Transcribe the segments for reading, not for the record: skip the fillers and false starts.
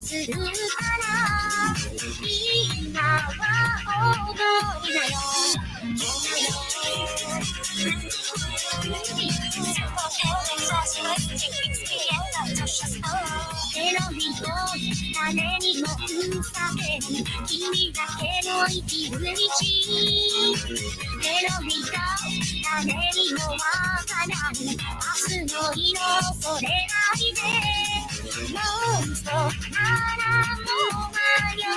するから今は踊りだよテロリと誰にもうさせる君だけの生きる道テロリと誰にもわからぬ明日の色それないでもうそならもう迷わ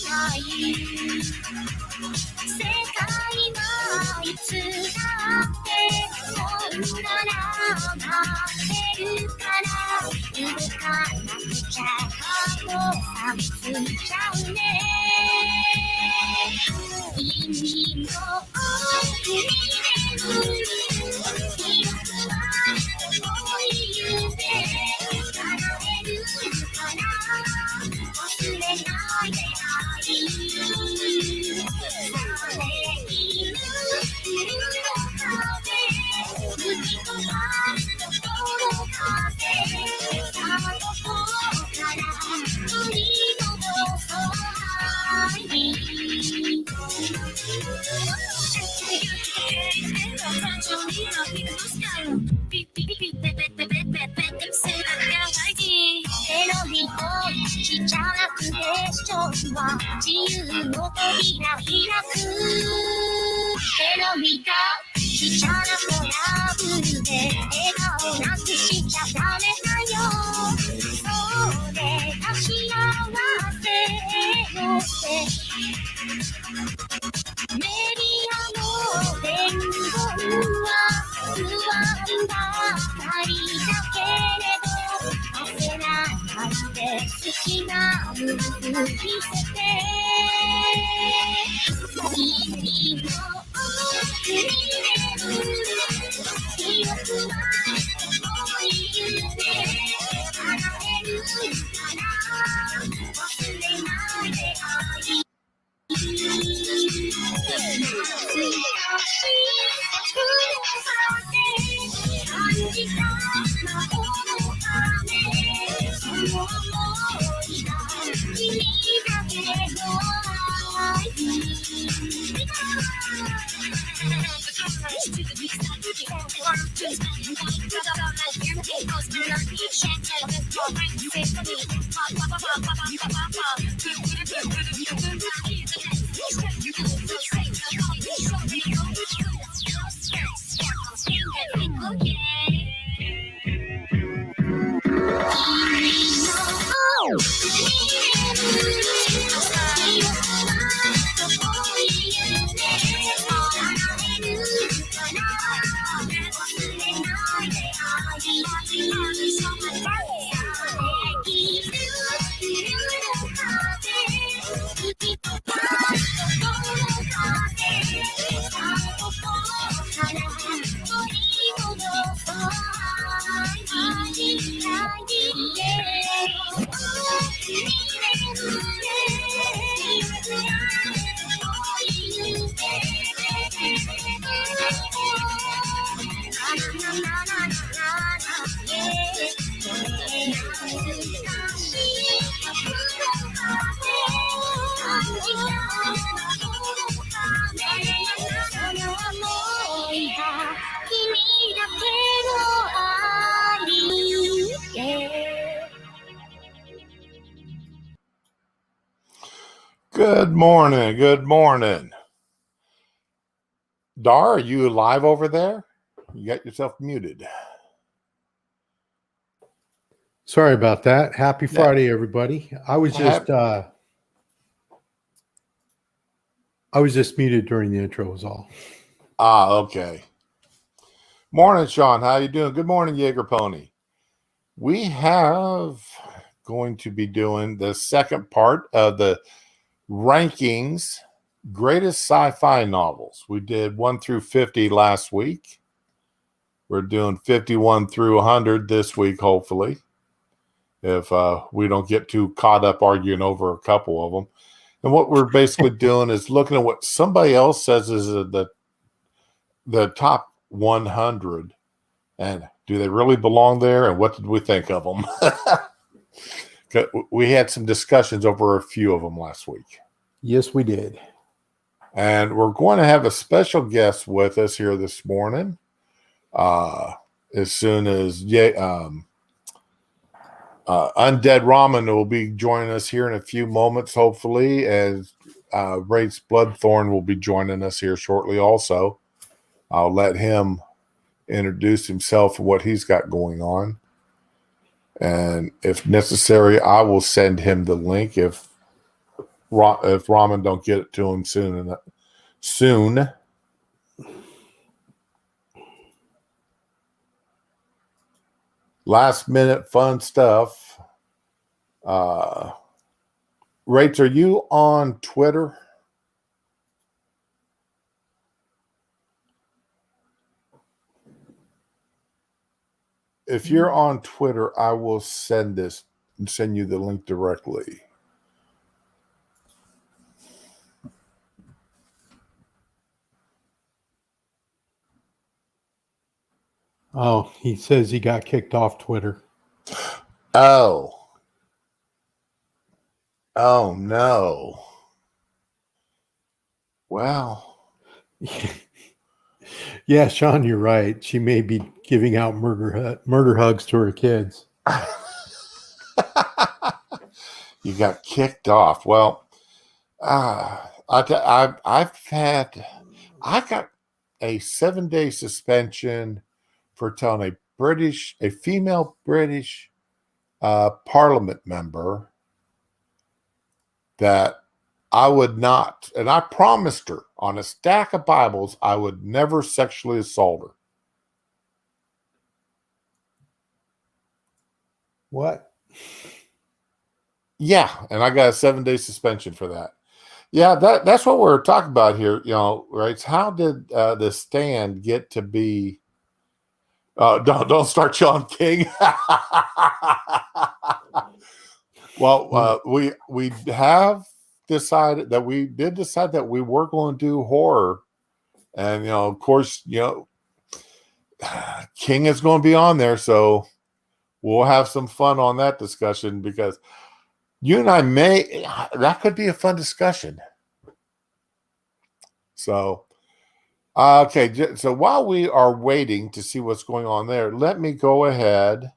ない世界はいつだってこんなら待ってるから動かなくちゃハートさついちゃうね君の奥に眠る記憶は遠い夢叶えるから忘れないでありされいる冬の風吹き飛ばすところ風さあどこから取り戻そうテロリとちっちゃなクエスチョンは自由の扉開くテロリとちっちゃなトラブルで笑顔なくしちゃダメだよそれが幸せのせメディアの伝言は不安ばかりだけれど焦らないで好きなムーブ見せて君の奥に眠る記憶は遠い夢叶えるから忘れないであり懐かしい感じた魔法の雨その想いが君だけの愛Good morning. Good morning. Dar, are you live over there? You got yourself muted. Sorry about that. Happy Friday, everybody. I was just muted during the intro was all. Okay. Morning, Sean. How you doing? Good morning, Jaeger Pony. We have going to be doing the second part of the rankings greatest sci-fi novels. We did 1 through 50 last week. We're doing 51 through 100 this week, hopefully, if we don't get too caught up arguing over a couple of them. And what we're basically doing is looking at what somebody else says is the top 100, and do they really belong there, and what did we think of them? We had some discussions over a few of them last week. Yes, we did. And we're going to have a special guest with us here this morning. As soon as Undead Ramen will be joining us here in a few moments, hopefully, and Rates Bloodthorn will be joining us here shortly also. I'll let him introduce himself and what he's got going on. And if necessary, I will send him the link if Ramen don't get it to him soon. Last minute fun stuff. Rates, are you on Twitter? If you're on Twitter, I will send you the link directly. Oh, he says he got kicked off Twitter. Oh no. Well. Yeah, Sean, you're right. She may be giving out murder hugs to her kids. You got kicked off. Well, I got a 7-day suspension for telling a female British Parliament member that I would not, and I promised her on a stack of Bibles, I would never sexually assault her. What? Yeah, and I got a 7-day suspension for that. Yeah, that's what we're talking about here, right? How did the Stand get to be? Don't start Sean King. Well, we have decided that we were going to do horror, and of course, King is going to be on there, so we'll have some fun on that discussion because you and I that could be a fun discussion. So, okay, so while we are waiting to see what's going on there, let me go ahead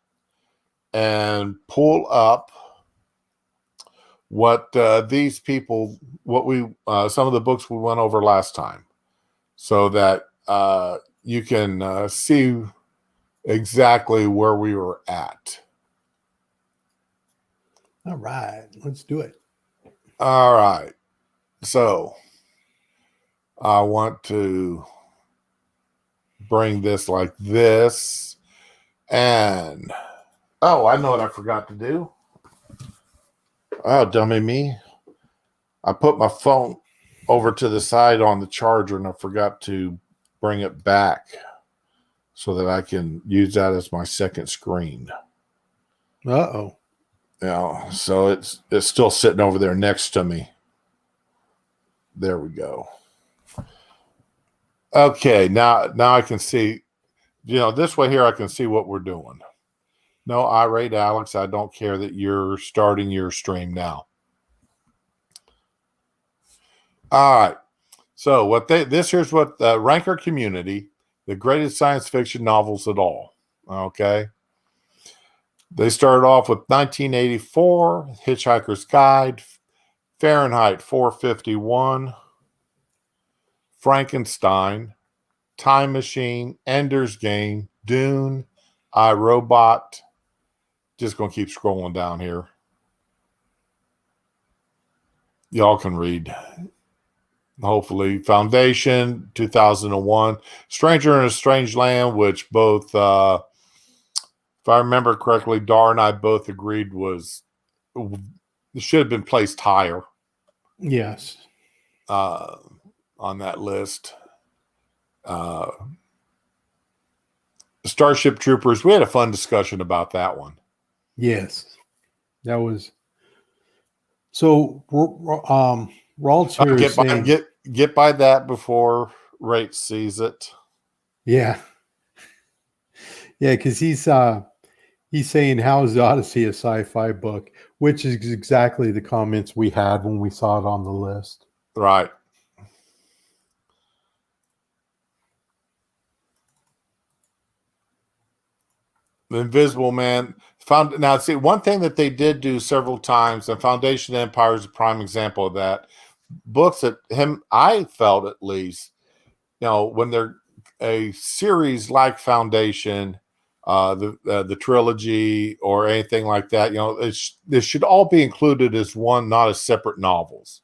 and pull up what these people, some of the books we went over last time, so that you can see exactly where we were at. All right, let's do it. All right. So I want to bring this like this. And, I know what I forgot to do. Oh, dummy me. I put my phone over to the side on the charger and I forgot to bring it back so that I can use that as my second screen. Uh-oh. So it's still sitting over there next to me. There we go. Okay, now I can see, this way here I can see what we're doing. No, irate Alex, I don't care that you're starting your stream now. All right. So here's what Ranker Community, the greatest science fiction novels at all. Okay. They started off with 1984, Hitchhiker's Guide, Fahrenheit 451, Frankenstein, Time Machine, Ender's Game, Dune, I, Robot. Just going to keep scrolling down here. Y'all can read. Hopefully. Foundation, 2001. Stranger in a Strange Land, which both, if I remember correctly, Dar and I both agreed it should have been placed higher. Yes. On that list. Starship Troopers, we had a fun discussion about that one. Yes. That was so Ralt's here get by that before Rate sees it. Yeah. Yeah, because he's He's saying, how is the Odyssey a sci-fi book? Which is exactly the comments we had when we saw it on the list. Right. The Invisible Man. Now, see, one thing that they did do several times, and Foundation Empire is a prime example of that. Books that I felt at least, when they're a series like Foundation, the trilogy or anything like that, this should all be included as one, not as separate novels.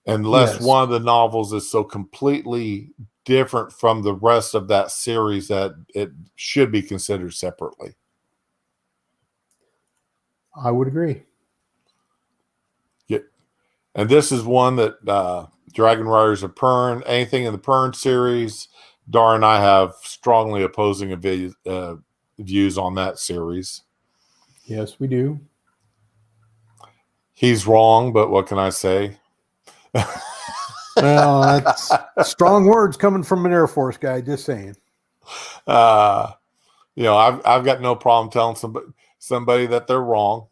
Unless one of the novels is so completely different from the rest of that series that it should be considered separately. I would agree. Yeah. And this is one that Dragon Riders of Pern, anything in the Pern series, Dar and I have strongly opposing views on that series. Yes, we do. He's wrong, but what can I say? Well, that's strong words coming from an Air Force guy. Just saying. I've got no problem telling somebody that they're wrong.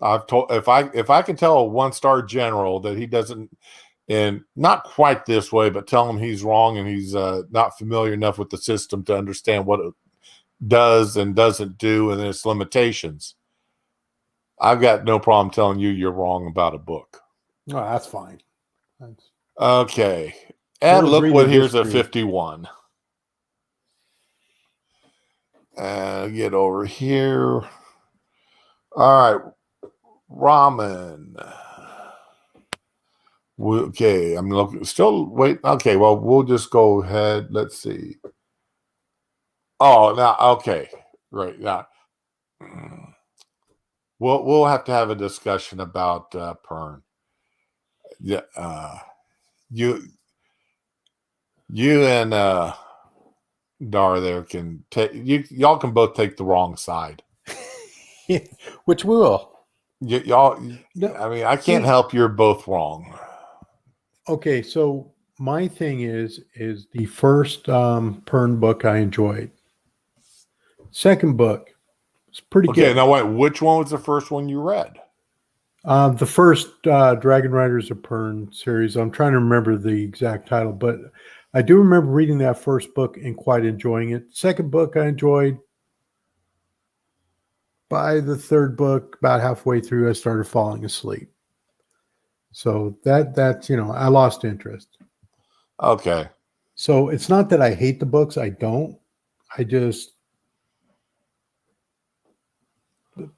I've told if I can tell a 1-star general that he doesn't, and not quite this way, but tell him he's wrong and he's not familiar enough with the system to understand what it does and doesn't do and its limitations. I've got no problem telling you you're wrong about a book. Oh, that's fine. Thanks. Okay. And We'll look agree what to here's a disagree. 51. Get over here. All right. Ramen. Okay. I'm looking. Still wait. Okay. Well, we'll just go ahead. Let's see. Oh, now. Okay. Right. Now. We'll have to have a discussion about Pern. Yeah. You and Dar there can take y'all can both take the wrong side. Which we will. Y'all, No, I mean, I can't help you're both wrong. Okay, so my thing is the first Pern book I enjoyed. Second book, it's pretty Okay, good. now wait, which one was the first one you read? The first Dragon Riders of Pern series. I'm trying to remember the exact title, but I do remember reading that first book and quite enjoying it. Second book I enjoyed. By the third book, about halfway through, I started falling asleep. So that's I lost interest. Okay. So it's not that I hate the books. I don't. I just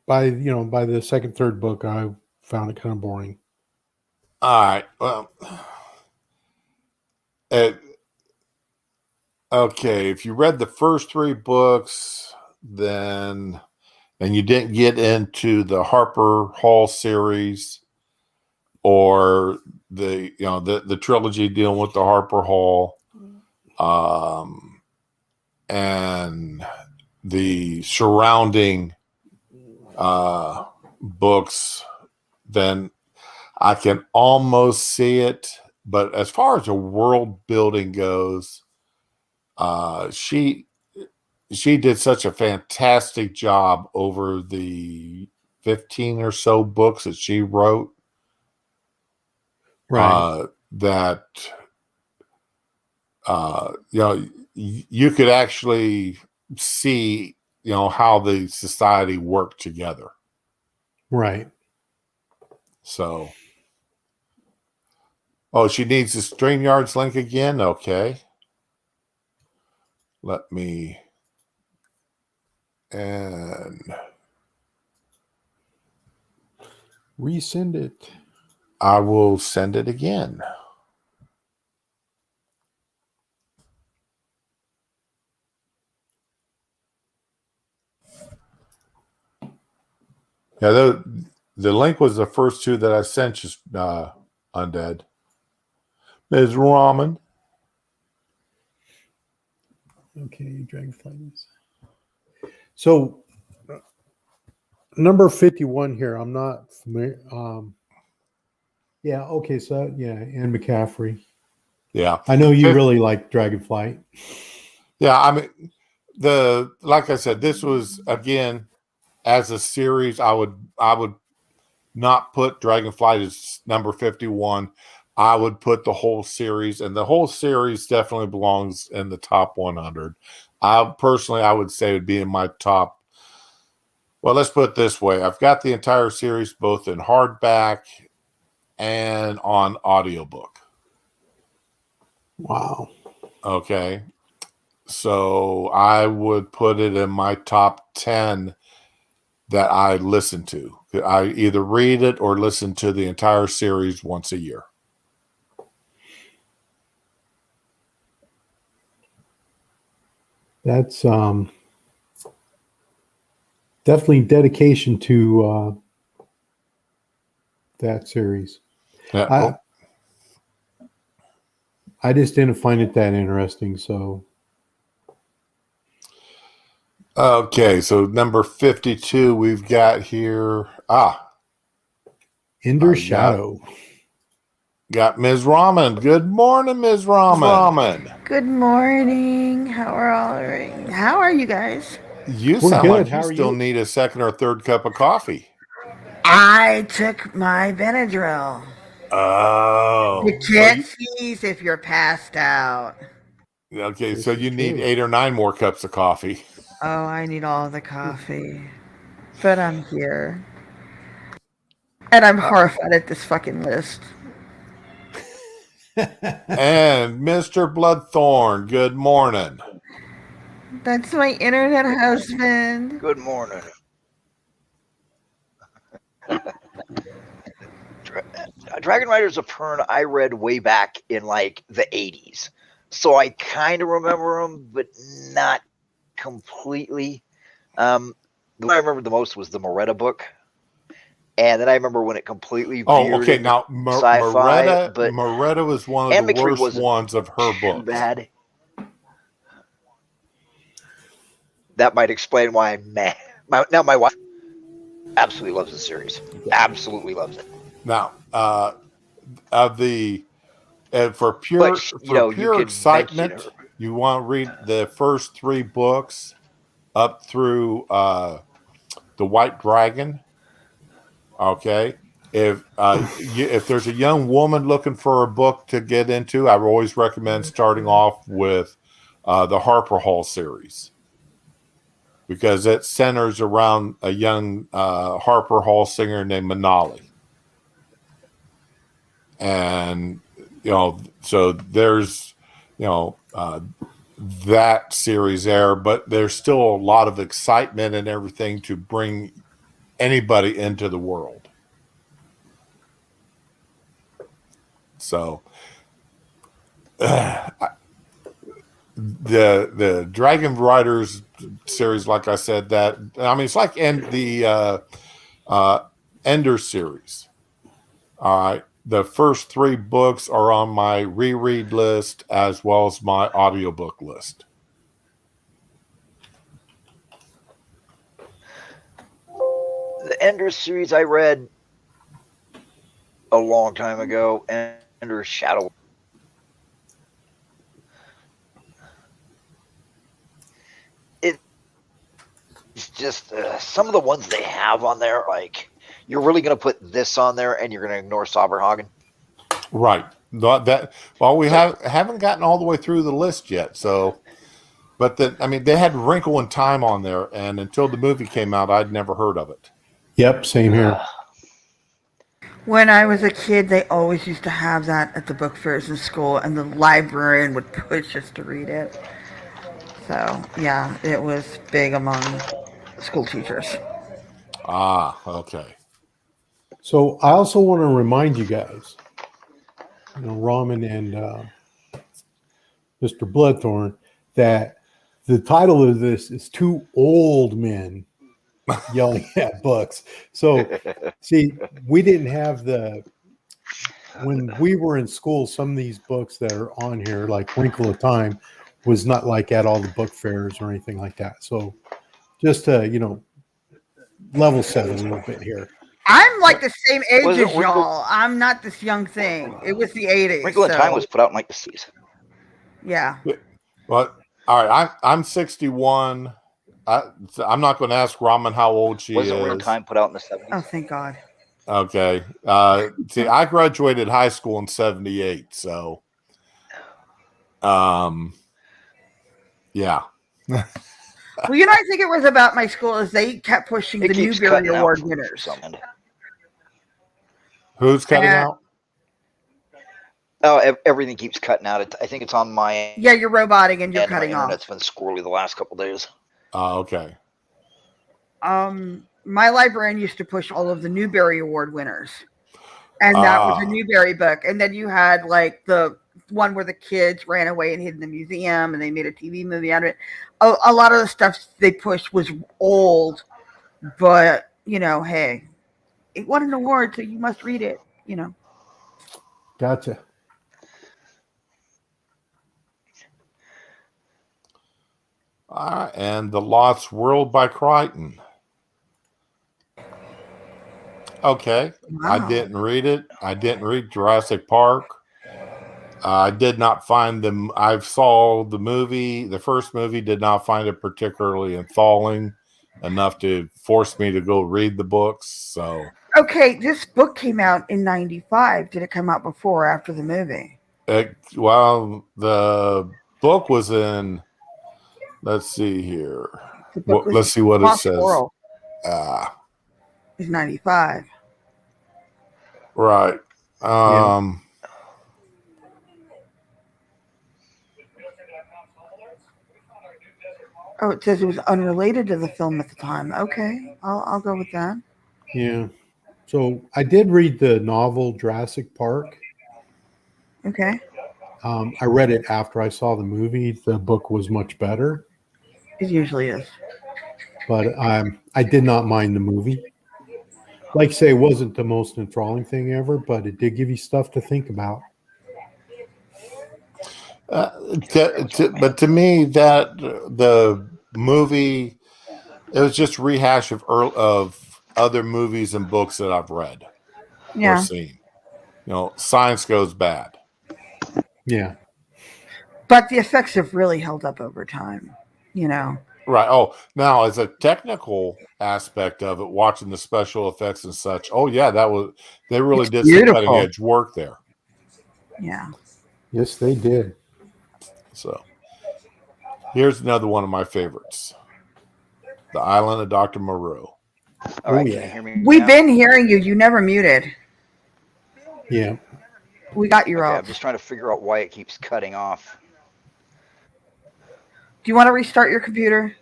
by the second, third book, I found it kind of boring. All right. Well, okay. If you read the first 3 books, then and you didn't get into the Harper Hall series or the trilogy dealing with the Harper Hall, and the surrounding books, then I can almost see it. But as far as the world building goes, she did such a fantastic job over the 15 or so books that she wrote. Right. That you could actually see how the society worked together. Right. So, she needs the StreamYards link again. Okay, let me Resend it. I will send it again. Yeah, the link was the first 2 that I sent you, Undead. Ms. Ramen. Okay, Dragonfly. So, number 51 here, I'm not familiar. Yeah, okay, so, Anne McCaffrey. Yeah. I know you really like Dragonflight. Yeah, I mean, like I said, this was again as a series. I would not put Dragonflight as number 51. I would put the whole series, and the whole series definitely belongs in the top 100. I would say it would be in my top. Well, let's put it this way. I've got the entire series both in hardback and on audiobook. Wow. Okay. So I would put it in my top 10 that I listen to. I either read it or listen to the entire series once a year. That's definitely dedication to that series. Yeah. I just didn't find it that interesting. So, okay, so number 52 we've got here. Ender's Shadow. Got Ms. Ramen. Good morning, Ms. Ramen. Good morning. How are you guys? You We're sound good. like How you are still you? need a second or third cup of coffee. I took my Benadryl. Oh. You can't sneeze if you're passed out. Okay, This so is you need true. 8 or 9 more cups of coffee. Oh, I need all the coffee. But I'm here. And I'm horrified at this fucking list. And Mr. Bloodthorn, good morning. That's my internet husband. Good morning. Dragon Riders of Pern I read way back in like the 80s. So I kind of remember them, but not completely. The one I remember the most was the Moretta book. And then I remember when it completely veered into Now sci-fi, but Moretta was one of the Amicry worst wasn't ones of her too books. bad. That might explain why I'm mad. Now my wife absolutely loves the series. Absolutely loves it. Now, of the for pure you could excitement, mention her. you want to read the first 3 books up through the White Dragon. Okay, if there's a young woman looking for a book to get into, I would always recommend starting off with the Harper Hall series, because it centers around a young Harper Hall singer named Manali. And, so there's, that series there, but there's still a lot of excitement and everything to bring anybody into the world. So the Dragon Riders series, like I said, it's like the Ender series. All right. The first 3 books are on my reread list as well as my audiobook list. The Ender series I read a long time ago, Ender's Shadow. It's just some of the ones they have on there, like, you're really going to put this on there and you're going to ignore Soberhagen? Right. We haven't gotten all the way through the list yet. So, but they had Wrinkle in Time on there, and until the movie came out, I'd never heard of it. Yep, same here. When I was a kid, they always used to have that at the book fairs in school, and the librarian would push us to read it. So, yeah, it was big among school teachers. Okay. So I also want to remind you guys, Ramen and Mr. Bloodthorn, that the title of this is 2 old men yelling at books. So, see, we didn't have when we were in school, some of these books that are on here, like Wrinkle of Time, was not like at all the book fairs or anything like that. So just to, level set a little bit here. I'm like the same age Was it as y'all. I'm not this young thing. It was the 80s. Wrinkle in Time was put out in like the 60s. Yeah. But All right, I'm 61. I'm not going to ask Ramen how old she Wasn't is. Real Time put out in the 70s? Oh, thank God. Okay. See, I graduated high school in 78, so yeah. Well, you know, I think it was about my school is they kept pushing It the keeps Newbery cutting out Award for winners. some. Who's cutting And- out? Oh, everything keeps cutting out. I think it's on my end. Yeah, you're roboting and you're My cutting off. internet's been squirrely the last couple days. Okay. My librarian used to push all of the Newbery Award winners, and that was a Newbery book. And then you had like the one where the kids ran away and hid in the museum, and they made a TV movie out of it. A lot of the stuff they pushed was old, but you know, hey, it won an award, so you must read it. You know. Gotcha. And The Lost World by Crichton. Okay. Wow. I didn't read it. I didn't read Jurassic Park. I did not find them. I saw the movie, the first movie, did not find it particularly enthralling enough to force me to go read the books. So, Okay, this book came out in '95. Did it come out before or after the movie? well, the book was in, let's see here. The book was Let's see what it Lost says. World It's is '95. Right. Oh, it says it was unrelated to the film at the time. Okay, I'll go with that. Yeah. So I did read the novel Jurassic Park. Okay. I read it after I saw the movie. The book was much better, It usually is. but I did not mind the movie. Like say, it wasn't the most enthralling thing ever, but it did give you stuff to think about. But to me, that the movie, it was just rehash of other movies and books that I've read or Yeah. seen. You know, science goes bad. Yeah. But the effects have really held up over time, you know. Right. Oh, now as a technical aspect of it, watching the special effects and such. Oh yeah, they really did some beautiful. cutting edge work there. Yeah. Yes, they did. So here's another one of my favorites. The Island of Dr Maru. All right, Oh, can yeah. you hear me? We've now? been hearing you. You never muted. Yeah. We got you Okay, all. I'm just trying to figure out why it keeps cutting off. Do you want to restart your computer?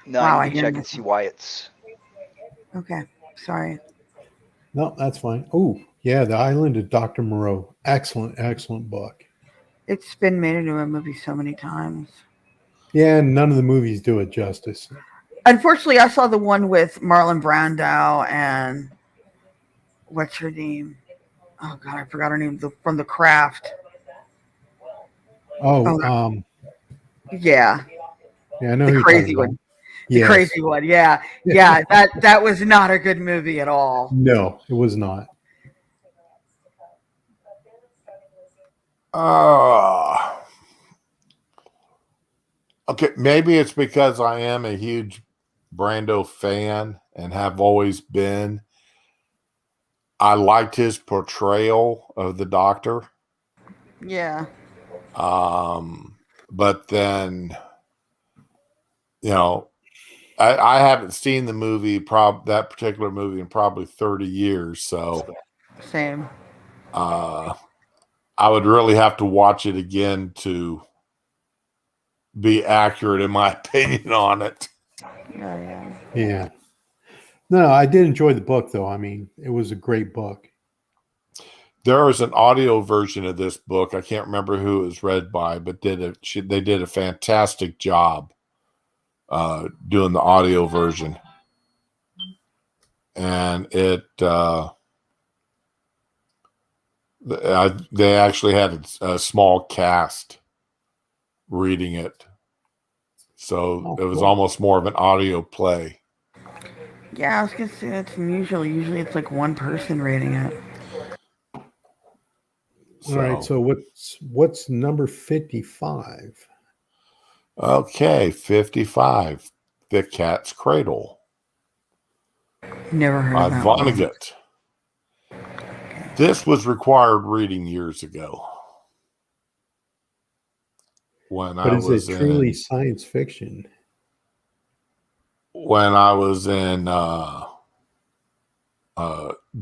No, Wow, I I need to hear check and nothing. see why it's. Okay. Sorry. No, that's fine. Oh, yeah, The Island of Dr. Moreau. Excellent, excellent book. It's been made into a movie so many times. Yeah, and none of the movies do it justice. Unfortunately, I saw the one with Marlon Brando and what's her name? Oh God, I forgot her name. From The Craft. Oh, Yeah, yeah, I know the who you're crazy talking one. about. The Yes. crazy one. Yeah, yeah. that was not a good movie at all. No, it was not. Okay, maybe it's because I am a huge Brando fan and have always been. I liked his portrayal of the Doctor. Yeah. But then, you know, I haven't seen the movie, that particular movie, in probably 30 years. So, Same. I would really have to watch it again to be accurate in my opinion on it. Yeah. Yeah. No, I did enjoy the book, though. I mean, it was a great book. There is an audio version of this book. I can't remember who it was read by, but they did a fantastic job doing the audio version. And they actually had a small cast reading it. So it was cool. almost more of an audio play. Yeah, I was gonna say that's unusual. Usually it's like one person reading it. All right. So what's number 55? Okay, 55. The Cat's Cradle Never heard by of that one. Vonnegut. This was required reading years ago. When But I is was it truly in science fiction? when I was in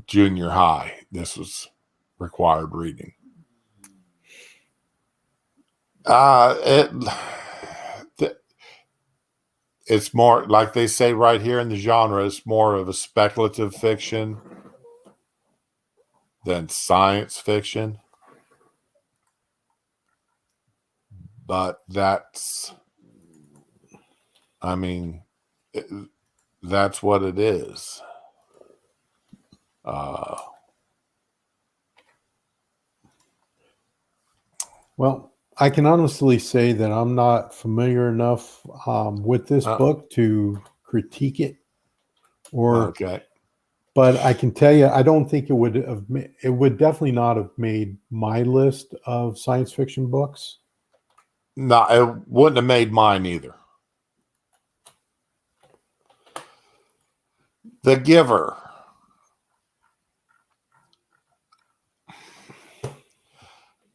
junior high, this was required reading. It's more, like they say right here in the genre, it's more of a speculative fiction than science fiction. But that's what it is. Well, I can honestly say that I'm not familiar enough with this book to critique it, Okay. But I can tell you, I don't think it would have. It would definitely not have made my list of science fiction books. No, it wouldn't have made mine either. The Giver.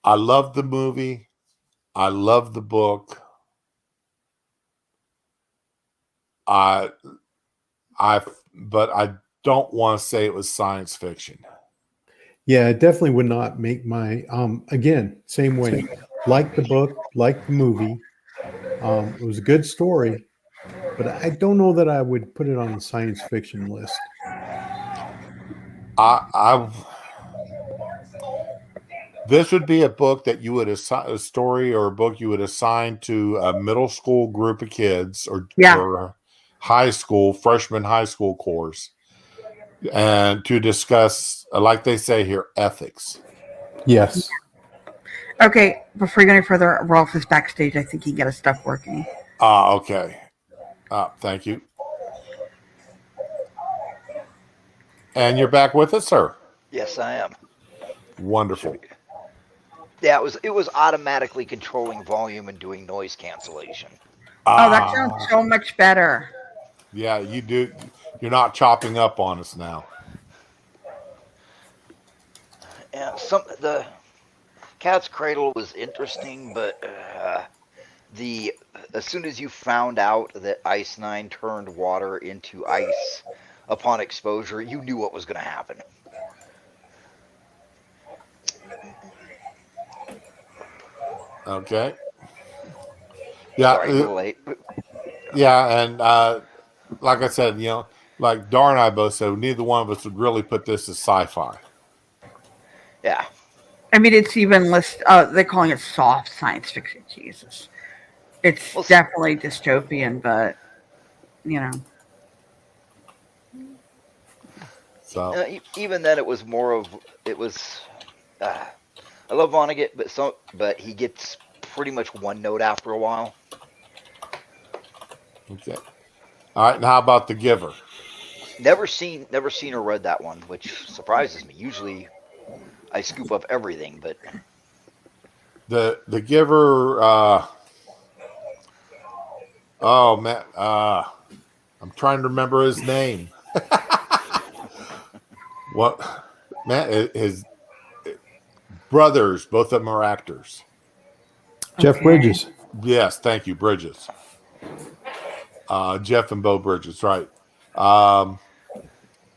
I love the movie. I love the book. But I don't want to say it was science fiction. Yeah, it definitely would not make my. Again, same way. Like the book, like the movie. It was a good story, but I don't know that I would put it on the science fiction list. This would be a book that you would assign, a story or a book you would assign to a middle school group of kids or high school, freshman high school course, and to discuss, like they say here, ethics. Yes. Okay, before you go any further, Rolf is backstage. I think he got his stuff working. Okay. Thank you. And you're back with us, sir? Yes, I am. Wonderful. Yeah, it was automatically controlling volume and doing noise cancellation. Oh, that sounds so much better. Yeah, you do. You're not chopping up on us now. Yeah, the Cat's Cradle was interesting, but as soon as you found out that Ice 9 turned water into ice upon exposure, you knew what was going to happen. Okay. Yeah. Sorry, a little late. Yeah, and like I said, like Dar and I both said, neither one of us would really put this as sci-fi. Yeah. I mean, it's even less. They're calling it soft science fiction. Jesus, it's definitely dystopian, but So even then, it was more of it was. I love Vonnegut, but he gets pretty much one note after a while. Okay. All right. And how about The Giver? Never seen or read that one, which surprises me. Usually, I scoop up everything, but The Giver. Oh man, I'm trying to remember his name. What, man? His brothers, both of them are actors. Jeff Bridges. Yes, thank you, Bridges. Jeff and Bo Bridges, right?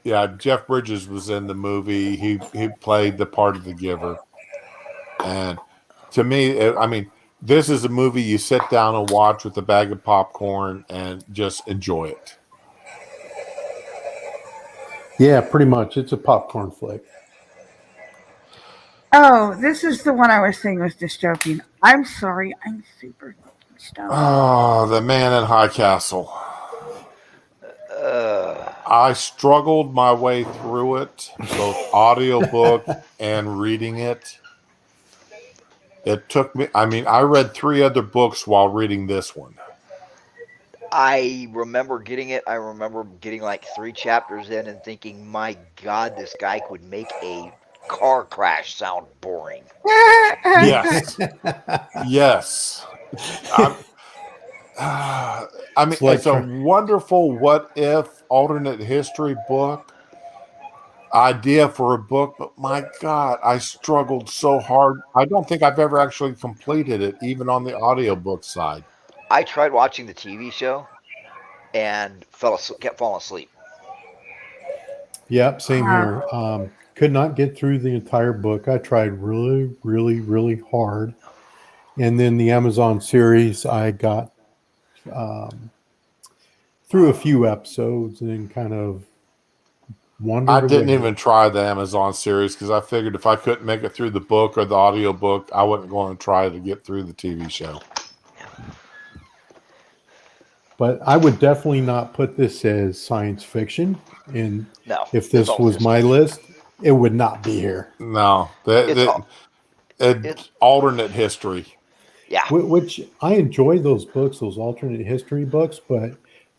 Yeah, Jeff Bridges was in the movie. He played the part of the Giver, and to me, this is a movie you sit down and watch with a bag of popcorn and just enjoy it. Yeah, pretty much. It's a popcorn flick. Oh, this is the one I was saying was dystopian. I'm sorry, I'm super stoned. Oh, The Man in High Castle. I struggled my way through it, both audiobook and reading it. It took me, I read 3 other books while reading this one. I remember getting it. I remember getting like 3 chapters in and thinking, my God, this guy could make a car crash sound boring? Yes. Yes. I mean, It's like it's a wonderful what if alternate history book idea for a book, but my God, I struggled so hard. I don't think I've ever actually completed it, even on the audiobook side. I tried watching the TV show and kept falling asleep. Yep, same here. Could not get through the entire book. I tried really, really, really hard. And then the Amazon series, I got through a few episodes and then kind of wandered I didn't away. even try the Amazon series because I figured if I couldn't make it through the book or the audiobook, I wasn't going to try to get through the TV show. But I would definitely not put this as science fiction. And No, if this it's all was my history. list, it would not be here. No, it's alternate history. Yeah. Which I enjoy those books, those alternate history books, but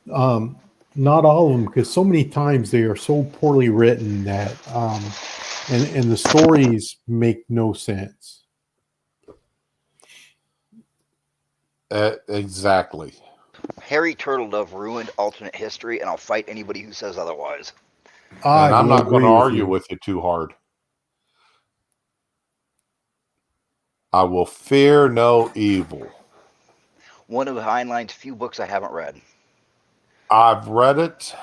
not all of them, because so many times they are so poorly written that and the stories make no sense. Exactly. Harry Turtledove ruined alternate history, and I'll fight anybody who says otherwise. And I'm will not going to agree argue with you too hard. I will fear no evil. One of Heinlein's few books I haven't read. I've read it.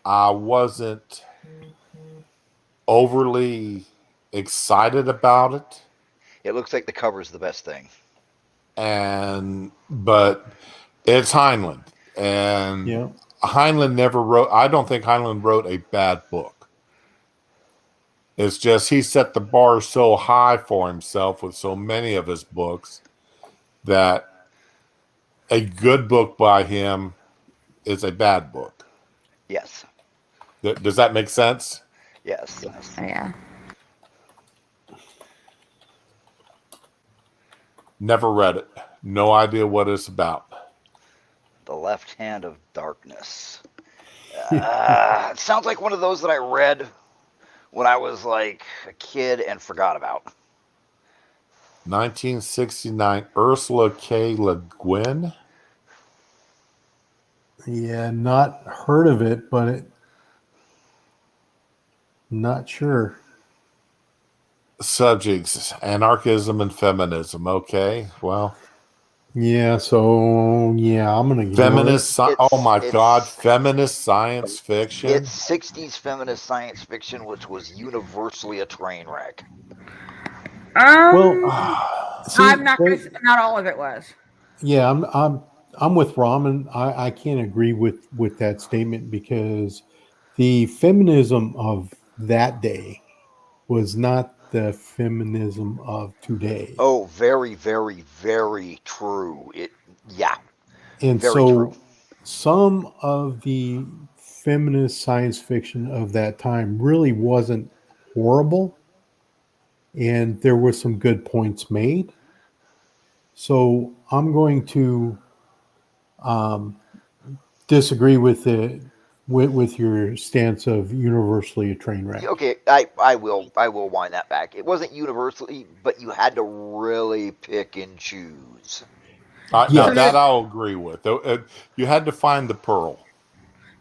I wasn't overly excited about it. It looks like the cover's the best thing. But it's Heinlein. And Yeah. Heinlein never wrote, I don't think Heinlein wrote a bad book. It's just he set the bar so high for himself with so many of his books that a good book by him is a bad book. Yes. Does that make sense? Yes. Yeah. Never read it. No idea what it's about. The Left Hand of Darkness. It sounds like one of those that I read when I was like a kid and forgot about. 1969, Ursula K. Le Guin. Yeah, not heard of it, but not sure. Subjects, anarchism and feminism. Okay, well. Yeah, so yeah, I'm gonna feminist. Feminist science fiction. It's 60s feminist science fiction, which was universally a train wreck. I'm not going to. Not all of it was. Yeah, I'm with Ramen. I can't agree with that statement, because the feminism of that day was not the feminism of today. Oh, very, very, very true. And very so true. Some of the feminist science fiction of that time really wasn't horrible, and there were some good points made. So I'm going to disagree with your stance of universally a train wreck. Okay, I will wind that back. It wasn't universally, but you had to really pick and choose. Now that I'll agree with. You had to find the pearl.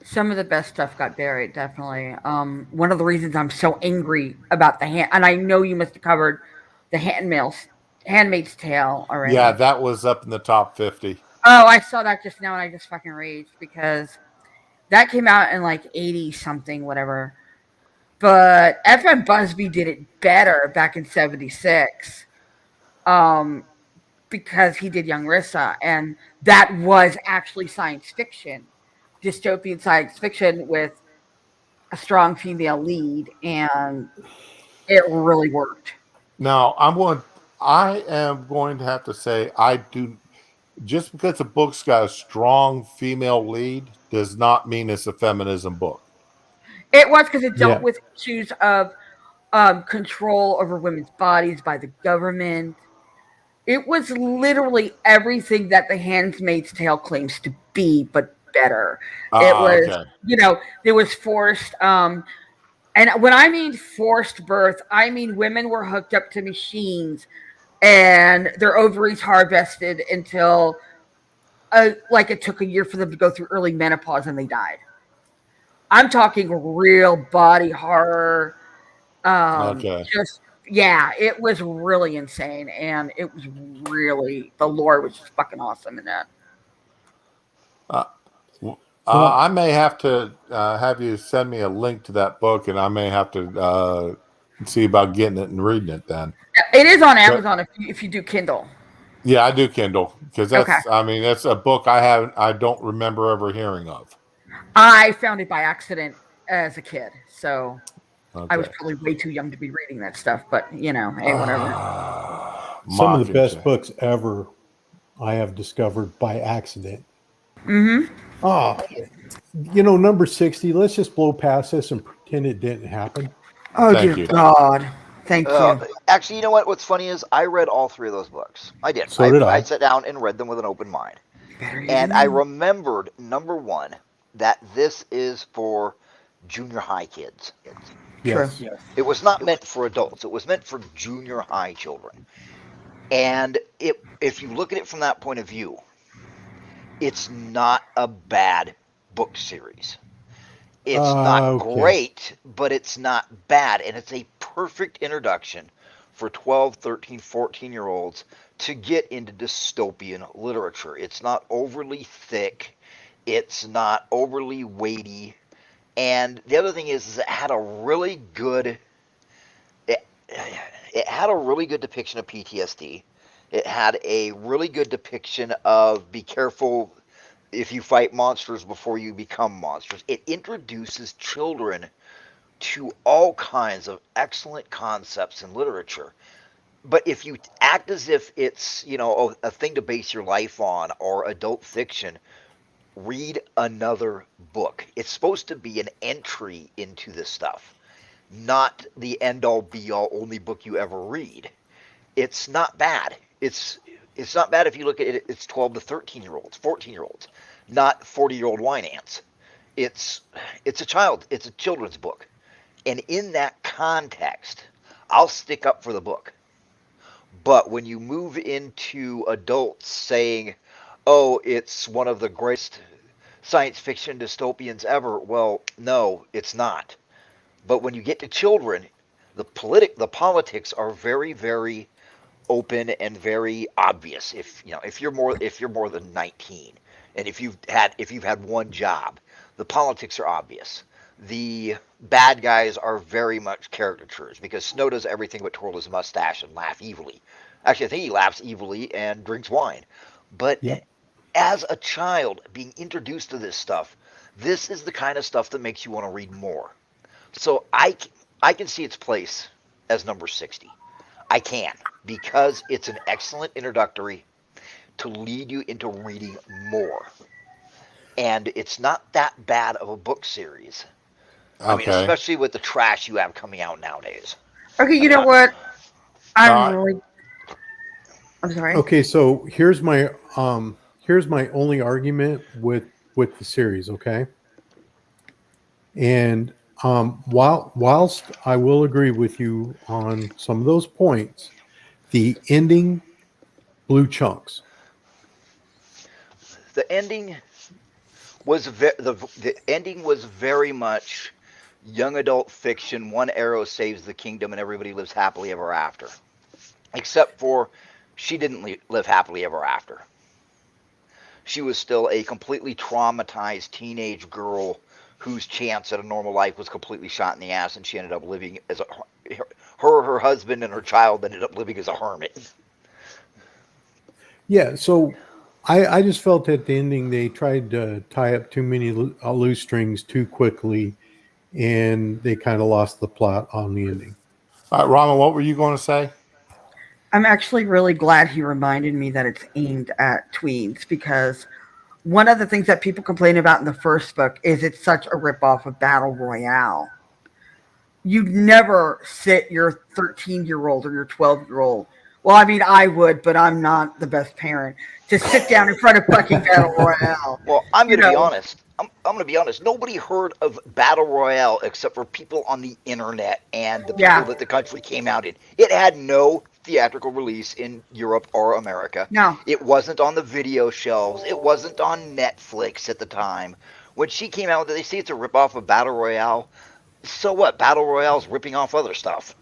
Some of the best stuff got buried, definitely. One of the reasons I'm so angry about and I know you must have covered the Handmaid's Tale already. Yeah, that was up in the top 50. Oh, I saw that just now and I just fucking raged because that came out in like 80 something, whatever. But F.M. Busby did it better back in 76. Because he did Young Rissa, and that was actually science fiction, dystopian science fiction with a strong female lead, and it really worked. Now, I am going to have to say, just because a book's got a strong female lead does not mean it's a feminism book. It was, because it dealt with issues of control over women's bodies by the government. It was literally everything that The Handmaid's Tale claims to be, but better. It was, okay. there was forced And when I mean forced birth, I mean women were hooked up to machines and their ovaries harvested until like it took a year for them to go through early menopause and they died. I'm talking real body horror. Okay. Just yeah, it was really insane, and it was really the lore was just fucking awesome in that. I may have to have you send me a link to that book, and I may have to see about getting it and reading it then. It is on Amazon if you do Kindle. Yeah, I do Kindle because Okay. that's a book I don't remember ever hearing of. I found it by accident as a kid, so I was Okay. probably way too young to be reading that stuff. But hey, whatever. Some of the best books ever I have discovered by accident. Mm-hmm. Oh, number 60. Let's just blow past this and pretend it didn't happen. Oh, Thank dear you. God. Thank you. Actually, you know what? What's funny is I read all three of those books. I did. So did I. I sat down and read them with an open mind. And I remembered, number one, that this is for junior high kids. Yes. True. It was not meant for adults. It was meant for junior high children. And if you look at it from that point of view, it's not a bad book series. It's not great, but it's not bad. And it's a perfect introduction for 12, 13, 14-year-olds to get into dystopian literature. It's not overly thick. It's not overly weighty. And the other thing is it had a really good depiction of PTSD. It had a really good depiction of be careful if you fight monsters before you become monsters. It introduces children to all kinds of excellent concepts in literature. But if you act as if it's, a thing to base your life on or adult fiction, read another book. It's supposed to be an entry into this stuff, not the end-all be-all only book you ever read. It's not bad. It's not bad if you look at it. It's 12 to 13-year-olds, 14-year-olds, not 40-year-old wine ants. It's a children's book. And in that context, I'll stick up for the book. But when you move into adults saying, oh, it's one of the greatest science fiction dystopians ever, well, no, it's not. But when you get to children, the politics are very, very open and very obvious. If you're more than 19, and if you've had one job, the politics are obvious. The bad guys are very much caricatures because Snow does everything but twirl his mustache and laugh evilly. Actually, I think he laughs evilly and drinks wine. But as a child being introduced to this stuff, this is the kind of stuff that makes you want to read more. So I can see its place as number 60. I can, because it's an excellent introductory to lead you into reading more. And it's not that bad of a book series. Okay. I mean, especially with the trash you have coming out nowadays. Okay, you know what? I'm sorry. Okay, so here's my only argument with the series, okay? And whilst I will agree with you on some of those points, the ending blew chunks. The ending was the ending was very much young adult fiction. One arrow saves the kingdom, and everybody lives happily ever after. Except for she didn't live happily ever after. She was still a completely traumatized teenage girl whose chance at a normal life was completely shot in the ass, and she ended up living as her husband and her child ended up living as a hermit. Yeah, so I just felt at the ending they tried to tie up too many loose strings too quickly, and they kind of lost the plot on the ending. All right, Rama, what were you going to say? I'm actually really glad he reminded me that it's aimed at tweens, because one of the things that people complain about in the first book is it's such a ripoff of Battle Royale. You'd never sit your 13-year-old or your 12-year-old. Well, I mean, I would, but I'm not the best parent to sit down in front of fucking Battle Royale. Well, I'm going to be honest. I'm going to be honest. Nobody heard of Battle Royale except for people on the internet and the people Yeah. that the country came out in. It had no theatrical release in Europe or America. No. It wasn't on the video shelves. It wasn't on Netflix at the time. When she came out, they say it's a ripoff of Battle Royale. So what? Battle Royale's ripping off other stuff.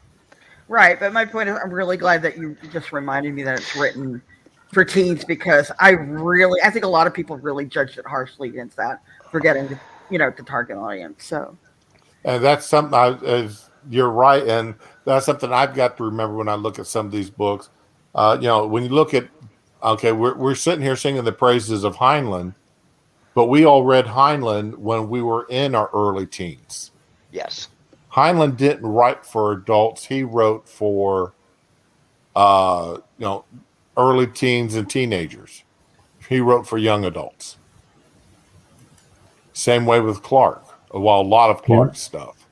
Right, but my point is, I'm really glad that you just reminded me that it's written for teens, because I think a lot of people really judged it harshly against that, forgetting the target audience. So, And that's something you're right. And that's something I've got to remember when I look at some of these books. When you look at, okay, we're sitting here singing the praises of Heinlein, but we all read Heinlein when we were in our early teens. Yes. Heinlein didn't write for adults. He wrote for, early teens and teenagers. He wrote for young adults. Same way with Clark. Well, a lot of Clark's stuff.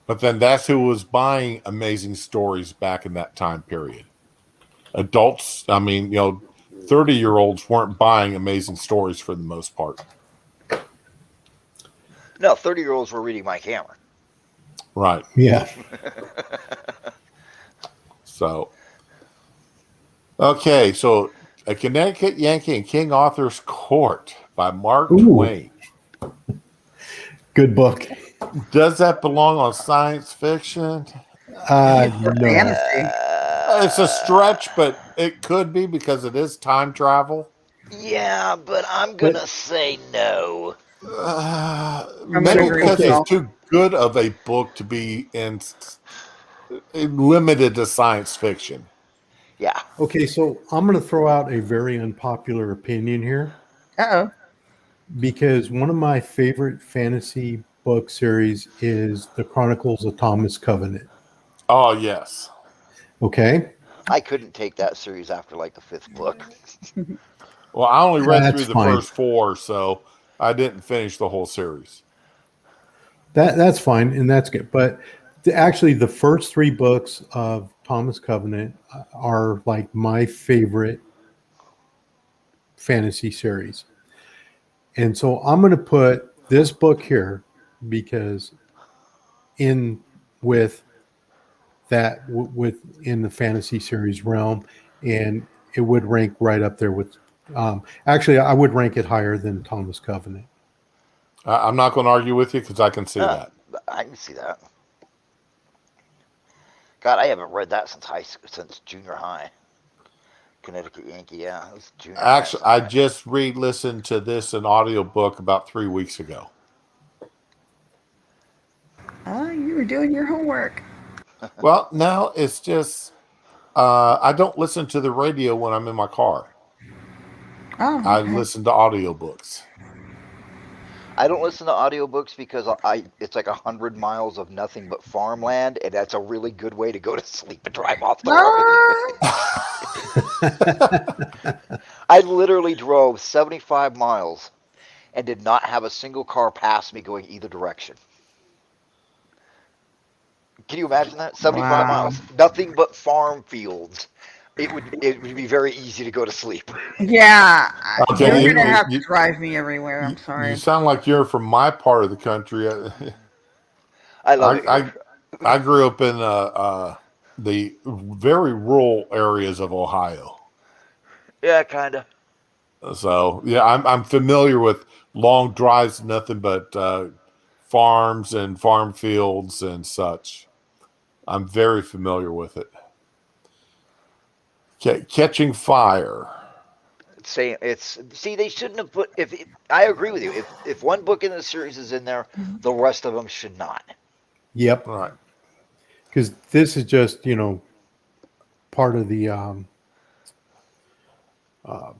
But then that's who was buying amazing stories back in that time period. Adults, 30-year-olds weren't buying amazing stories for the most part. No, 30-year-olds were reading Mike Hammer. Right. Yeah. So, okay, so A Connecticut Yankee in King Arthur's Court by Mark Twain. Good book. Does that belong on science fiction? No. fantasy. It's a stretch, but it could be because it is time travel. Yeah, but I'm going to say no. Maybe because okay. it's too good of a book to be limited to science fiction. Yeah. Okay, so I'm going to throw out a very unpopular opinion here, Uh-oh. because one of my favorite fantasy book series is the Chronicles of Thomas Covenant. Oh, yes. Okay? I couldn't take that series after like the 5th book. Well, I only read That's through the fine. first 4, so I didn't finish the whole series. That's fine, and that's good. But actually, the first 3 books of Thomas Covenant are like my favorite fantasy series. And so I'm going to put this book here because within the fantasy series realm, and it would rank right up there with. Actually, I would rank it higher than Thomas Covenant. I'm not going to argue with you because I can see that. I can see that. God, I haven't read that since junior high. Connecticut Yankee, yeah. It was junior Actually, high. I just re-listened to this in audiobook about 3 weeks ago. Oh, you were doing your homework. Well, no, it's just I don't listen to the radio when I'm in my car. Oh, okay. I listen to audiobooks. I don't listen to audiobooks because it's like 100 miles of nothing but farmland, and that's a really good way to go to sleep and drive off the road. I literally drove 75 miles and did not have a single car pass me going either direction. Can you imagine that? 75 miles, nothing but farm fields. It would be very easy to go to sleep. Yeah. Okay, You're going to have to drive me everywhere. I'm You sorry. sound like you're from my part of the country. I love it. I grew up in the very rural areas of Ohio. Yeah, kind of. So yeah, I'm familiar with long drives, nothing but farms and farm fields and such. I'm very familiar with it. Catching Fire. They shouldn't have put. I agree with you. If one book in the series is in there, the rest of them should not. Yep. Right. Because this is just, part of the Hunger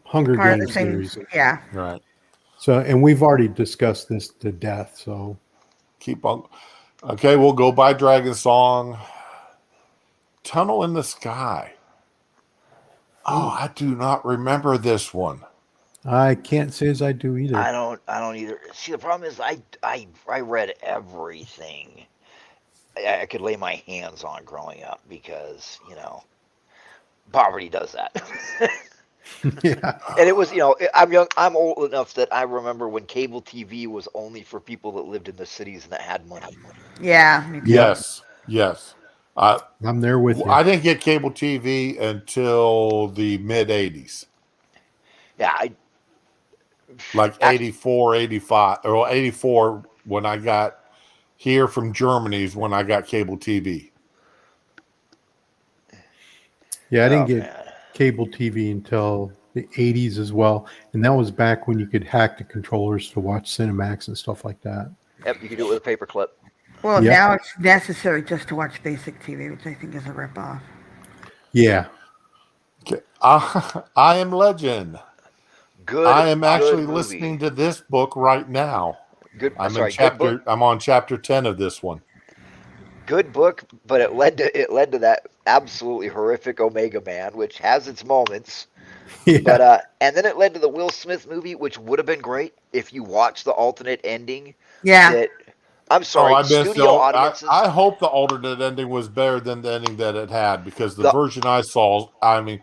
Part of the Games same. series. Yeah. Right. So, and we've already discussed this to death. So, Keep on. Okay, we'll go by Dragon Song. Tunnel in the Sky. Oh, I do not remember this one. I can't say as I do either. I don't either. See, the problem is I read everything I could lay my hands on growing up because poverty does that. Yeah. And it was, I'm young. I'm old enough that I remember when cable TV was only for people that lived in the cities and that had money. Yeah, me too. Yes, yes. I'm there with you. I didn't get cable TV until the mid 80s, Yeah, like Act- 84, 85, or 84 when I got here from Germany is when I got cable TV. Yeah, I didn't oh get man. cable TV until the 80s as well. And that was back when you could hack the controllers to watch Cinemax and stuff like that. Yep, you can do it with a paperclip. Well, Yep. now it's necessary just to watch basic TV, which I think is a ripoff. Yeah. Okay. I Am Legend. Good. I am actually movie. listening to this book right now. Good. I'm sorry, in chapter. good book. I'm on chapter 10 of this one. Good book, but it led to that absolutely horrific Omega Man, which has its moments. Yeah. But and then it led to the Will Smith movie, which would have been great if you watched the alternate ending. Yeah. That I'm sorry, I missed studio audiences. I hope the alternate ending was better than the ending that it had, because the version I saw, I mean,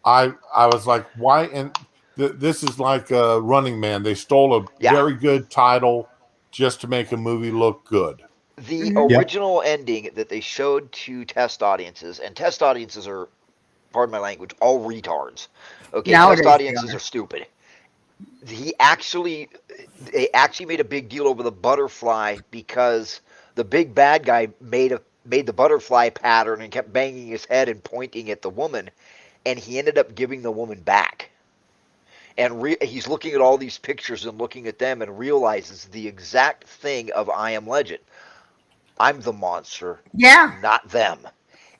I was like, why? And this is like a Running Man. They stole a very good title just to make a movie look good. The original ending that they showed to test audiences, and test audiences are, pardon my language, all retards. Okay, Nowadays, test audiences are stupid. They actually made a big deal over the butterfly because the big bad guy made the butterfly pattern and kept banging his head and pointing at the woman, and he ended up giving the woman back. And he's looking at all these pictures and looking at them and realizes the exact thing of I Am Legend. I'm the monster, not them.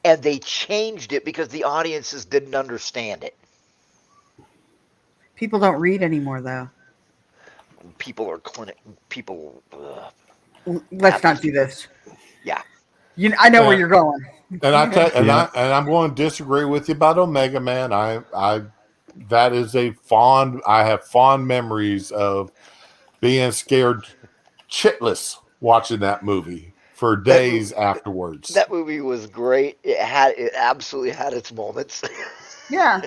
And they changed it because the audiences didn't understand it. People don't read anymore, though. People are Let's not do this. Yeah. I know where you're going. And I tell, and I'm going to disagree with you about Omega Man. That is I have fond memories of being scared shitless watching that movie for days afterwards. That movie was great. It absolutely had its moments. Yeah.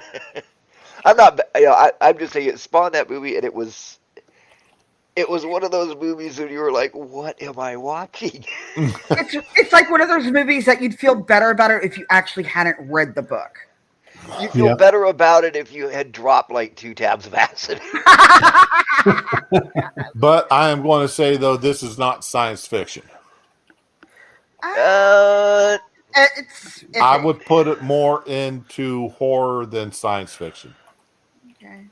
I'm just saying it spawned that movie, and it was one of those movies that you were like, what am I watching? It's like one of those movies that you'd feel better about it if you actually hadn't read the book. You feel better about it if you had dropped like 2 tabs of acid. But I am going to say, though, this is not science fiction. Uh, I would put it more into horror than science fiction. Okay.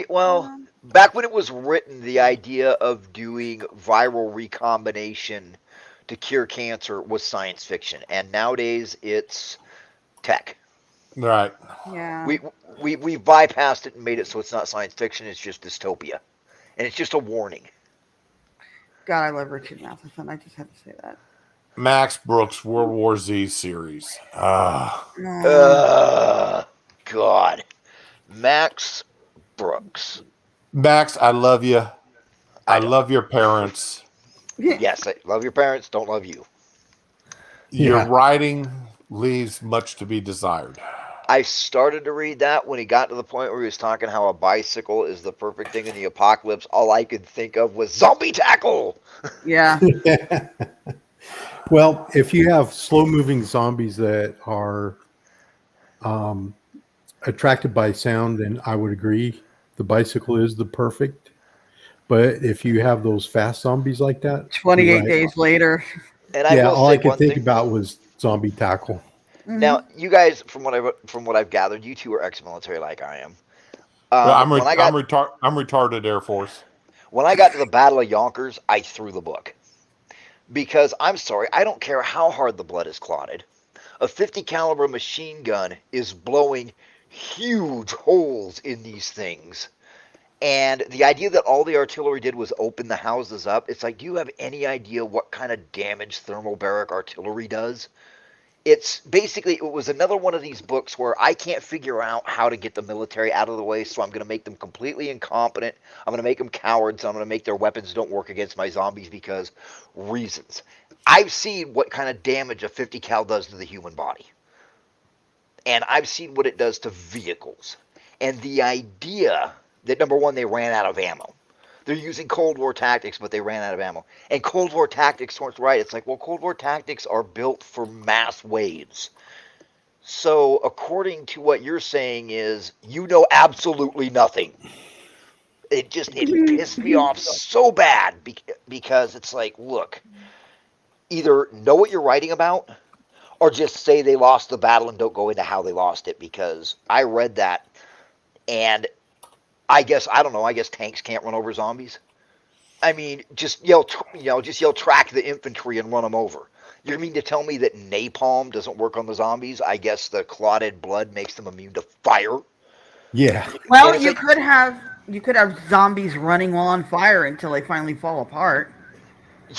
Well, back when it was written, the idea of doing viral recombination to cure cancer was science fiction, and nowadays it's tech. Right. Yeah. We bypassed it and made it so it's not science fiction, it's just dystopia. And it's just a warning. God, I love Richard Matheson. I just have to say that. Max Brooks World War Z series. God. Max Brooks. Max, I love you. I love your parents. Yes, I love your parents, don't love you. Your writing leaves much to be desired. I started to read that when he got to the point where he was talking how a bicycle is the perfect thing in the apocalypse. All I could think of was zombie tackle. Yeah. Well, if you have slow-moving zombies that are attracted by sound, then I would agree the bicycle is the perfect. But if you have those fast zombies like that, 28 days later. And I will all say I could one think thing. about was zombie tackle. Now, you guys, from what I've gathered, you two are ex-military like I am. I'm retarded Air Force. When I got to the Battle of Yonkers, I threw the book. Because, I'm sorry, I don't care how hard the blood is clotted. A 50 caliber machine gun is blowing huge holes in these things. And the idea that all the artillery did was open the houses up, it's like, do you have any idea what kind of damage thermobaric artillery does? It's basically, it was another one of these books where I can't figure out how to get the military out of the way, so I'm going to make them completely incompetent. I'm going to make them cowards. I'm going to make their weapons don't work against my zombies because reasons. I've seen what kind of damage a 50 cal does to the human body. And I've seen what it does to vehicles. And the idea that, number one, they ran out of ammo. They're using Cold War tactics, but they ran out of ammo. And Cold War tactics weren't right. It's like, well, Cold War tactics are built for mass waves. So according to what you're saying is, you know absolutely nothing. It pissed me off so bad because it's like, look, either know what you're writing about or just say they lost the battle and don't go into how they lost it, because I read that and I guess tanks can't run over zombies. I mean, just yell track the infantry and run them over. You mean to tell me that napalm doesn't work on the zombies? I guess the clotted blood makes them immune to fire. Yeah. Well, you could have zombies running while on fire until they finally fall apart.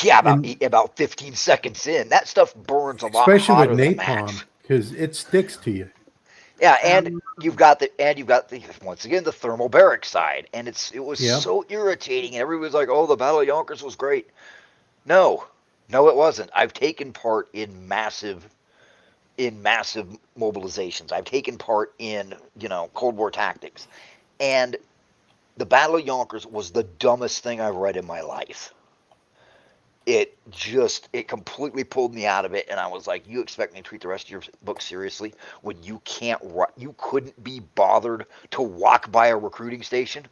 Yeah, about 15 seconds in, that stuff burns a lot especially hotter with than napalm, because it sticks to you. Yeah, and you've got the once again the thermobaric side, and it was so irritating. And everybody was like, "Oh, the Battle of Yonkers was great." No, it wasn't. I've taken part in massive mobilizations. I've taken part in Cold War tactics, and the Battle of Yonkers was the dumbest thing I've read in my life. It completely pulled me out of it, and I was like, you expect me to treat the rest of your book seriously when you couldn't be bothered to walk by a recruiting station?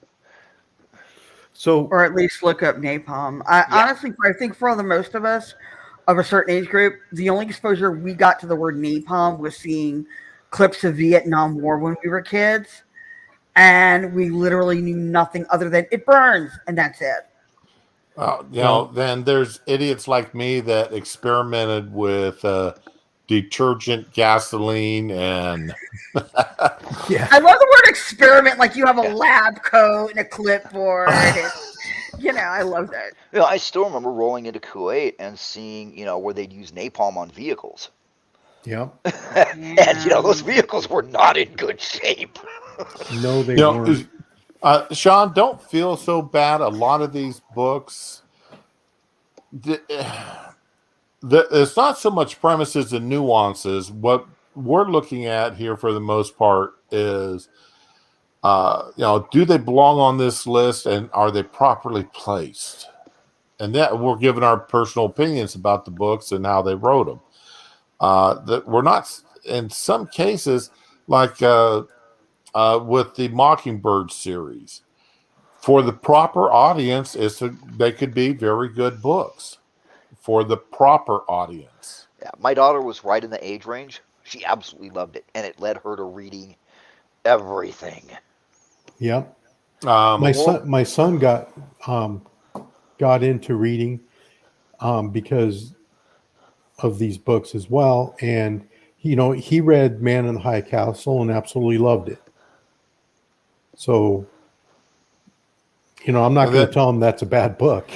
Or at least look up napalm. Honestly, I think for the most of us of a certain age group, the only exposure we got to the word napalm was seeing clips of Vietnam War when we were kids, and we literally knew nothing other than it burns, and that's it. Then there's idiots like me that experimented with detergent, gasoline, and I love the word experiment. Like you have a lab coat and a clipboard. And, I love that. I still remember rolling into Kuwait and seeing, where they'd use napalm on vehicles. Yeah. And those vehicles were not in good shape. No, they weren't. Sean, don't feel so bad. A lot of these books, it's not so much premises and nuances. What we're looking at here for the most part is, do they belong on this list and are they properly placed? And that we're giving our personal opinions about the books and how they wrote them. That we're not, in some cases, like with the Mockingbird series, for the proper audience, they could be very good books for the proper audience. Yeah, my daughter was right in the age range. She absolutely loved it, and it led her to reading everything. Yep. My son got into reading because of these books as well, and he read Man in the High Castle and absolutely loved it. So, I'm not going to tell him that's a bad book.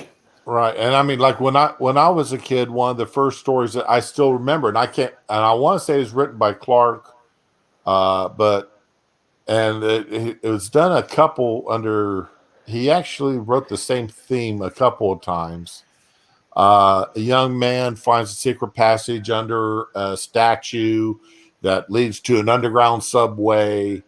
Right. And I mean, like when I was a kid, one of the first stories that I still remember, and I want to say it was written by Clark, it was done a couple he actually wrote the same theme a couple of times. A young man finds a secret passage under a statue that leads to an underground subway.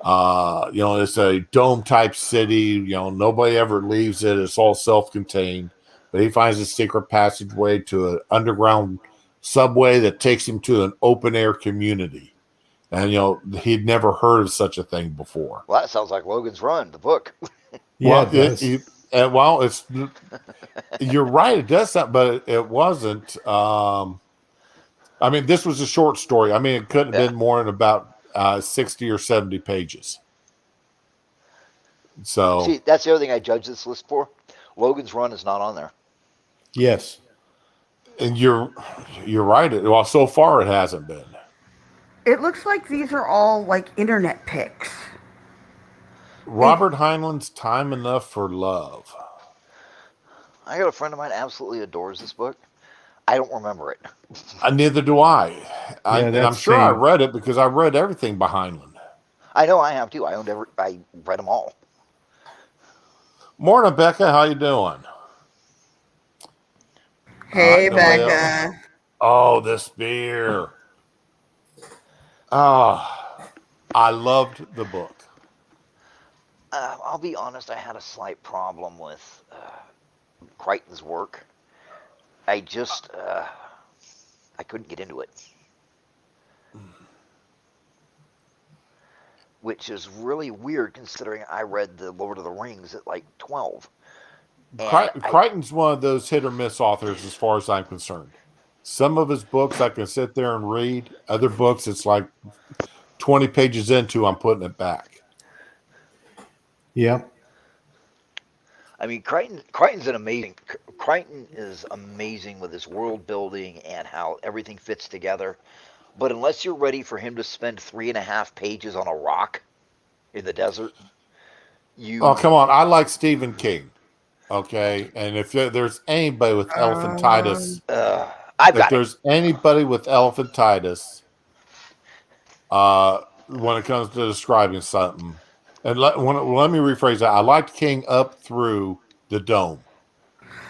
It's a dome type city. Nobody ever leaves it. It's all self-contained. But he finds a secret passageway to an underground subway that takes him to an open air community. And he'd never heard of such a thing before. Well, that sounds like Logan's Run, the book. Yeah, it's you're right. It does that, but it wasn't. This was a short story. It couldn't have been more than about 60 or 70 pages. So see, that's the other thing I judge this list for. Logan's Run is not on there. Yes, and you're right. Well, so far it hasn't been. It looks like these are all like internet pics. Robert Heinlein's Time Enough for Love. I got a friend of mine absolutely adores this book. I don't remember it. Neither do I. I'm sure I read it because I read everything by Heinlein. I know I have too. I read them all. Morning, Becca. How you doing? Hey, Becca. Oh, this beer. I loved the book. I'll be honest, I had a slight problem with Crichton's work. I just I couldn't get into it, which is really weird considering I read the Lord of the Rings at like 12. And Crichton's one of those hit or miss authors as far as I'm concerned. Some of his books I can sit there and read. Other books, it's like 20 pages into, I'm putting it back. Yeah. I mean, Crichton is amazing with his world building and how everything fits together. But unless you're ready for him to spend 3.5 pages on a rock in the desert, Oh, come on. I like Stephen King. Okay. And if there's anybody with elephantitis, if there's anybody with elephantitis, when it comes to describing something, and let me rephrase that. I liked King up through the Dome.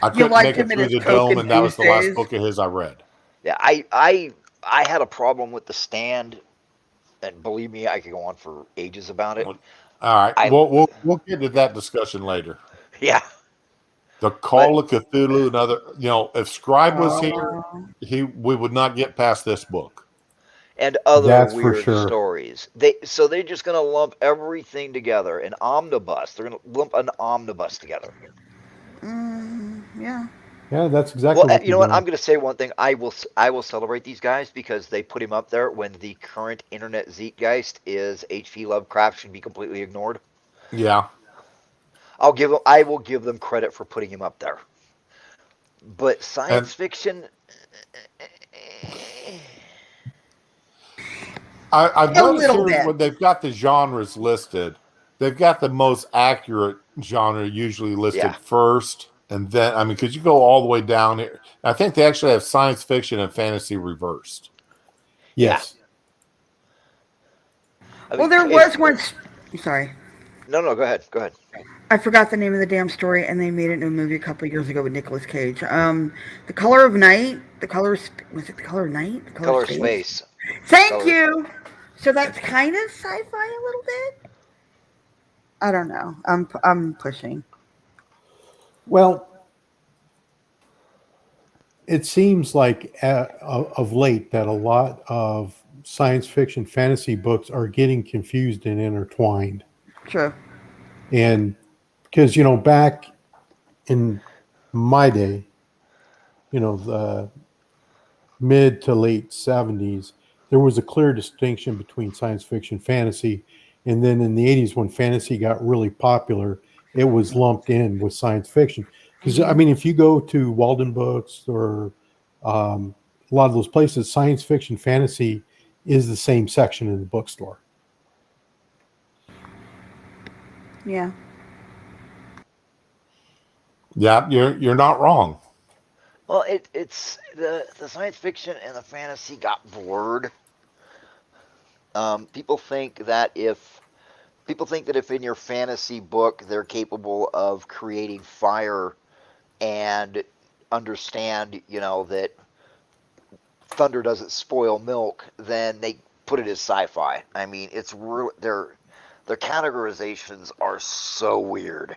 I couldn't make it through the Dome, and that was the last book of his I read. Yeah, I had a problem with The Stand, and believe me, I could go on for ages about it. All right, we'll get to that discussion later. Yeah. The Call of Cthulhu and other, if Scribe was here, we would not get past this book. And other weird stories. They're just going to lump everything together, an omnibus. They're going to lump an omnibus together. Yeah. Yeah, that's exactly. Well, you know what? I'm going to say one thing. I will celebrate these guys because they put him up there when the current internet zeitgeist is H.P. Lovecraft should be completely ignored. Yeah. I will give them credit for putting him up there. But science fiction. I've noticed here when they've got the genres listed, they've got the most accurate genre usually listed first, and then because you go all the way down here. I think they actually have science fiction and fantasy reversed. Yes. Well, there was one. Sorry. No, go ahead. I forgot the name of the damn story, and they made it into a movie a couple of years ago with Nicolas Cage. The Color of Night. Was it The Color of Night? The Color of Space. Thank you. So that's kind of sci-fi a little bit. I don't know. I'm pushing. Well, it seems like of late that a lot of science fiction fantasy books are getting confused and intertwined. True. And because, back in my day, the mid to late 70s, there was a clear distinction between science fiction fantasy. And then in the 80s, when fantasy got really popular, it was lumped in with science fiction. Because, if you go to Walden Books or a lot of those places, science fiction fantasy is the same section in the bookstore. Yeah. Yeah, you're not wrong. Well, it's the science fiction and the fantasy got blurred. People think that if in your fantasy book they're capable of creating fire and understand, that thunder doesn't spoil milk, then they put it as sci-fi. I mean, it's real. Their categorizations are so weird.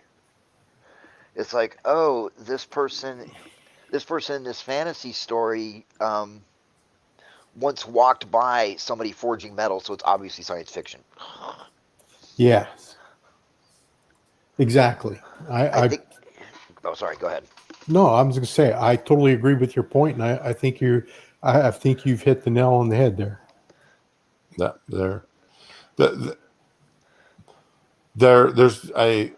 It's like, oh, this person in this fantasy story once walked by somebody forging metal, so it's obviously science fiction. Yeah. Exactly. I think. Oh, sorry. Go ahead. No, I was going to say I totally agree with your point, and I think I think you've hit the nail on the head there. There's a.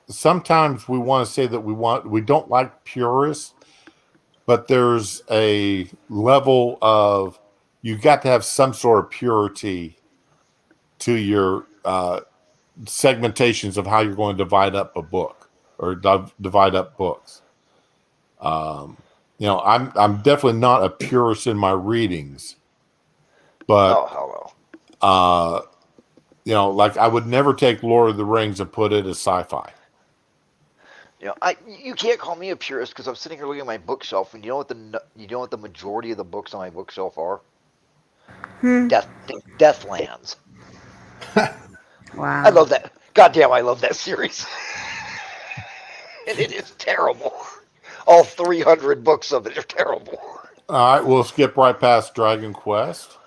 Sometimes we want to say that we don't like purists, but there's a level of you got to have some sort of purity to your segmentations of how you're going to divide up a book or divide up books. I'm definitely not a purist in my readings, but like I would never take Lord of the Rings and put it as sci-fi. You can't call me a purist because I'm sitting here looking at my bookshelf, and you know what the majority of the books on my bookshelf are? Deathlands. Wow. I love that. Goddamn, I love that series. And it is terrible. All 300 books of it are terrible. All right, we'll skip right past Dragon Quest.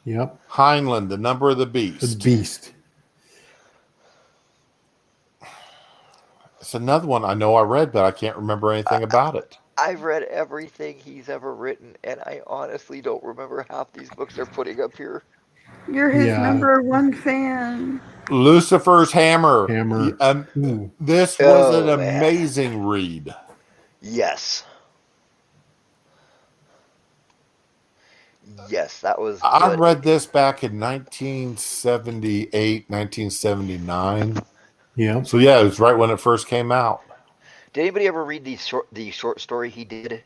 Yep. Heinlein, The Number of the The Beast. Beast. It's another one I know I read, but I can't remember anything about it. I've read everything he's ever written, and I honestly don't remember half these books they're putting up here. You're his Yeah. number one fan. Lucifer's Hammer. Hammer. Ooh. This was an Oh, man. amazing read. Yes. Yes, that was I good. read this back in 1978, 1979. Yeah. So yeah, it was right when it first came out. Did anybody ever read the short story he did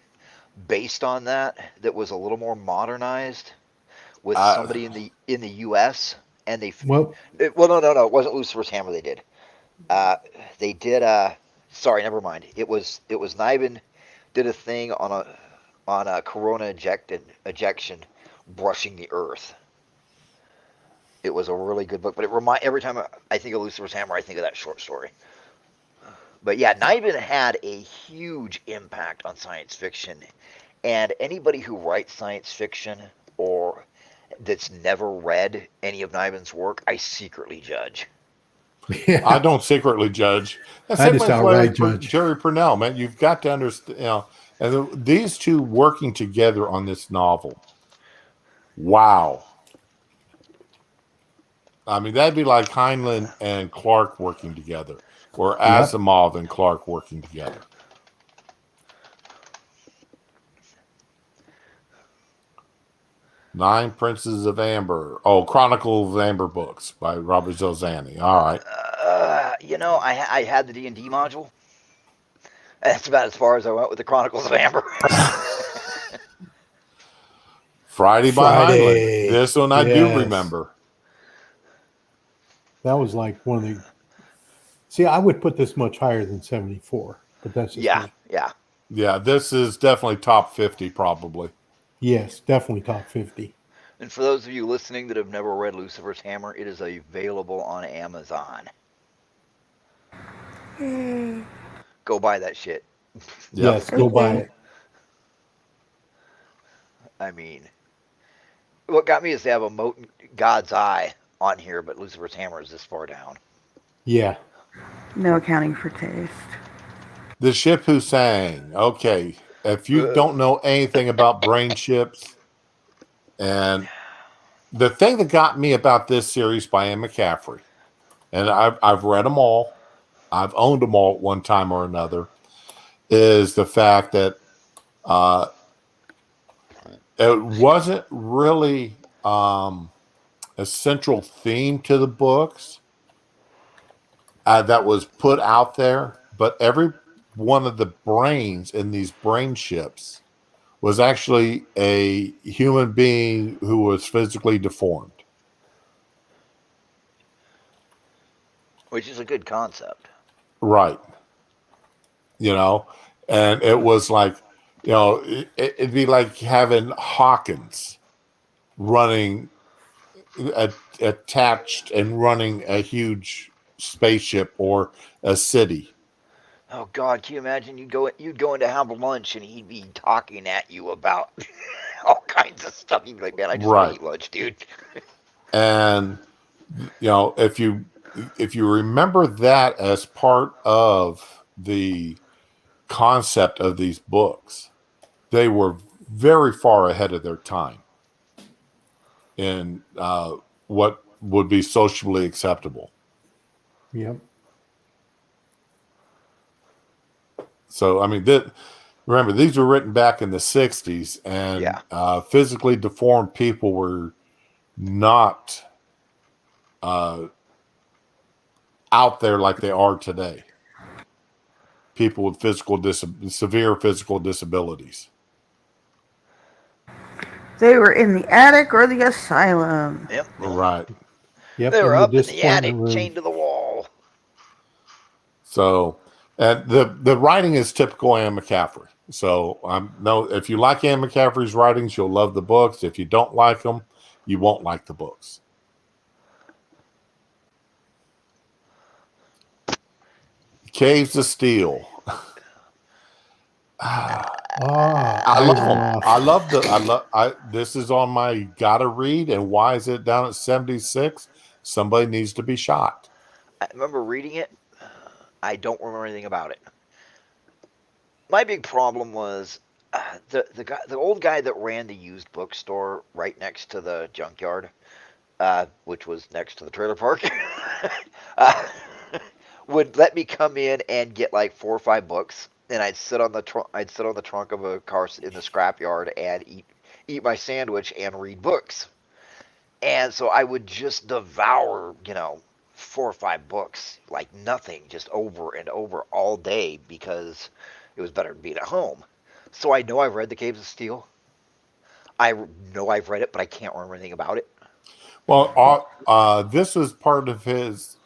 based on that was a little more modernized with somebody in the U.S. and they Well, no, it wasn't Lucifer's Hammer. They did sorry, never mind. It was Niven did a thing on a corona ejection brushing the earth. It was a really good book, but every time I think of Lucifer's Hammer, I think of that short story. But yeah, Niven had a huge impact on science fiction, and anybody who writes science fiction or that's never read any of Niven's work, I secretly judge. yeah. I don't secretly judge. That's I same just with outright judge. Jerry Purnell, man. You've got to understand, and these two working together on this novel. Wow. I mean, that'd be like Heinlein and Clark working together, or Asimov and Clark working together. Nine Princes of Amber. Oh, Chronicles of Amber books by Robert Zolzani. All right. I had the D&D module. That's about as far as I went with the Chronicles of Amber. Friday by Friday. Heinlein. This one I do Yes. remember. That was like one of the. See, I would put this much higher than 74, but that's just Yeah, me. yeah. Yeah, this is definitely top 50, probably. Yes, definitely top 50. And for those of you listening that have never read Lucifer's Hammer, it is available on Amazon. Go buy that shit. Yep. Yes, go buy it. I mean, what got me is they have a Moten God's Eye on here, but Lucifer's Hammer is this far down. Yeah. No accounting for taste. The Ship Who Sang. Okay. If you don't know anything about brain ships, and the thing that got me about this series by Anne McCaffrey, and I've read them all, I've owned them all at one time or another, is the fact that it wasn't really a central theme to the books that was put out there, but every one of the brains in these brain ships was actually a human being who was physically deformed. Which is a good concept. Right. And it was like, it'd be like having Hawkins running, attached and running a huge spaceship or a city. Oh God, can you imagine you'd go in to have lunch and he'd be talking at you about all kinds of stuff. You'd be like, man, I just want to eat lunch, dude. And if you remember that as part of the concept of these books, they were very far ahead of their time in what would be socially acceptable. Yep. So, I mean, remember, these were written back in the 60s, and physically deformed people were not out there like they are today. People with severe physical disabilities. They were in the attic or the asylum. Yep. Right. Yep. They were up in the disappointment attic, room. chained to the wall. So, and the writing is typical Anne McCaffrey. So, if you like Anne McCaffrey's writings, you'll love the books. If you don't like them, you won't like the books. Caves of Steel. I love them. This is on my gotta read. And why is it down at 76? Somebody needs to be shot. I remember reading it. I don't remember anything about it. My big problem was the old guy that ran the used bookstore right next to the junkyard, which was next to the trailer park, would let me come in and get like 4 or 5 books, and I'd sit on the trunk of a car in the scrapyard and eat my sandwich and read books. And so I would just devour, 4 or 5 books like nothing, just over and over all day, because it was better than being at home. So I know I've read The Caves of Steel. I know I've read it, but I can't remember anything about it. Well, this was part of his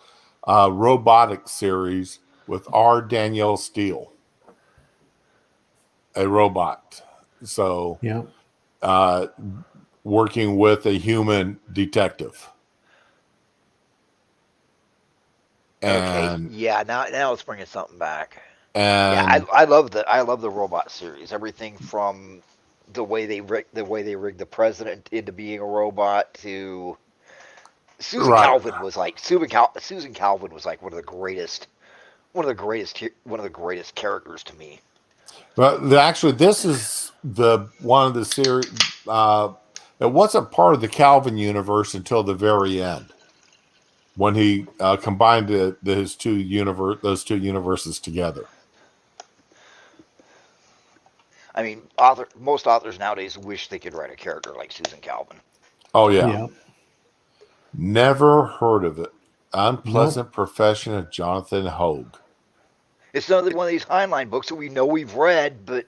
robotic series with R. Danielle Steele, a robot. So, Yeah. Working with a human detective. And, okay, yeah, now it's bringing something back. And yeah, I love the robot series. Everything from the way they rigged the president into being a robot to Susan Calvin was like Susan Calvin was like one of the greatest characters to me. But actually, this is one of the series. It wasn't part of the Calvin universe until the very end, when he combined those two universes together. I mean, most authors nowadays wish they could write a character like Susan Calvin. Oh yeah. Never heard of it. Unpleasant Profession of Jonathan Hogue. It's another one of these Heinlein books that we know we've read, but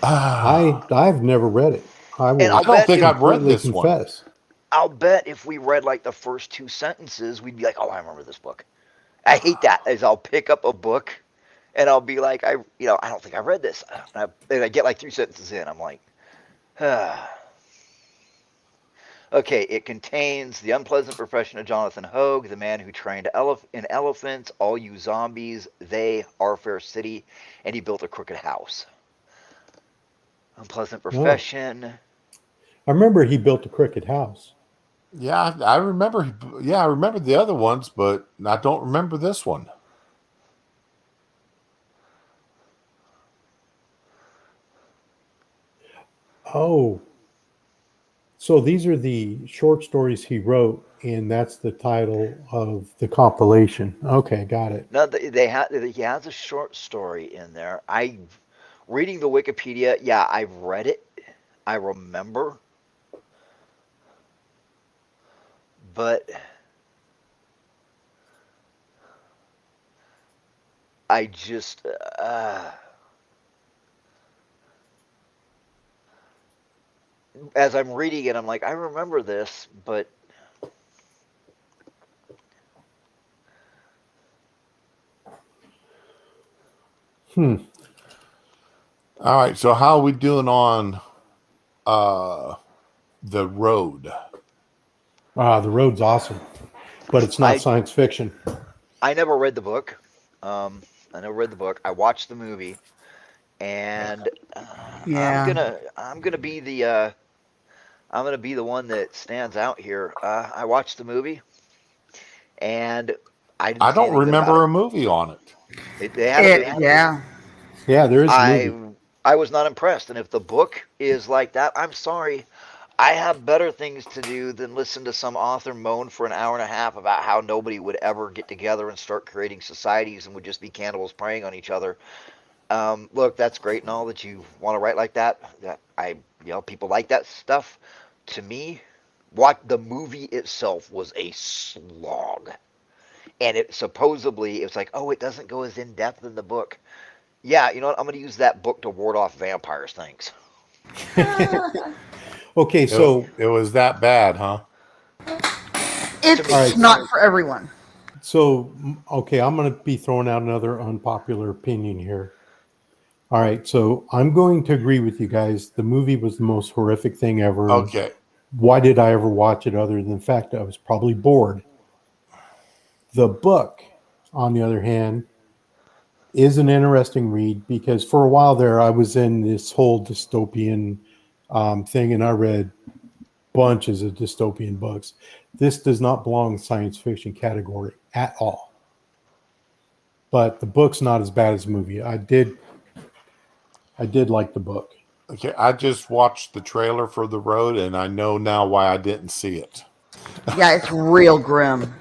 I've never read it. I don't think I've read this one. I'll bet if we read like the first 2 sentences, we'd be like, "Oh, I remember this book." I hate that. As I'll pick up a book and I'll be like, I don't think I read this, and I get like 3 sentences in, I'm like, Okay, it contains The Unpleasant Profession of Jonathan Hogue, The Man Who Trained in Elephants, All You Zombies, They, Our Fair City, and He Built a Crooked House. Unpleasant Profession. I remember he built a crooked house. Yeah, I remember. Yeah, I remember the other ones, but I don't remember this one. Oh, so these are the short stories he wrote, and that's the title of the compilation. Okay, got it. No, he has a short story in there. Reading the Wikipedia, yeah, I've read it. I remember. But I just as I'm reading it, I'm like, I remember this, but All right, so how are we doing on The Road? The Road's awesome, but it's not science fiction. I never read the book. I watched the movie, and I'm gonna be the one that stands out here. I watched the movie, and I don't remember a movie on it. Yeah, there is a movie. I was not impressed, and if the book is like that, I'm sorry. I have better things to do than listen to some author moan for an hour and a half about how nobody would ever get together and start creating societies and would just be cannibals preying on each other. Look, that's great and all that you want to write like that. People like that stuff. To me, the movie itself was a slog. And it's like, oh, it doesn't go as in depth in the book. Yeah, you know what? I'm going to use that book to ward off vampires. Thanks. Okay, so it was that bad, huh? It's not for everyone. So, okay, I'm going to be throwing out another unpopular opinion here. All right, so I'm going to agree with you guys. The movie was the most horrific thing ever. Okay. why did I ever watch it other than the fact that I was probably bored? The book, on the other hand, is an interesting read because for a while there, I was in this whole dystopian thing, and I read bunches of dystopian books. This does not belong in the science fiction category at all. But the book's not as bad as the movie. I did like the book. Okay, I just watched the trailer for The Road, and I know now why I didn't see it. Yeah, it's real grim.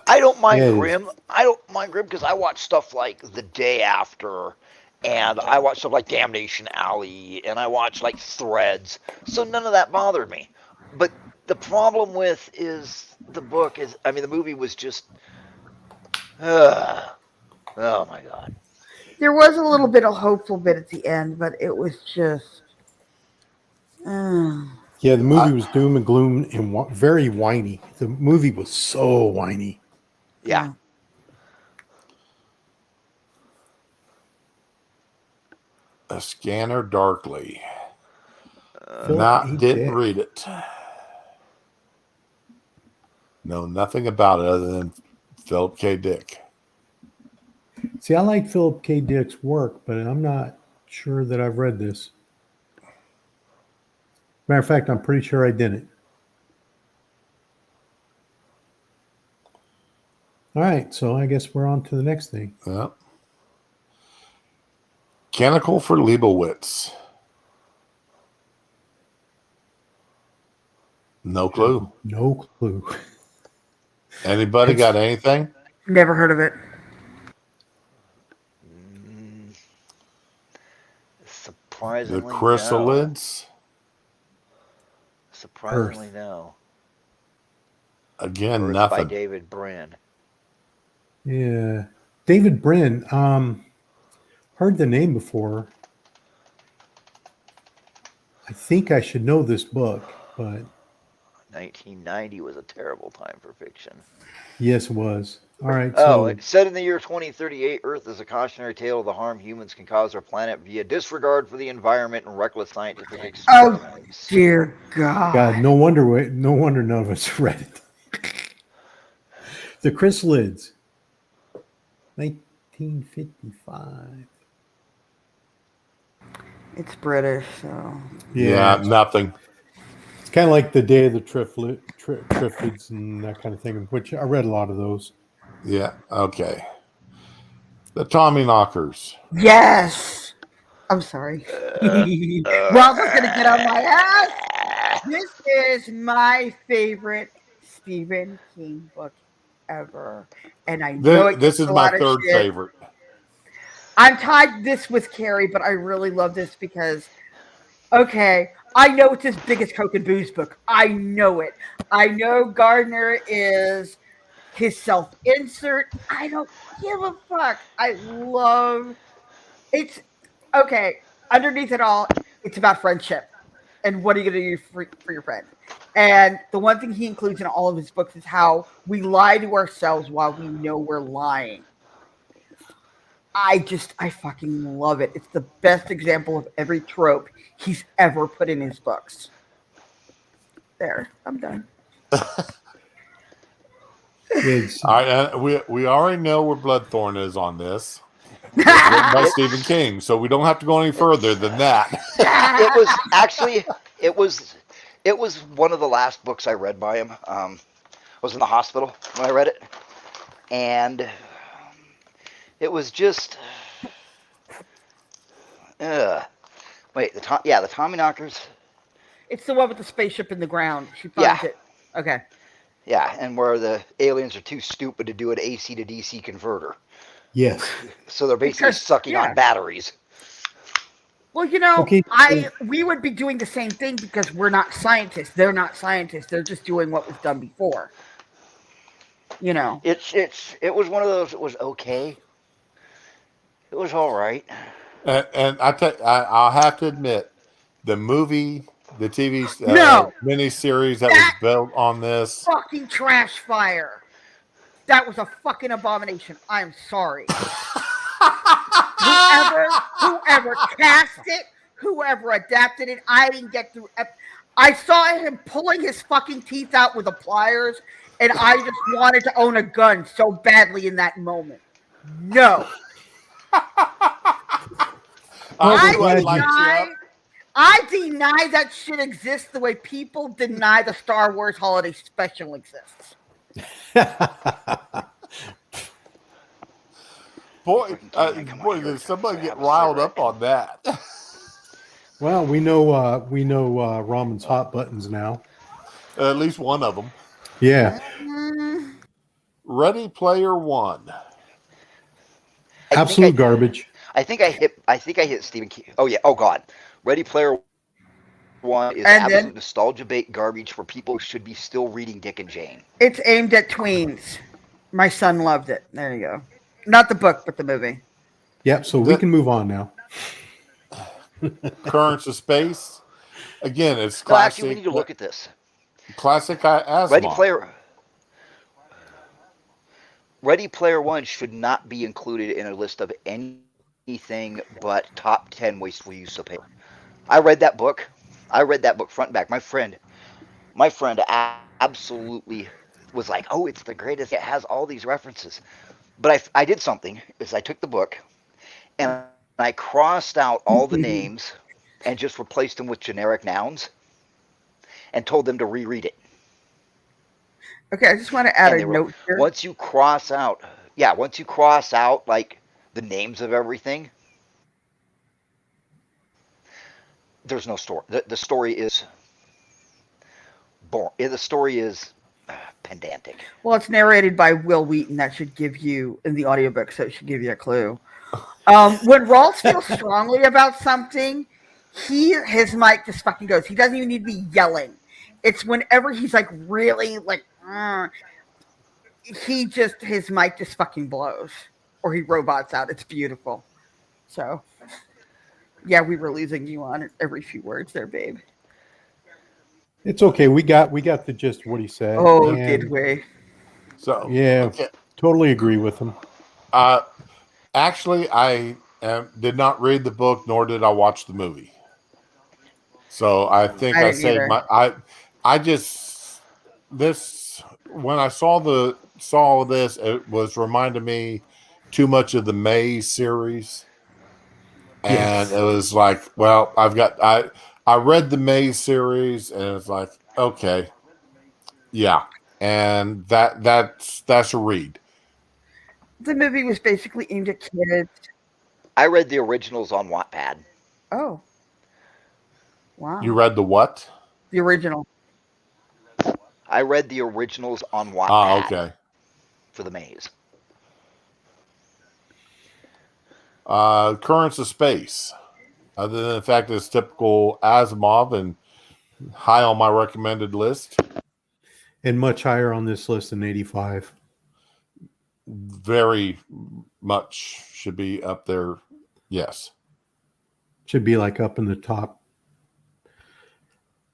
I don't mind It is. grim. I don't mind grim because I watch stuff like The Day After, and I watch stuff like Damnation Alley, and I watch like Threads. So none of that bothered me. But the problem with is the book is, I mean, the movie was just, oh my God. There was a little bit of hopeful bit at the end, but it was just. Yeah, the movie was doom and gloom and very whiny. The movie was so whiny. Yeah. A Scanner Darkly. Philip Didn't Dick. read it. Know nothing about it other than Philip K. Dick. See, I like Philip K. Dick's work, but I'm not sure that I've read this. Matter of fact, I'm pretty sure I didn't. All right, so I guess we're on to the next thing. Yeah. Canonical for Leibowitz. No clue. No clue. Anybody got anything? Never heard of it. Surprisingly, The no. Chrysalids. Surprisingly, no. Again, Earth by nothing. David Brin. Yeah. David Brin. Heard the name before. I think I should know this book, but 1990 was a terrible time for fiction. yes, it was. All right. Oh, So it said in the year 2038, Earth is a cautionary tale of the harm humans can cause our planet via disregard for the environment and reckless scientific experiments. Dear God. God, no wonder none of us read it. The Chrysalids, 1955. It's British, so. Yeah, nothing. It's kind of like the Day of the Triffids and that kind of thing, which I read a lot of those. Yeah, okay. The Tommy Knockers. Yes. I'm sorry. Ralph is gonna get on my ass. This is my favorite Stephen King book ever, and I know This is my third favorite. I'm tied this with Carrie, but I really love this because, okay, I know it's his biggest Coke and Booze book. I know it. I know Gardner is his self-insert. I don't give a fuck. I love it's okay. Underneath it all, it's about friendship and what are you going to do for your friend. And the one thing he includes in all of his books is how we lie to ourselves while we know we're lying. I fucking love it. It's the best example of every trope he's ever put in his books. There, I'm done. It's, All right, we already know where Bloodthorn is on this. It's written by Stephen King, so we don't have to go any further than that. It was one of the last books I read by him. I was in the hospital when I read it, and it was just wait, the Tommy Knockers. It's the one with the spaceship in the ground. She finds it. Okay. Yeah, and where the aliens are too stupid to do an AC to DC converter. yes. So they're basically sucking on batteries. Well, you know, Okay. we would be doing the same thing because we're not scientists. They're not scientists. They're just doing what was done before. You know. It was one of those. It was okay. It was all right. And I'll have to admit, the movie, the TV miniseries that was built on this. Fucking trash fire. That was a fucking abomination. I'm sorry. whoever cast it, whoever adapted it, I didn't get through. I saw him pulling his fucking teeth out with the pliers, and I just wanted to own a gun so badly in that moment. No. Well, I we're knew I'd glad light you up. I deny that shit exists the way people deny the Star Wars holiday special exists. Boy, Freaking come on, boy, here. did somebody get Grab a riled cigarette. up on that. Well, we know Ramen's hot buttons now. At least one of them. Yeah, Ready Player One. absolute garbage. I think I hit Stephen King. Oh yeah. Oh god. Ready Player One is And absolute then- nostalgia bait garbage for people who should be still reading Dick and Jane. It's aimed at tweens. My son loved it. There you go. Not the book, but the movie. Yep. So we can move on now. Currents of Space. Again, it's No, classic. actually, we need to look at this. Classic Asimov. Ready Player One should not be included in a list of anything but top 10 wasteful use of paper. I read that book. Front and back. My friend absolutely was like, "Oh, it's the greatest. It has all these references." But I did something. Is I took the book and I crossed out all the names and just replaced them with generic nouns and told them to reread it. Okay, I just want to add And a they were- note here. Once you cross out like the names of everything, there's no story. The story is boring. The story is pedantic. Well, it's narrated by Will Wheaton. That should give you, in the audiobook, so it should give you a clue. When Rawls feels strongly about something, his mic just fucking goes. He doesn't even need to be yelling. It's whenever he's like really like, his mic just fucking blows. Or he robots out. It's beautiful. So, yeah, we were losing you on every few words there, babe. It's okay. We got the gist of what he said. Oh, and did we? So Yeah, okay. totally agree with him. Actually, I did not read the book, nor did I watch the movie. So I think I I didn't saved either. I just this when I saw this, it was reminding me too much of the Maze series, and Yes. it was like, well, I read the Maze series, and it's like, okay, yeah, and that's a read. The movie was basically aimed at kids. I read the originals on Wattpad. Oh. Wow. You read the what? The original. I read the originals on Wattpad Ah, okay. for the Maze. Currents of Space. Other than the fact that it's typical Asimov and high on my recommended list, And much higher on this list than 85. very much should be up there. Yes. Should be like up in the top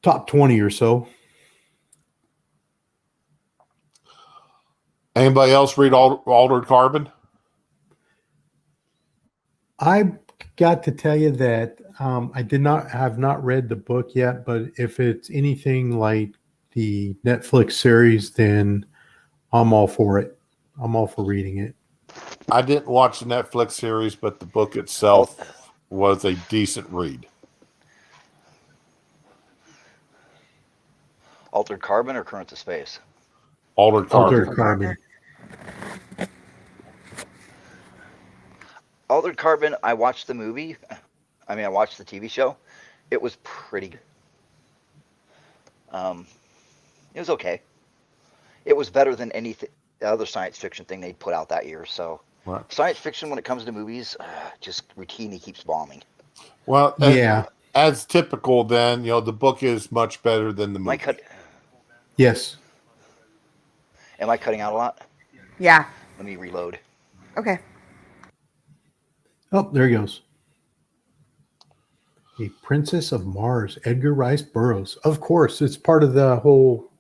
20 or so. Anybody else read Altered Carbon? I got to tell you that I have not read the book yet, but if it's anything like the Netflix series, then I'm all for it. I'm all for reading it. I didn't watch the Netflix series, but the book itself was a decent read. Altered Carbon or Currents of Space? Altered Carbon. Altered Carbon. Altered Carbon, I watched the movie. I watched the TV show. It was pretty good. It was okay. It was better than any other science fiction thing they'd put out that year. So, Right. science fiction, when it comes to movies, just routinely keeps bombing. Well, Yeah. as typical, then the book is much better than the movie. Yes. Am I cutting out a lot? Yeah. Let me reload. Okay. Oh, there he goes. A Princess of Mars, Edgar Rice Burroughs. Of course, it's part of the whole.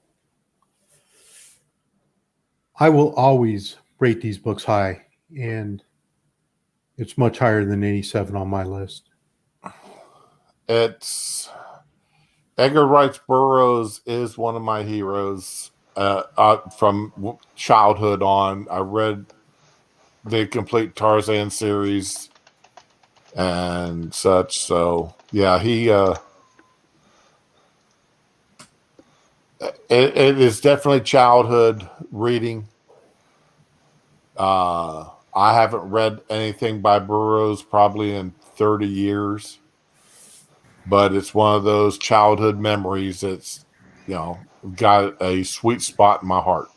I will always rate these books high, and it's much higher than 87 on my list. It's Edgar Rice Burroughs is one of my heroes from childhood on. I read the complete Tarzan series and such. So yeah, it is definitely childhood reading. I haven't read anything by Burroughs probably in 30 years, but it's one of those childhood memories that's, got a sweet spot in my heart.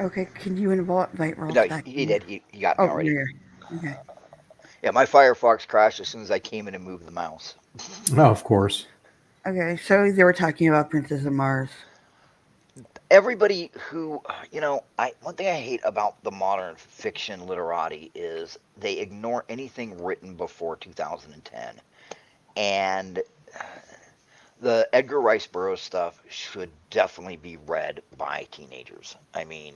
Okay, can you invite Rolf No, back? he did. He got me Oh, already. you're okay. Yeah, my Firefox crashed as soon as I came in and moved the mouse. Oh, of course. Okay, so they were talking about Princess of Mars. Everybody who, one thing I hate about the modern fiction literati is they ignore anything written before 2010. And the Edgar Rice Burroughs stuff should definitely be read by teenagers. I mean,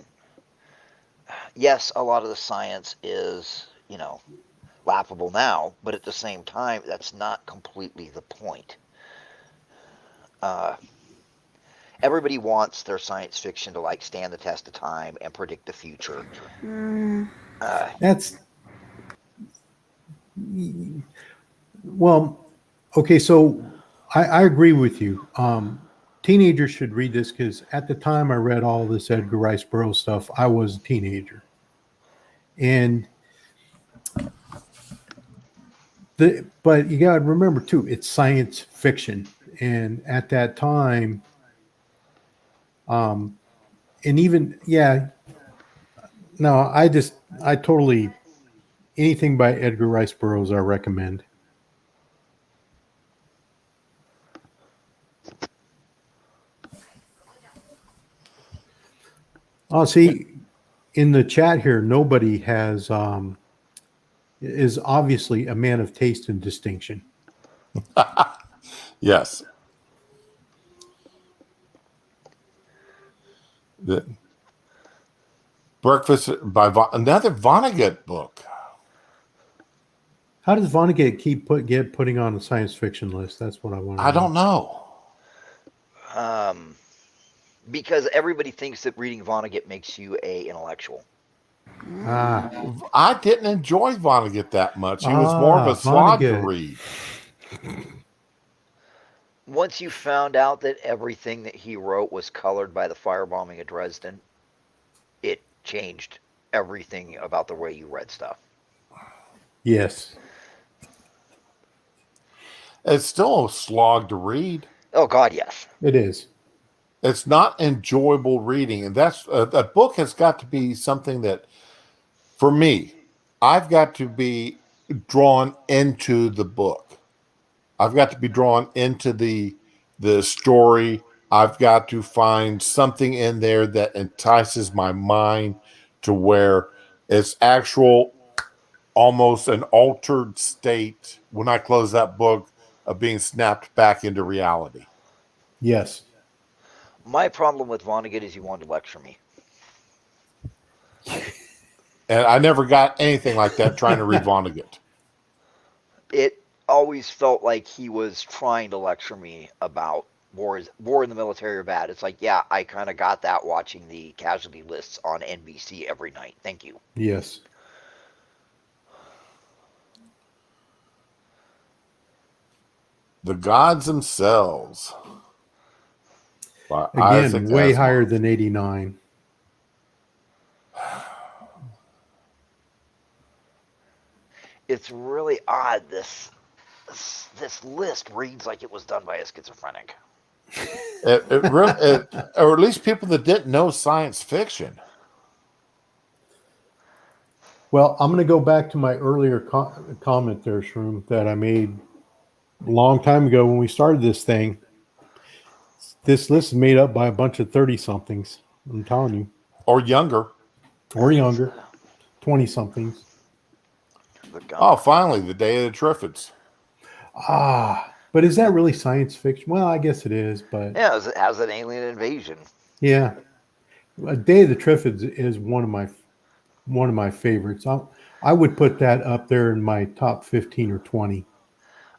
yes, a lot of the science is, laughable now, but at the same time, that's not completely the point. Everybody wants their science fiction to stand the test of time and predict the future. That's well, okay. So I agree with you. Teenagers should read this because at the time I read all this Edgar Rice Burroughs stuff, I was a teenager, and but you got to remember too, it's science fiction, and at that time, and even no, I totally anything by Edgar Rice Burroughs I recommend. Oh, see, in the chat here, nobody has is obviously a man of taste and distinction. Yes. The Breakfast by another Vonnegut book. How does Vonnegut keep putting on a science fiction list? That's what I want to know. I don't know. Because everybody thinks that reading Vonnegut makes you an intellectual. I didn't enjoy Vonnegut that much. He was more of a slog to read. Once you found out that everything that he wrote was colored by the firebombing of Dresden, it changed everything about the way you read stuff. Yes. It's still a slog to read. Oh, God, yes. It is. It's not enjoyable reading. And that's a book has got to be something that, for me, I've got to be drawn into the book. I've got to be drawn into the story. I've got to find something in there that entices my mind to where it's actual, almost an altered state when I close that book of being snapped back into reality. Yes. My problem with Vonnegut is he wanted to lecture me. And I never got anything like that trying to read Vonnegut. It always felt like he was trying to lecture me about war in the military or bad. It's like, yeah, I kind of got that watching the casualty lists on NBC every night. Thank you. Yes. The Gods Themselves. Again, way higher than 89. It's really odd. This list reads like it was done by a schizophrenic. Or at least people that didn't know science fiction. Well, I'm going to go back to my earlier comment there, Shroom, that I made a long time ago when we started this thing. This list is made up by a bunch of 30-somethings. I'm telling you. Or younger. 20-somethings. Oh, finally, the Day of the Triffids. But is that really science fiction? Well, I guess it is, but yeah, it has an alien invasion. Yeah, A Day of the Triffids is one of my favorites. I would put that up there in my top 15 or 20.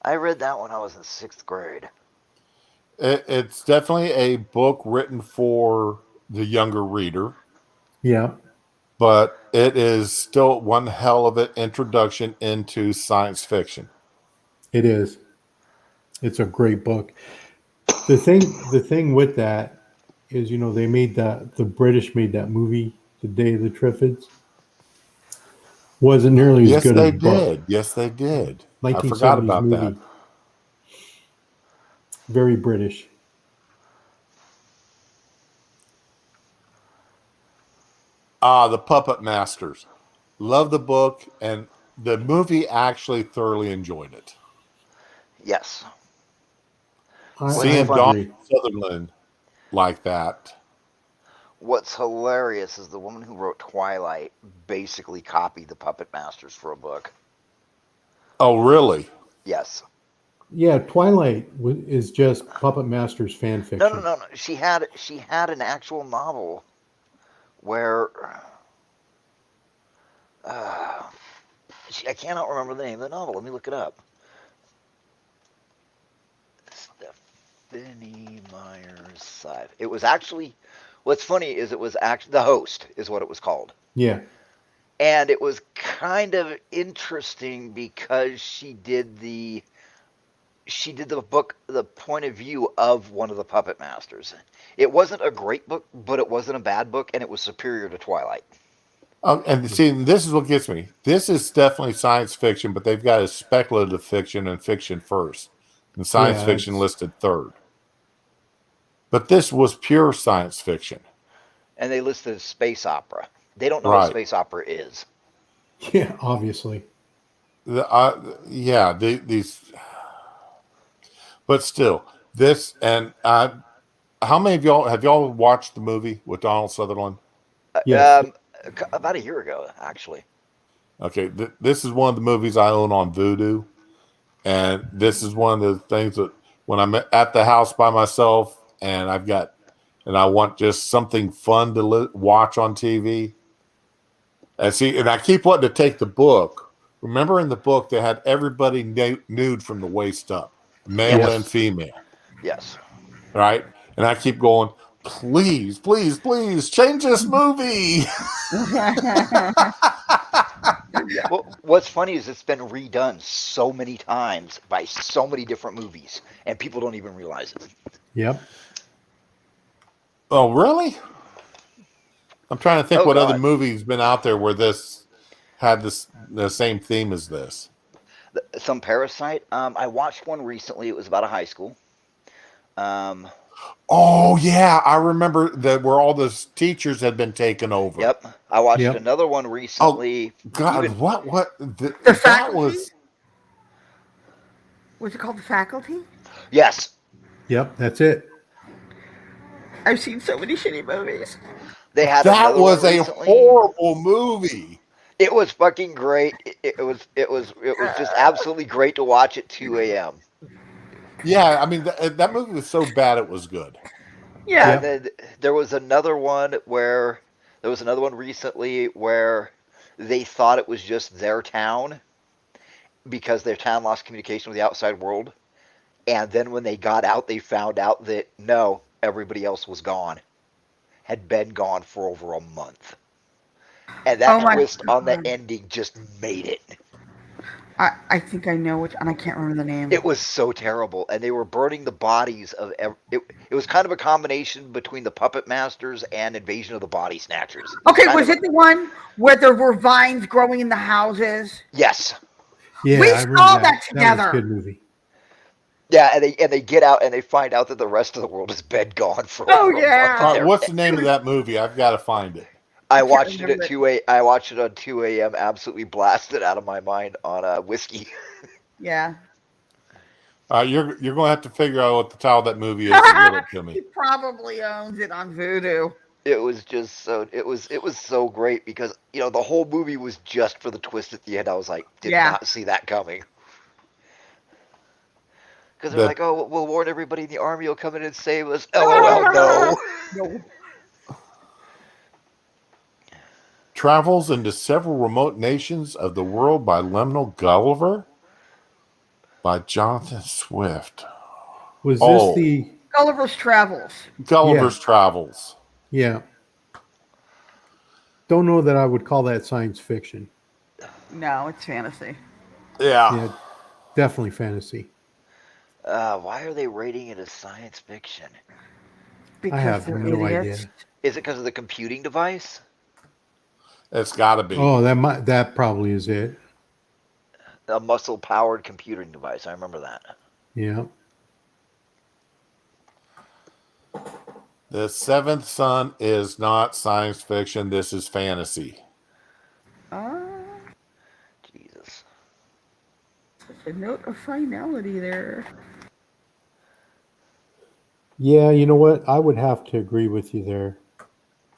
I read that when I was in 6th grade. it's definitely a book written for the younger reader, Yeah, but it is still one hell of an introduction into science fiction. it is. It's a great book. The thing with that is, they made the British made that movie, The Day of the Triffids. Wasn't nearly as Yes, good as they the book. did. Yes, they did. I 1970s forgot about movie. that. Very British. The Puppet Masters. Love the book, and the movie actually thoroughly enjoyed it. Yes. I Seeing have to Donald agree. Sutherland like that. What's hilarious is the woman who wrote Twilight basically copied the Puppet Masters for a book. Oh, really? Yes. Yeah, Twilight is just Puppet Masters fan fiction. No. She had an actual novel where I cannot remember the name of the novel. Let me look it up. Stephanie Meyer's Scythe. It was actually. What's funny is it was actually The Host is what it was called. Yeah. And it was kind of interesting because she did the book, the point of view of one of the puppet masters. It wasn't a great book, but it wasn't a bad book, and it was superior to Twilight. And see, this is what gets me. This is definitely science fiction, but they've got a speculative fiction and fiction first, and science fiction listed third. But this was pure science fiction. And they listed space opera. They don't know Right. what space opera is. Yeah, obviously. These, but still, this and how many of y'all have watched the movie with Donald Sutherland? Yes. About a year ago, actually. Okay, this is one of the movies I own on Vudu, and this is one of the things that when I'm at the house by myself and I want just something fun to watch on TV. And I keep wanting to take the book. Remember in the book they had everybody nude from the waist up, male and female. Yes. Right? And I keep going, please, please, please change this movie. Well, what's funny is it's been redone so many times by so many different movies, and people don't even realize it. Yep. Oh, really? I'm trying to think what other God. movie's been out there where this had the same theme as this. Some Parasite. I watched one recently. It was about a high school. Oh yeah, I remember that where all the teachers had been taken over. Yep. I watched another one recently. Oh God, what? The That Faculty? Was it called The Faculty? Yes. Yep, that's it. I've seen so many shitty movies. They had that another was one a recently. horrible movie. It was fucking great. It was just absolutely great to watch at 2 a.m. Yeah, I mean that movie was so bad it was good. Yeah. And then there was another one recently where they thought it was just their town because their town lost communication with the outside world. And then when they got out, they found out that no, everybody else was gone. Had been gone for over a month. And that twist on the ending just made it. I think I know which, and I can't remember the name. It was so terrible, and they were burning the bodies of. It was kind of a combination between the Puppet Masters and Invasion of the Body Snatchers. Okay, was it the one where there were vines growing in the houses? Yes. Yeah, We I remember saw that That was together. a good movie. Yeah, and they get out and they find out that the rest of the world has been gone for. Oh, over a yeah. month. All right, what's the name of that movie? I've got to find it. I watched it at 2 a. I watched it on 2 a.m. Absolutely blasted out of my mind on whiskey. Yeah. You're going to have to figure out what the title of that movie is and give it to me. He probably owns it on Vudu. It was just so it was so great because the whole movie was just for the twist at the end. I was like, did not see that coming. Because they're like, oh, we'll warn everybody in the army will come in and save us. Oh, No. Travels into several remote nations of the world by Lemuel Gulliver by Jonathan Swift. Was this Gulliver's Travels. Gulliver's Travels. Yeah. Don't know that I would call that science fiction. No, it's fantasy. Yeah, definitely fantasy. Why are they rating it as science fiction? Because I have they're no idiots. idea. Is it because of the computing device? It's got to be. Oh, that probably is it. A muscle-powered computing device. I remember that. Yeah. The Seventh Son is not science fiction. This is fantasy. Jesus. A note of finality there. Yeah, you know what? I would have to agree with you there.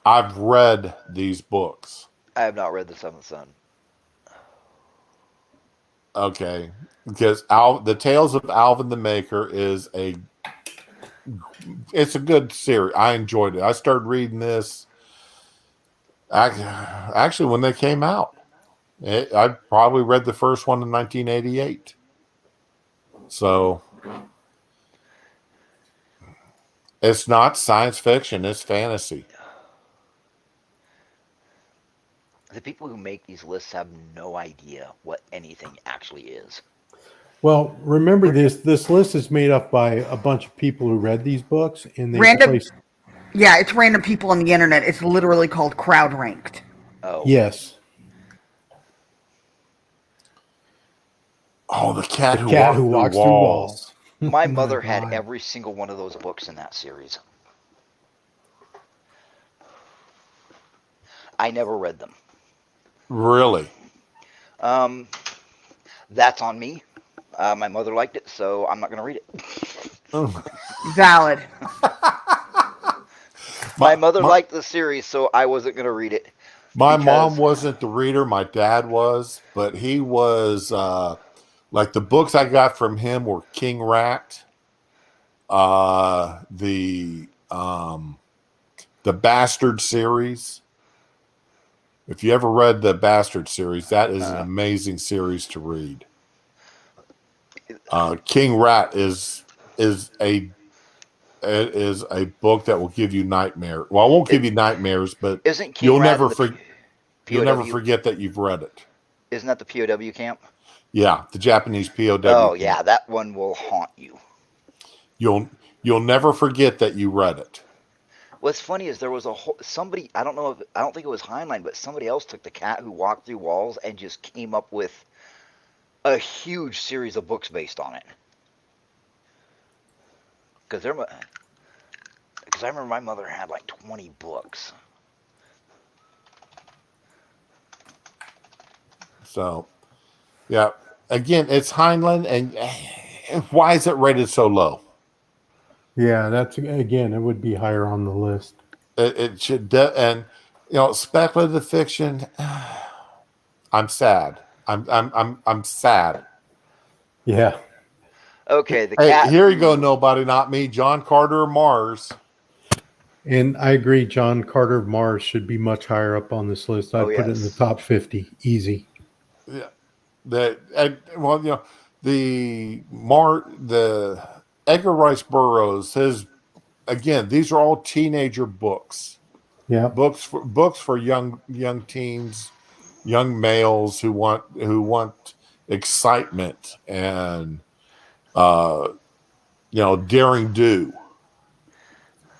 I've read these books. I have not read The Seventh Son. Okay. Because the Tales of Alvin the Maker it's a good series. I enjoyed it. I started reading this actually when they came out. I probably read the first one in 1988. So it's not science fiction. It's fantasy. The people who make these lists have no idea what anything actually is. Well, remember this list is made up by a bunch of people who read these books and they Random. Yeah, it's random people on the internet. It's literally called crowd ranked. Oh. Yes. Oh, the cat who walks through walls. My Oh mother my had God. every single one of those books in that series. I never read them. Really? That's on me. My mother liked it, so I'm not going to read it. Valid. My mother liked the series, so I wasn't going to read it. My mom wasn't the reader. My dad was, but he was like the books I got from him were King Rat, the Bastard series. If you ever read the Bastard series, that is an amazing series to read. King Rat is a book that will give you nightmares. Well, it won't give you nightmares, but Isn't King you'll Rat never in the you'll never POW? forget that you've read it. Isn't that the POW camp? Yeah, the Japanese POW. Oh, yeah, that one will haunt you. You'll never forget that you read it. What's funny is there was somebody, I don't think it was Heinlein, but somebody else took the cat who walked through walls and just came up with a huge series of books based on it. Because I remember my mother had like 20 books. So, yeah. Again, it's Heinlein, and why is it rated so low? Yeah, it would be higher on the list. It should, and speculative fiction. I'm sad. I'm sad. Yeah. Okay, the Hey, cat. here you go. Nobody, not me. John Carter of Mars. And I agree, John Carter of Mars should be much higher up on this list. I'd put it in the top 50. Easy. Yeah. The Edgar Rice Burroughs, these are all teenager books. Yeah. Books for young teens, young males who want excitement and daring do.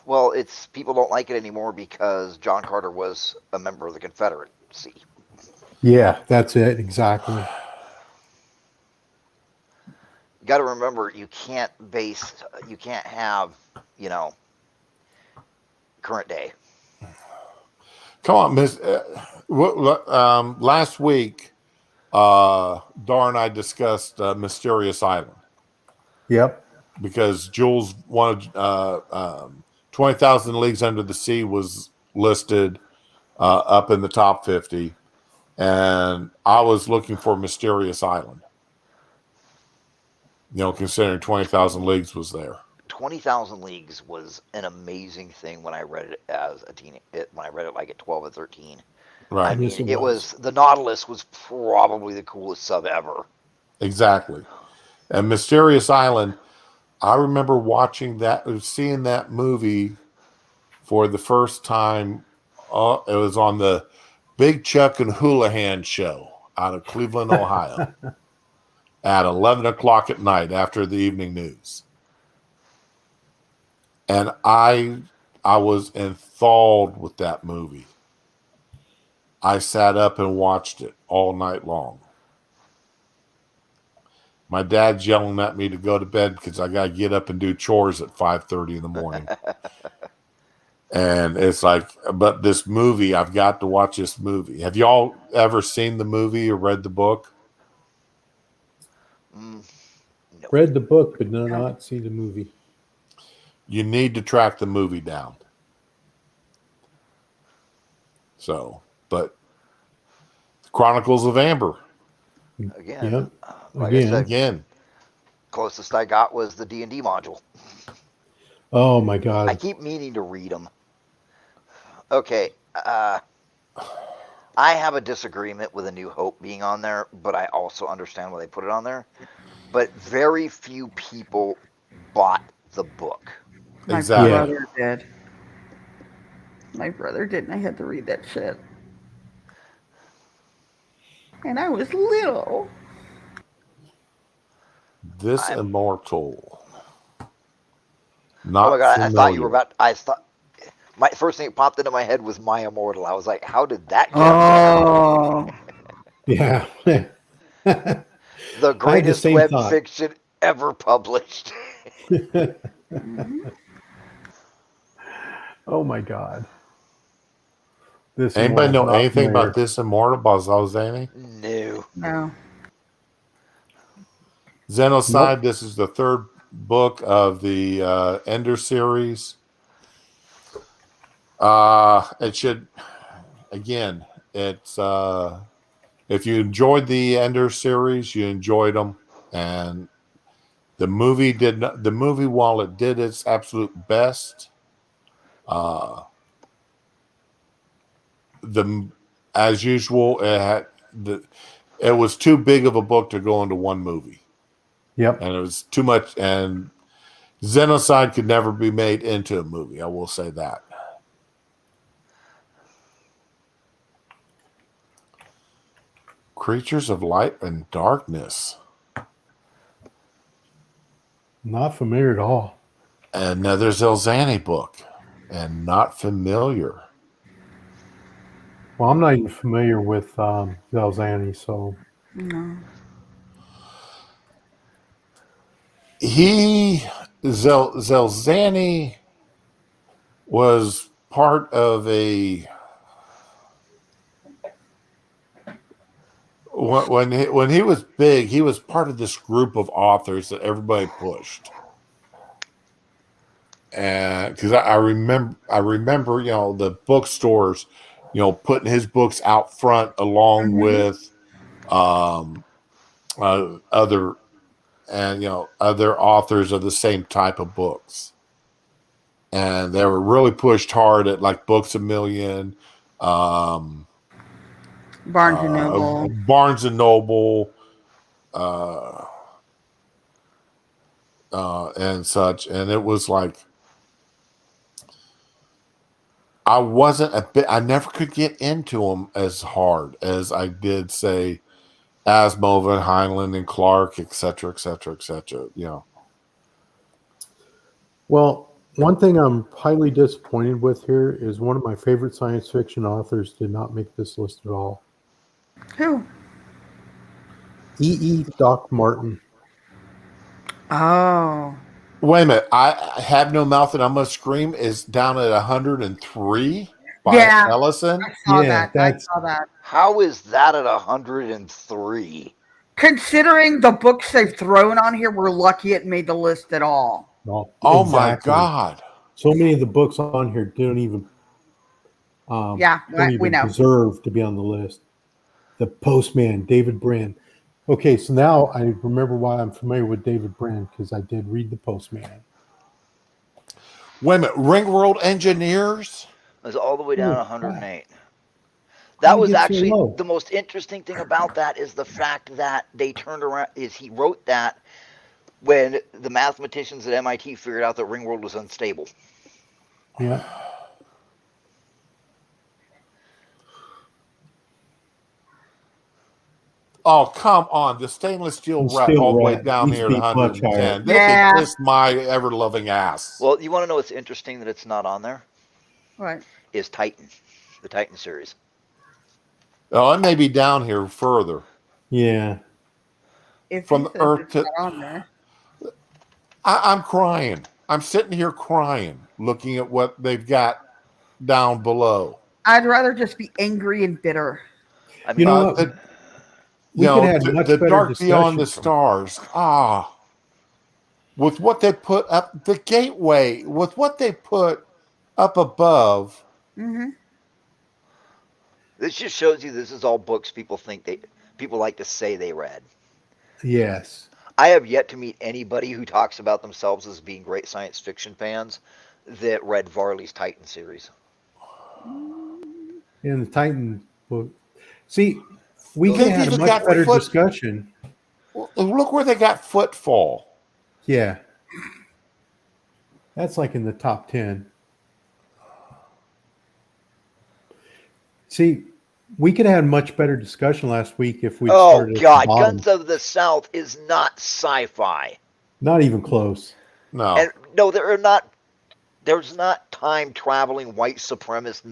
Well, people don't like it anymore because John Carter was a member of the Confederacy. Yeah, that's it. Exactly. You got to remember, you can't have, current day. Come on, Miss. Last week, Dar and I discussed Mysterious Island. Yep. Because Jules wanted 20,000 Leagues Under the Sea was listed up in the top 50, and I was looking for Mysterious Island. Considering 20,000 Leagues was there. 20,000 Leagues was an amazing thing when I read it as a teen. When I read it like at 12 or 13. Right. I mean, it was the Nautilus was probably the coolest sub ever. Exactly. And Mysterious Island, I remember watching that, seeing that movie for the first time. It was on the Big Chuck and Houlihan show out of Cleveland, Ohio, at 11 o'clock at night after the evening news. And I was enthralled with that movie. I sat up and watched it all night long. My dad's yelling at me to go to bed because I got to get up and do chores at 5:30 in the morning. And it's like, but this movie, I've got to watch this movie. Have y'all ever seen the movie or read the book? No. Read the book, but not see the movie. You need to track the movie down. So, but Chronicles of Amber. Again, Yep. like I said, Again. closest I got was the D&D module. Oh my God. I keep meaning to read them. Okay, I have a disagreement with A New Hope being on there, but I also understand why they put it on there. But very few people bought the book. My Exactly. brother did. My brother did, and I had to read that shit. And I was little. This Immortal. Oh Not my God, I thought you were familiar. about. I thought my first thing that popped into my head was My Immortal. I was like, how did that get on there? Yeah. The greatest same web thought. fiction ever published. Oh my God. This Anybody know Immortal, anything familiar. about This Immortal by Zalzani? No. No. Xenocide. Nope. This is the third book of the Ender series. It should, again, it's if you enjoyed the Ender series, you enjoyed them, and the movie did not. The movie, while it did its absolute best, as usual, it was too big of a book to go into one movie. Yep. And it was too much, and Xenocide could never be made into a movie. I will say that. Creatures of Light and Darkness. Not familiar at all. Another Zelzani book, and not familiar. Well, I'm not even familiar with Zelzani, so No. Zelzani was part of when he was big, he was part of this group of authors that everybody pushed. And because I remember, the bookstores, putting his books out front along with other authors of the same type of books, and they were really pushed hard at like Books A Million, Barnes and Noble. Barnes and Noble, and such, and it was like I never could get into them as hard as I did, say, Asimov and Heinlein and Clark, et cetera, et cetera, et cetera. Well, one thing I'm highly disappointed with here is one of my favorite science fiction authors did not make this list at all. Who? E. Doc Martin. Oh. Wait a minute. I Have No Mouth and I Must Scream is down at 103 by Yeah. Ellison. I saw Yeah, that. I that's- saw that. How is that at 103? Considering the books they've thrown on here, we're lucky it made the list at all. No, Oh my exactly. God. So many of the books on here don't even Yeah, don't we even know. deserve to be on the list. The Postman, David Brin. Okay, so now I remember why I'm familiar with David Brin, because I did read The Postman. Wait a minute. Ringworld Engineers? It was all the way down to Holy 108. How That do was you get so actually low? the most interesting thing about that is the fact that they turned around is he wrote that when the mathematicians at MIT figured out that Ringworld was unstable. Yeah. Oh, come on. The stainless steel The rat steel all the way rat down needs here to to be much higher. 110. They Yeah. can kiss my ever-loving ass. Well, you want to know what's interesting that it's not on there? What? Is Titan, the Titan series. Oh, it may be down here further. Yeah. If From he the says earth it's to- not on there. I'm crying. I'm sitting here crying, looking at what they've got down below. I'd rather just be angry and bitter. I mean, You know what? The, We you could know, have much the better dark beyond the discussion. stars. With what they put up, the gateway, with what they put up above. Mm-hmm. this just shows you this is all books people like to say they read. Yes. I have yet to meet anybody who talks about themselves as being great science fiction fans that read Varley's Titan series. In the Titan book. See, we Those- could They've have a even much got better foot- discussion. Look where they got Footfall. Yeah. That's like in the top 10. See, we could have had much better discussion last week if we Oh started at the God, bottom. Guns of the South is not sci-fi. Not even close. No. And no, there's not time traveling white supremacist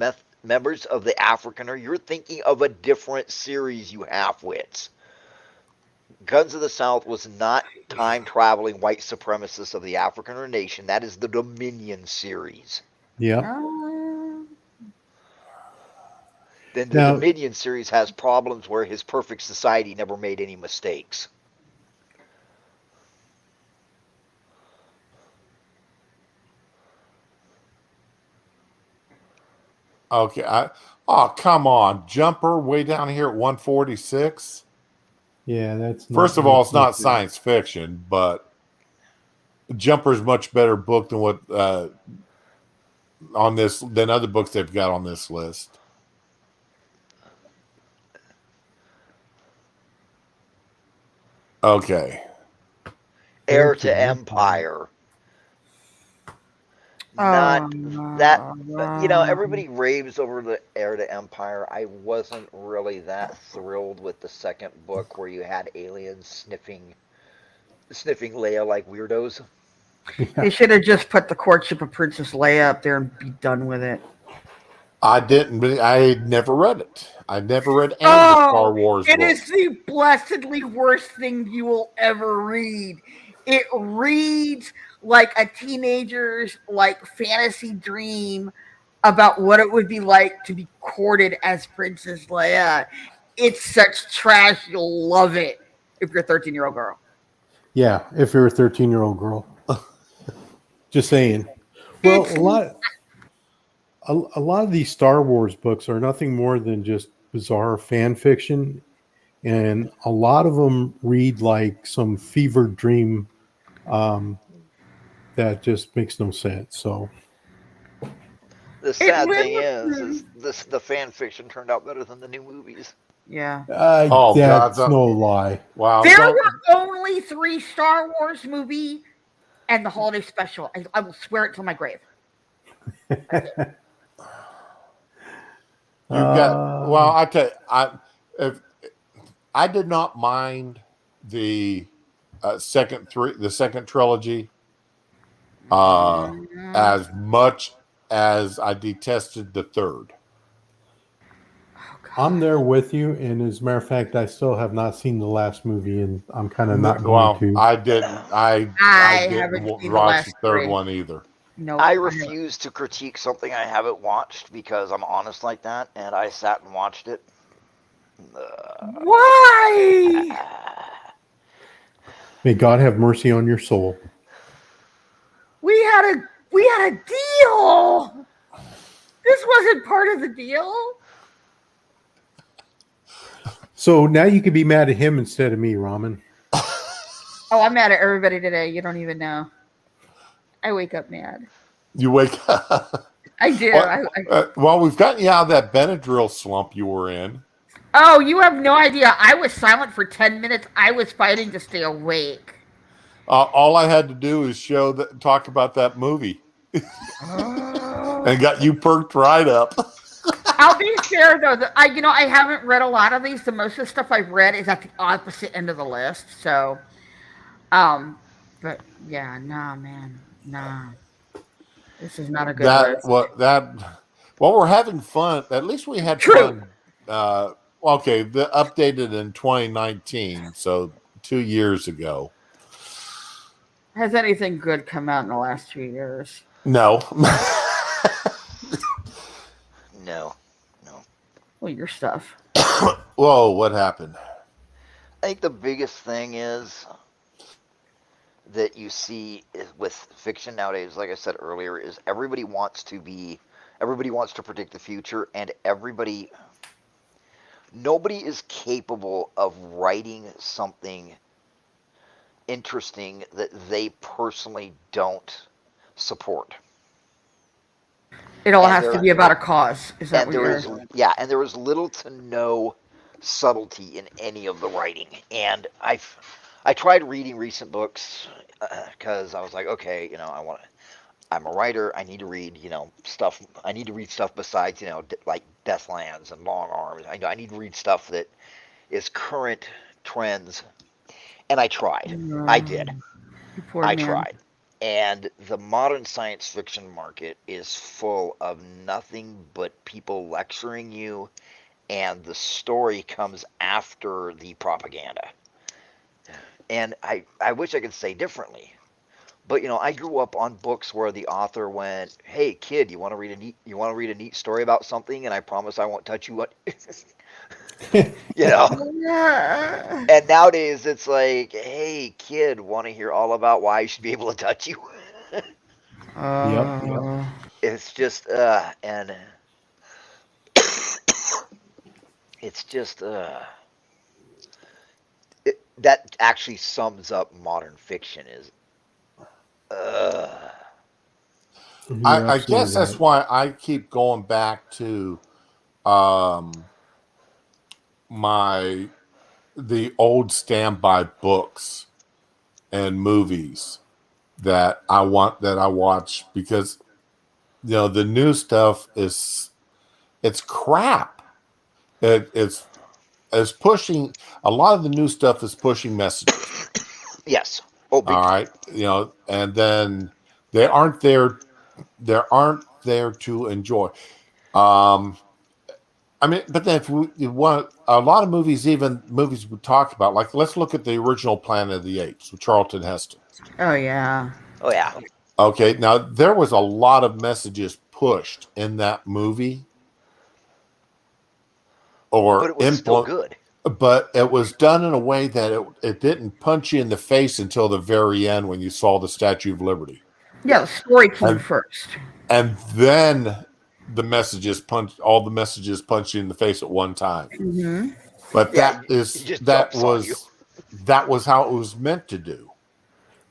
members of the Afrikaner. You're thinking of a different series, you half-wits. Guns of the South was not time traveling white supremacists of the Afrikaner nation. That is the Dominion series. Yeah. Then the Now- Dominion series has problems where his perfect society never made any mistakes. Okay. Oh, come on. Jumper way down here at 146. Yeah, that's not First of all, it's not good. science fiction, but Jumper's much better book than what on this than other books they've got on this list. Okay. Heir to Empire. Not that, but, you know, everybody raves over the Heir to Empire. I wasn't really that thrilled with the second book where you had aliens sniffing Leia like weirdos. They should have just put the courtship of Princess Leia up there and be done with it. I didn't really, I never read it. I never read any of the Star Wars It books. is the blessedly worst thing you will ever read. It reads like a teenager's like fantasy dream about what it would be like to be courted as Princess Leia. It's such trash, you'll love it if you're a 13-year-old girl. Yeah, if you're a 13-year-old girl. Just saying. Well, a lot of these Star Wars books are nothing more than just bizarre fan fiction, and a lot of them read like some fevered dream that just makes no sense. So The sad thing is the fan fiction turned out better than the new movies. Yeah. that's no lie. Wow. There were only 3 Star Wars movie and the holiday special. I will swear it till my grave. You've got well. I tell you, I did not mind the second trilogy as much as I detested the third. I'm there with you, and as a matter of fact, I still have not seen the last movie, and I'm kind of not Well, going to. I didn't. I haven't didn't seen the watch last the third 3. one either. No, I refuse to critique something I haven't watched because I'm honest like that, and I sat and watched it. Why? May God have mercy on your soul. We had a deal. This wasn't part of the deal. So now you can be mad at him instead of me, Ramen. Oh, I'm mad at everybody today. You don't even know. I wake up mad. You wake up. I do. Well, we've gotten you out of that Benadryl slump you were in. Oh, you have no idea. I was silent for 10 minutes. I was fighting to stay awake. All I had to do is talk about that movie, and got you perked right up. I'll be fair though. I haven't read a lot of these. The most of the stuff I've read is at the opposite end of the list. So, but yeah, nah, man, nah. This is not a good list. Well, we're having fun. At least we had True. fun. Okay, the updated in 2019, so 2 years ago. Has anything good come out in the last 2 years? No. No. Well, your stuff. Whoa, what happened? I think the biggest thing is that you see with fiction nowadays, like I said earlier, is everybody wants to predict the future, and nobody is capable of writing something interesting that they personally don't support. It all has to be about a cause. Is that what you're? And there is little to no subtlety in any of the writing. And I tried reading recent books because I was like, okay, I'm a writer. I need to read, stuff. I need to read stuff besides, like Deathlands and Long Arms. I need to read stuff that is current trends. And I tried. I did. I tried. And the modern science fiction market is full of nothing but people lecturing you, and the story comes after the propaganda. And I wish I could say differently. But I grew up on books where the author went, "Hey kid, you want to read a neat story about something, and I promise I won't touch you." Yeah. And nowadays it's like, "Hey kid, want to hear all about why I should be able to touch you?" Yep. It's just and it's just that actually sums up modern fiction is I guess that's why I keep going back to the old standby books and movies that I watch, because the new stuff it's crap. It's pushing, a lot of the new stuff is pushing messages. Yes. Oh, all right. And then they aren't there to enjoy. But then if you want a lot of movies, even movies we talk about, like let's look at the original Planet of the Apes with Charlton Heston. Oh yeah. Okay, now there was a lot of messages pushed in that movie, but it was still good. But it was done in a way that it didn't punch you in the face until the very end when you saw the Statue of Liberty. Yeah, the story came first, and then the messages punch you in the face at one time. Mm-hmm. But that was how it was meant to do.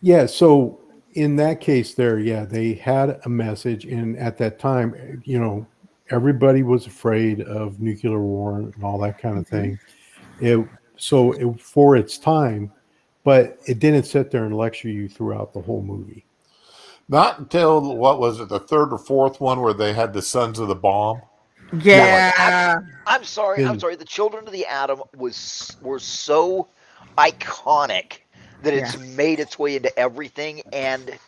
Yeah. So in that case, they had a message, and at that time, everybody was afraid of nuclear war and all that kind of thing. For its time, but it didn't sit there and lecture you throughout the whole movie. Not until, what was it, the third or fourth one where they had the Sons of the Bomb? Yeah. I'm sorry. The Children of the Atom were so iconic that it's made its way into everything, and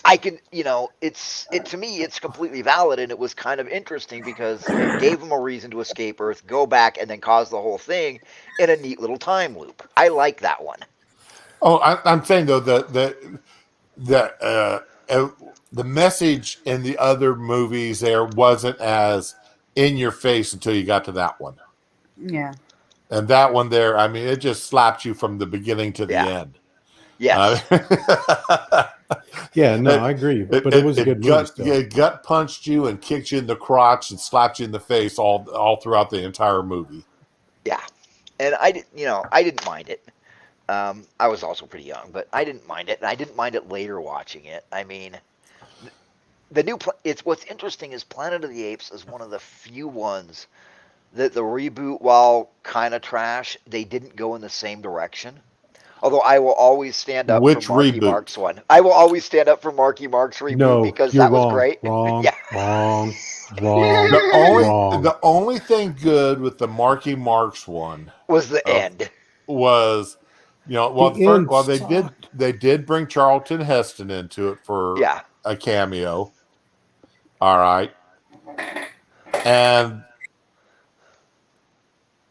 I can, to me, it's completely valid, and it was kind of interesting because it gave them a reason to escape Earth, go back, and then cause the whole thing in a neat little time loop. I like that one. Oh, I'm saying though the message in the other movies there wasn't as in your face until you got to that one. Yeah. And that one there, it just slapped you from the beginning to the end. Yes. Yeah, no, I agree. But it was a good movie still. It gut punched you and kicked you in the crotch and slapped you in the face all throughout the entire movie. Yeah. And I didn't mind it. I was also pretty young, but I didn't mind it. And I didn't mind it later watching it. What's interesting is Planet of the Apes is one of the few ones that the reboot, while kind of trash, they didn't go in the same direction. Although I will always stand up Which for Marky reboot? Mark's one. I will always stand up for Marky Mark's reboot No, because you're that was wrong. great. Wrong. Yeah. Wrong. Wrong. Wrong. The only thing good with the Marky Marks one Was the end. was, well, The end they did bring Charlton Heston into it for Yeah. a cameo. All right. And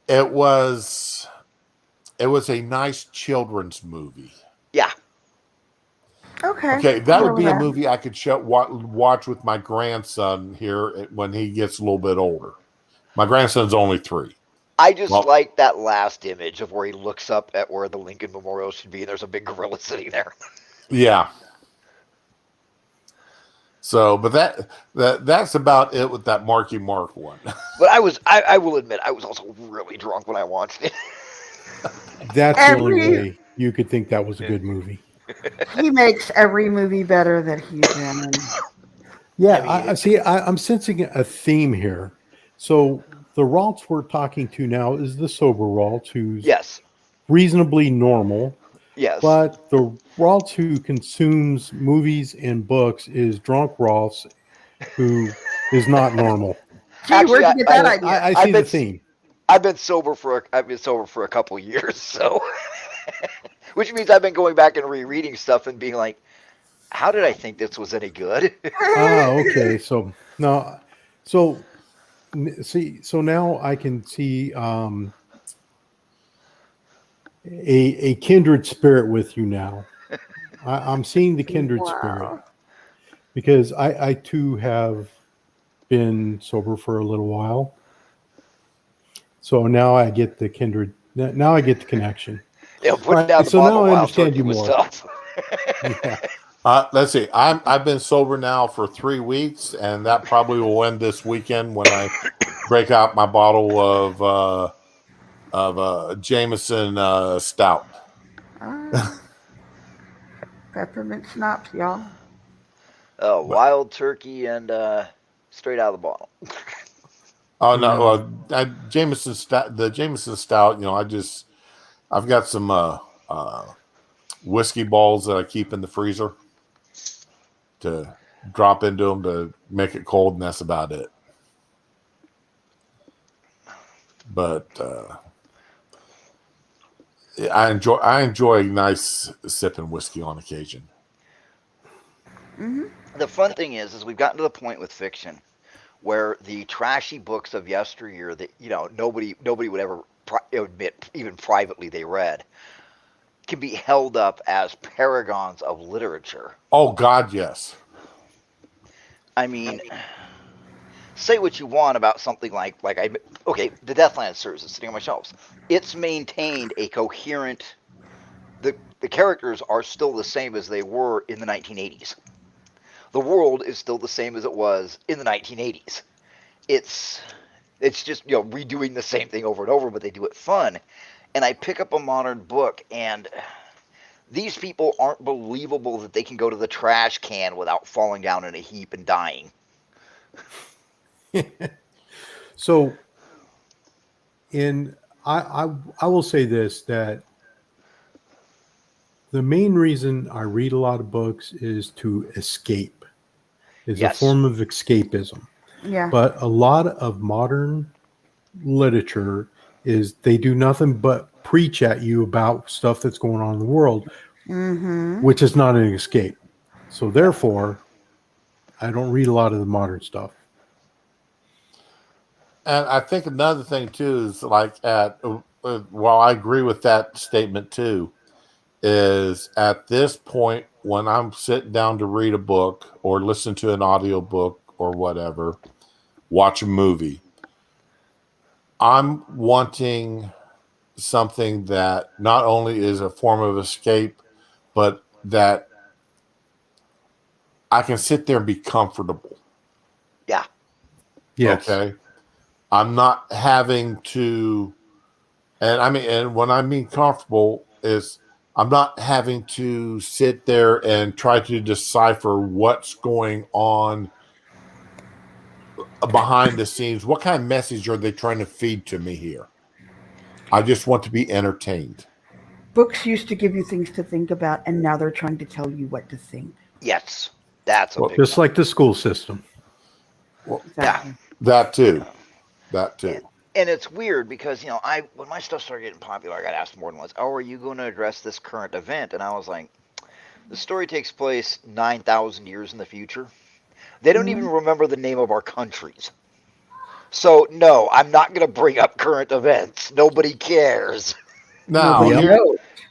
it was a nice children's movie. Yeah. Okay, that would be a movie I could watch with my grandson here when he gets a little bit older. My grandson's only 3. I just like that last image of where he looks up at where the Lincoln Memorial should be, and there's a big gorilla sitting there. Yeah. So, but that's about it with that Marky Mark one. But I will admit, I was also really drunk when I watched it. That's the only way you could think that was a good movie. He makes every movie better that he's in. Yeah, I'm sensing a theme here. So the Ralts we're talking to now is the sober Ralt, who's reasonably normal. Yes. But the Ralts who consumes movies and books is drunk Ralts, who is not normal. Gee, where'd you get that idea? I see the theme. I've been sober for a couple years, so which means I've been going back and rereading stuff and being like, how did I think this was any good? Okay. So now I can see a kindred spirit with you now. I'm seeing the kindred spirit because I too have been sober for a little while. So now I get the kindred. Now I get the connection. Yeah, put down the so bottle now I while understand you was more. tough. Yeah. Let's see. I've been sober now for 3 weeks, and that probably will end this weekend when I break out my bottle of Jameson Stout. Peppermint schnapps, y'all. Wild turkey and straight out of the bottle. Oh no, Jameson Stout. The Jameson Stout. I've got some whiskey balls that I keep in the freezer to drop into them to make it cold, and that's about it. But I enjoy nice sipping whiskey on occasion. Mm-hmm. The fun thing is we've gotten to the point with fiction where the trashy books of yesteryear that nobody would ever admit, even privately, they read, can be held up as paragons of literature. Oh God, yes. I mean, say what you want about something like the Deathland series is sitting on my shelves. It's maintained a coherent. The characters are still the same as they were in the 1980s. The world is still the same as it was in the 1980s. It's just redoing the same thing over and over, but they do it fun. And I pick up a modern book, and these people aren't believable that they can go to the trash can without falling down in a heap and dying. So, I will say this, that the main reason I read a lot of books is to escape. It's a form of escapism. Yeah. But a lot of modern literature is they do nothing but preach at you about stuff that's going on in the world, which is not an escape. So therefore, I don't read a lot of the modern stuff. And I think another thing too is while I agree with that statement too, is at this point when I'm sitting down to read a book or listen to an audiobook or whatever, watch a movie, I'm wanting something that not only is a form of escape, but that I can sit there and be comfortable. Yeah. Yes. Okay. I'm not having to, and when I mean comfortable is I'm not having to sit there and try to decipher what's going on behind the scenes. What kind of message are they trying to feed to me here? I just want to be entertained. Books used to give you things to think about, and now they're trying to tell you what to think. Yes, that's a Well, big Just one. like the school system. Well, Exactly. that too. That too. And it's weird because, when my stuff started getting popular, I got asked more than once, "Oh, are you going to address this current event?" And I was like, the story takes place 9,000 years in the future. They don't even remember the name of our countries. So, no, I'm not going to bring up current events. Nobody cares. Now, Yep.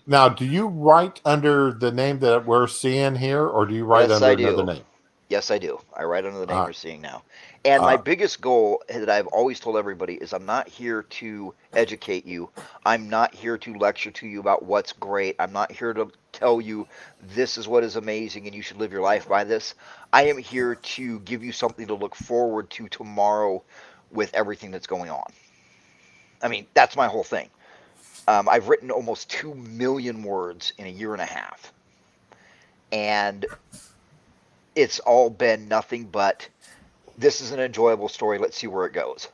now, do you write under the name that we're seeing here, or do you write Yes, under I another do. name? Yes, I do. I write under the name Uh, you're seeing now. And my uh, biggest goal that I've always told everybody is I'm not here to educate you. I'm not here to lecture to you about what's great. I'm not here to tell you this is what is amazing and you should live your life by this. I am here to give you something to look forward to tomorrow with everything that's going on. I mean, that's my whole thing. I've written almost 2 million words in a year and a half. And it's all been nothing but this is an enjoyable story. Let's see where it goes.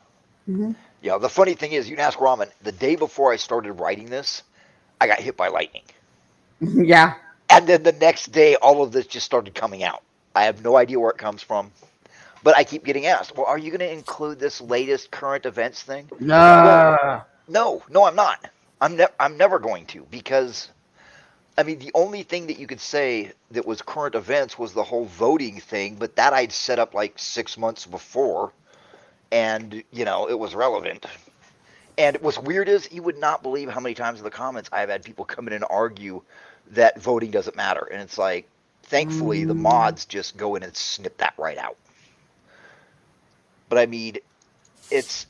Mm-hmm. Yeah, the funny thing is, you can ask Ramen, the day before I started writing this, I got hit by lightning. Yeah. And then the next day, all of this just started coming out. I have no idea where it comes from. But I keep getting asked, well, are you going to include this latest current events thing? No. No, I'm not. I'm never going to, because I mean, the only thing that you could say that was current events was the whole voting thing, but that I'd set up like 6 months before, and, it was relevant. And what's weird is you would not believe how many times in the comments I've had people come in and argue that voting doesn't matter. And it's like, thankfully, the mods just go in and snip that right out. But I mean,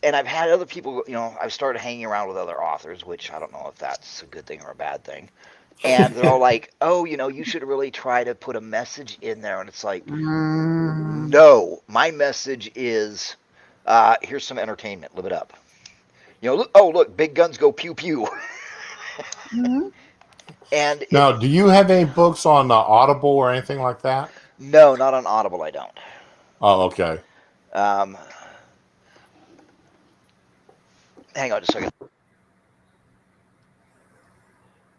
and I've had other people, I've started hanging around with other authors, which I don't know if that's a good thing or a bad thing. And they're all like, oh, you should really try to put a message in there. And it's like, no, my message is, here's some entertainment. Live it up. Look, big guns go pew pew. And now, do you have any books on Audible or anything like that? No, not on Audible. I don't. Oh, okay. Hang on just a second.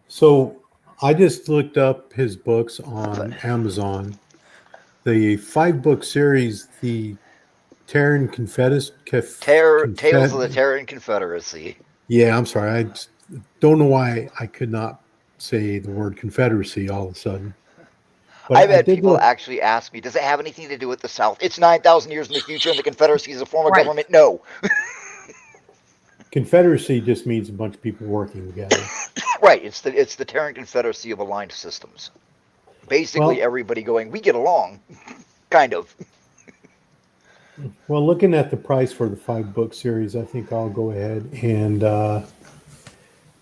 So I just looked up his books on Amazon. The 5-book series, the Terran Tales of the Terran Confederacy. Yeah, I'm sorry. I just don't know why I could not say the word Confederacy all of a sudden. But I've had did people look. actually ask me, does it have anything to do with the South? It's 9,000 years in the future and the Confederacy is a form of Right. government? No. Confederacy just means a bunch of people working together. Right. It's the Terran Confederacy of aligned systems. Basically, Well- everybody going, we get along. Kind of. Well, looking at the price for the 5-book series, I think I'll go ahead and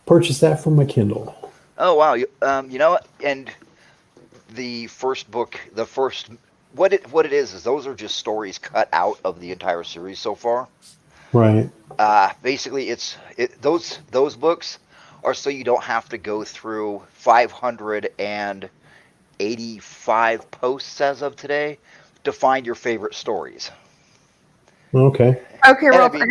purchase that from my Kindle. Oh, wow. You know what? And the first book, what it is those are just stories cut out of the entire series so far. Right. Basically, those books are so you don't have to go through 585 posts as of today to find your favorite stories. Okay. Okay, And Rolf, I mean-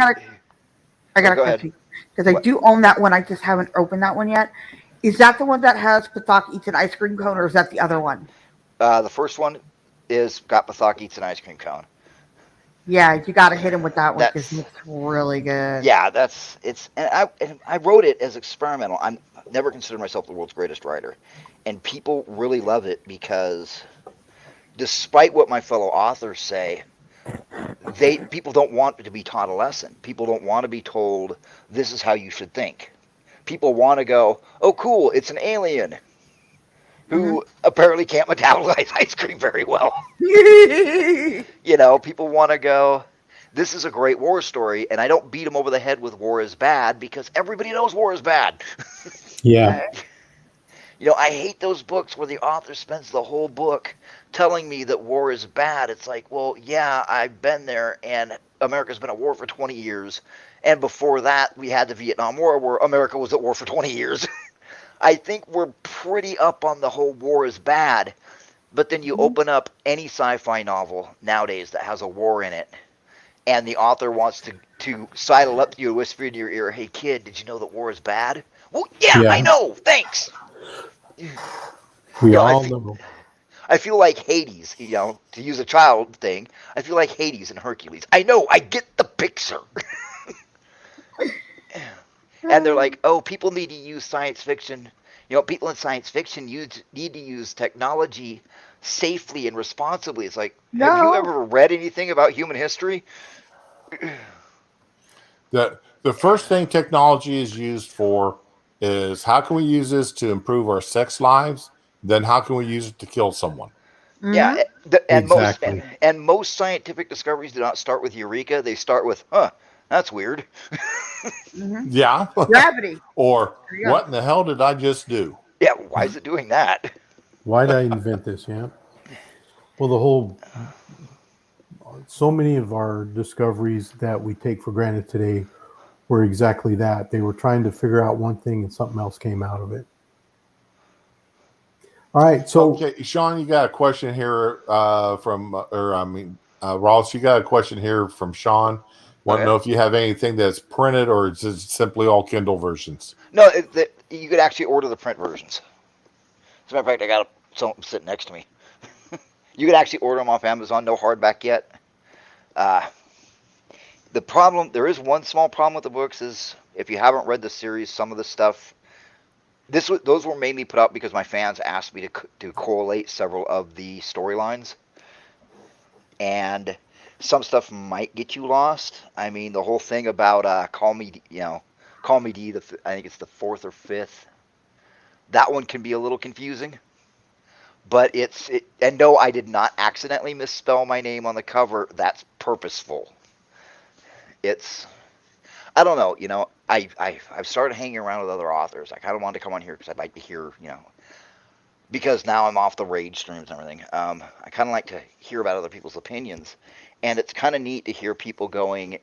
I got a go ahead. question. Because I do own that one. I just haven't opened that one yet. Is that the one that has Pathak eats an ice cream cone, or is that the other one? The first one is got Pathak eats an ice cream cone. Yeah, you got to hit him with that one because That's- it's really good. Yeah, and I wrote it as experimental. I'm never considered myself the world's greatest writer, and people really love it because, despite what my fellow authors say, people don't want to be taught a lesson. People don't want to be told this is how you should think. People want to go, oh, cool, it's an alien who apparently can't metabolize ice cream very well. People want to go, this is a great war story, and I don't beat them over the head with war is bad because everybody knows war is bad. Yeah. I hate those books where the author spends the whole book telling me that war is bad. It's like, well, yeah, I've been there, and America's been at war for 20 years. And before that, we had the Vietnam War, where America was at war for 20 years. I think we're pretty up on the whole war is bad. But then you open up any sci-fi novel nowadays that has a war in it, and the author wants to sidle up to you and whisper in your ear, hey, kid, did you know that war is bad? Well, yeah, Yeah. I know. Thanks. We You know, all know. I feel like Hades, to use a child thing, I feel like Hades and Hercules. I know, I get the picture. And they're like, oh, people need to use science fiction. People in science fiction need to use technology safely and responsibly. It's like, have you No. ever read anything about human history? The first thing technology is used for is how can we use this to improve our sex lives? Then how can we use it to kill someone? Yeah, Mhm. and Exactly. most scientific discoveries do not start with eureka. They start with, that's weird. Mhm. Yeah. Gravity. Or There you go. what in the hell did I just do? Yeah, why is it doing that? Why did I invent this? Yeah. Well, so many of our discoveries that we take for granted today were exactly that. They were trying to figure out one thing and something else came out of it. All right. So, Okay, Sean, you got a question here Ross, you got a question here from Sean. Want to Okay. know if you have anything that's printed or is it simply all Kindle versions? No, you could actually order the print versions. As a matter of fact, I got some sitting next to me. You could actually order them off Amazon. No hardback yet. There is one small problem with the books is if you haven't read the series, some of the stuff. Those were mainly put out because my fans asked me to correlate several of the storylines, and some stuff might get you lost. I mean, the whole thing about Call Me D. I think it's the fourth or fifth. That one can be a little confusing. But and no, I did not accidentally misspell my name on the cover. That's purposeful. I don't know. I've started hanging around with other authors. I kind of wanted to come on here because I'd like to hear, because now I'm off the rage streams and everything. I kind of like to hear about other people's opinions, and it's kind of neat to hear people going,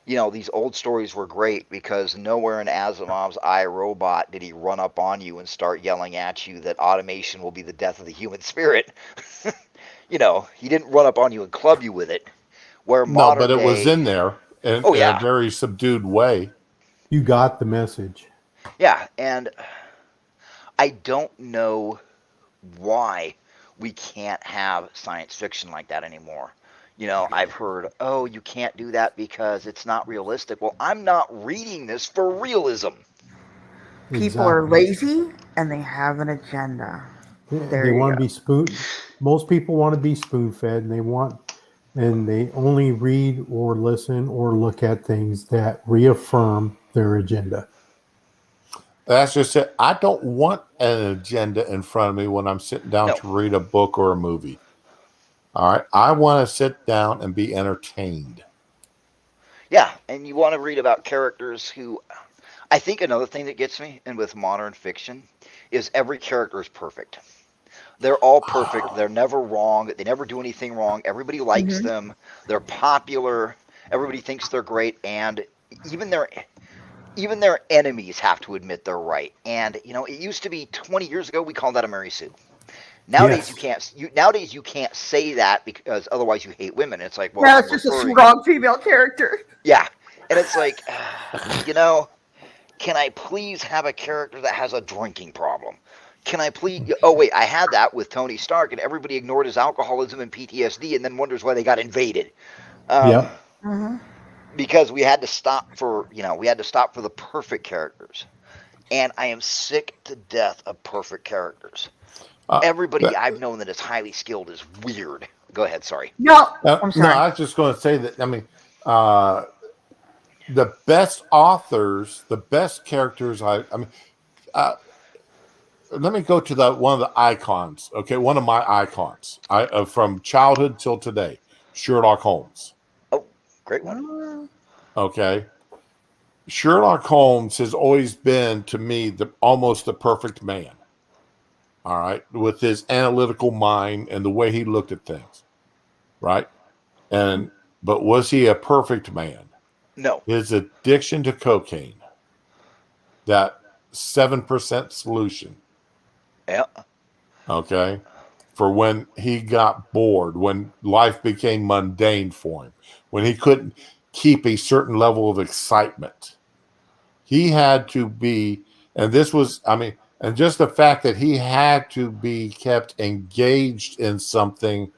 these old stories were great because nowhere in Asimov's I, Robot did he run up on you and start yelling at you that automation will be the death of the human spirit. He didn't run up on you and club you with it. Where No, modern but it was day, in there in a yeah, very subdued way. you got the message. yeah, and I don't know why we can't have science fiction like that anymore. I've heard, oh, you can't do that because it's not realistic. Well, I'm not reading this for realism. People are Exactly. lazy and they have an agenda. There They you want go. to be most people want to be spoon fed, and they only read or listen or look at things that reaffirm their agenda. That's just it. I don't want an agenda in front of me when I'm sitting down No. to read a book or a movie. All right. I want to sit down and be entertained. Yeah, and you want to read about characters who. I think another thing that gets me, and with modern fiction, is every character is perfect. They're all perfect. They're never wrong. They never do anything wrong. Everybody likes Mhm. them. They're popular. Everybody thinks they're great, and even their enemies have to admit they're right. And it used to be 20 years ago we called that a Mary Sue. Nowadays you Yes. can't. Nowadays you can't say that because otherwise you hate women. It's like, well, Now I'm it's just a referring. strong female character. Yeah, and it's like, can I please have a character that has a drinking problem? Can I please? Oh wait, I had that with Tony Stark, and everybody ignored his alcoholism and PTSD, and then wonders why they got invaded. Yep. Hmm. Because we had to stop for the perfect characters, and I am sick to death of perfect characters. Everybody That- I've known that is highly skilled is weird. Go ahead, sorry. No, I'm no, sorry. I was just going to say that. I mean, the best authors, the best characters. Let me go to one of the icons. Okay, one of my icons. From childhood till today, Sherlock Holmes. Oh, great one. Okay, Sherlock Holmes has always been to me almost the perfect man. All right, with his analytical mind and the way he looked at things. Right, but was he a perfect man? No. His addiction to cocaine, that 7% solution. Yeah. Okay. For when he got bored, when life became mundane for him, when he couldn't keep a certain level of excitement, he had to be And this was, I mean, and just the fact that he had to be kept engaged in something,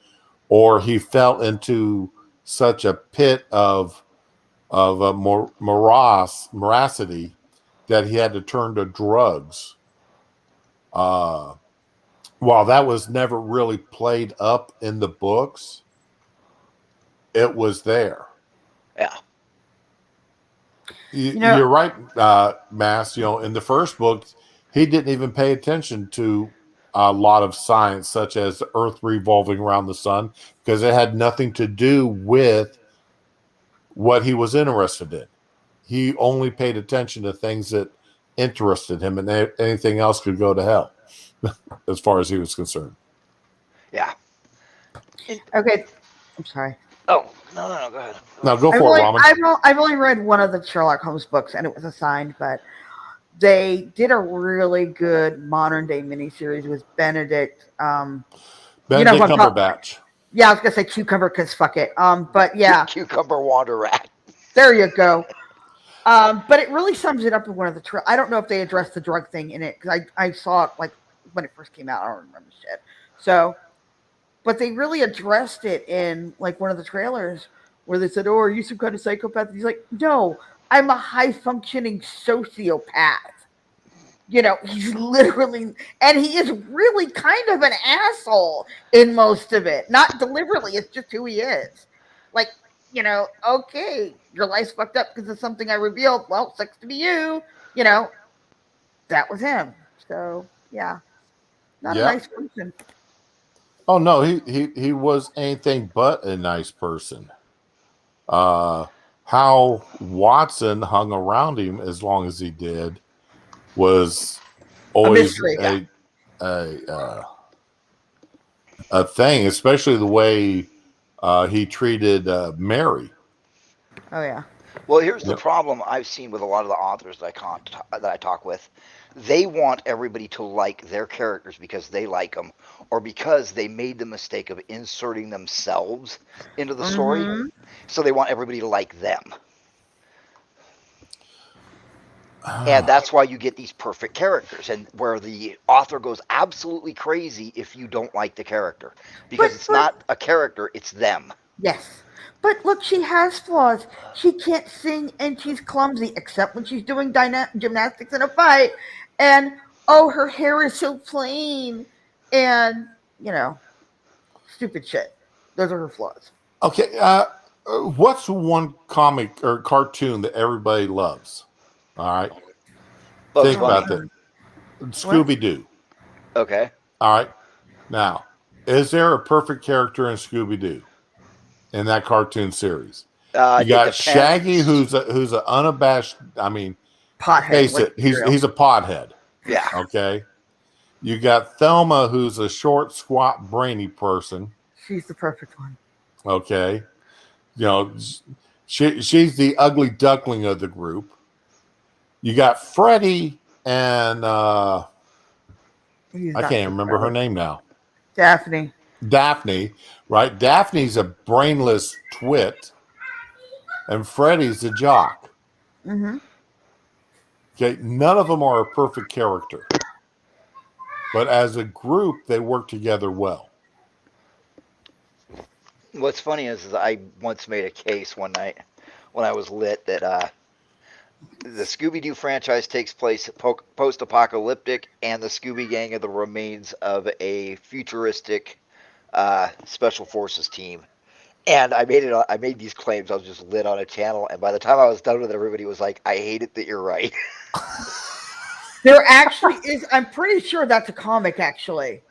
or he fell into such a pit of a morosity that he had to turn to drugs. While that was never really played up in the books, it was there. Yeah. You're right, Mass. In the first book, he didn't even pay attention to a lot of science, such as the Earth revolving around the sun, because it had nothing to do with what he was interested in. He only paid attention to things that interested him, and anything else could go to hell, as far as he was concerned. Yeah. Okay. I'm sorry. Oh, no, go ahead. Now, go for it, Raman. I've only read one of the Sherlock Holmes books, and it was assigned, but they did a really good modern day miniseries with Benedict. Benedict Cumberbatch. Yeah, I was gonna say Cucumber because fuck it. But yeah, Cucumber Wander Rat. there you go. But it really sums it up in one of the. I don't know if they addressed the drug thing in it because I saw it like when it first came out. I don't remember shit. So, but they really addressed it in like one of the trailers where they said, "Oh, are you some kind of psychopath?" And he's like, "No, I'm a high functioning sociopath." He's literally, and he is really kind of an asshole in most of it. Not deliberately, it's just who he is. Like, okay, your life's fucked up because of something I revealed. Well, sucks to be you. That was him. So, yeah. Not a nice person. Oh, no, he was anything but a nice person. How Watson hung around him as long as he did was always a thing, especially the way he treated Mary. Oh yeah. Well, here's the problem I've seen with a lot of the authors that I talk with. They want everybody to like their characters because they like them, or because they made the mistake of inserting themselves into the story. So they want everybody to like them. And that's why you get these perfect characters, and where the author goes absolutely crazy if you don't like the character. Because it's not a character, it's them. Yes. But look, she has flaws. She can't sing and she's clumsy, except when she's doing gymnastics in a fight. And, her hair is so plain. And, stupid shit. Those are her flaws. Okay, what's one comic or cartoon that everybody loves? All right. Think about that. Scooby Doo. Okay. All right. Now, is there a perfect character in Scooby Doo in that cartoon series? You got Shaggy, who's an unabashed. I mean, pothead. Face it, he's a pothead. Yeah. Okay. You got Thelma, who's a short, squat, brainy person. She's the perfect one. Okay. She's the ugly duckling of the group. You got Freddie and I can't remember her name now. Daphne, right? Daphne's a brainless twit, and Freddie's a jock. Mm-hmm. Okay, none of them are a perfect character, but as a group, they work together well. What's funny is I once made a case one night when I was lit that the Scooby Doo franchise takes place post-apocalyptic, and the Scooby Gang are the remains of a futuristic special forces team. And I made these claims. I was just lit on a channel, and by the time I was done with it, everybody was like, "I hate it that you're right." There actually is. I'm pretty sure that's a comic, actually.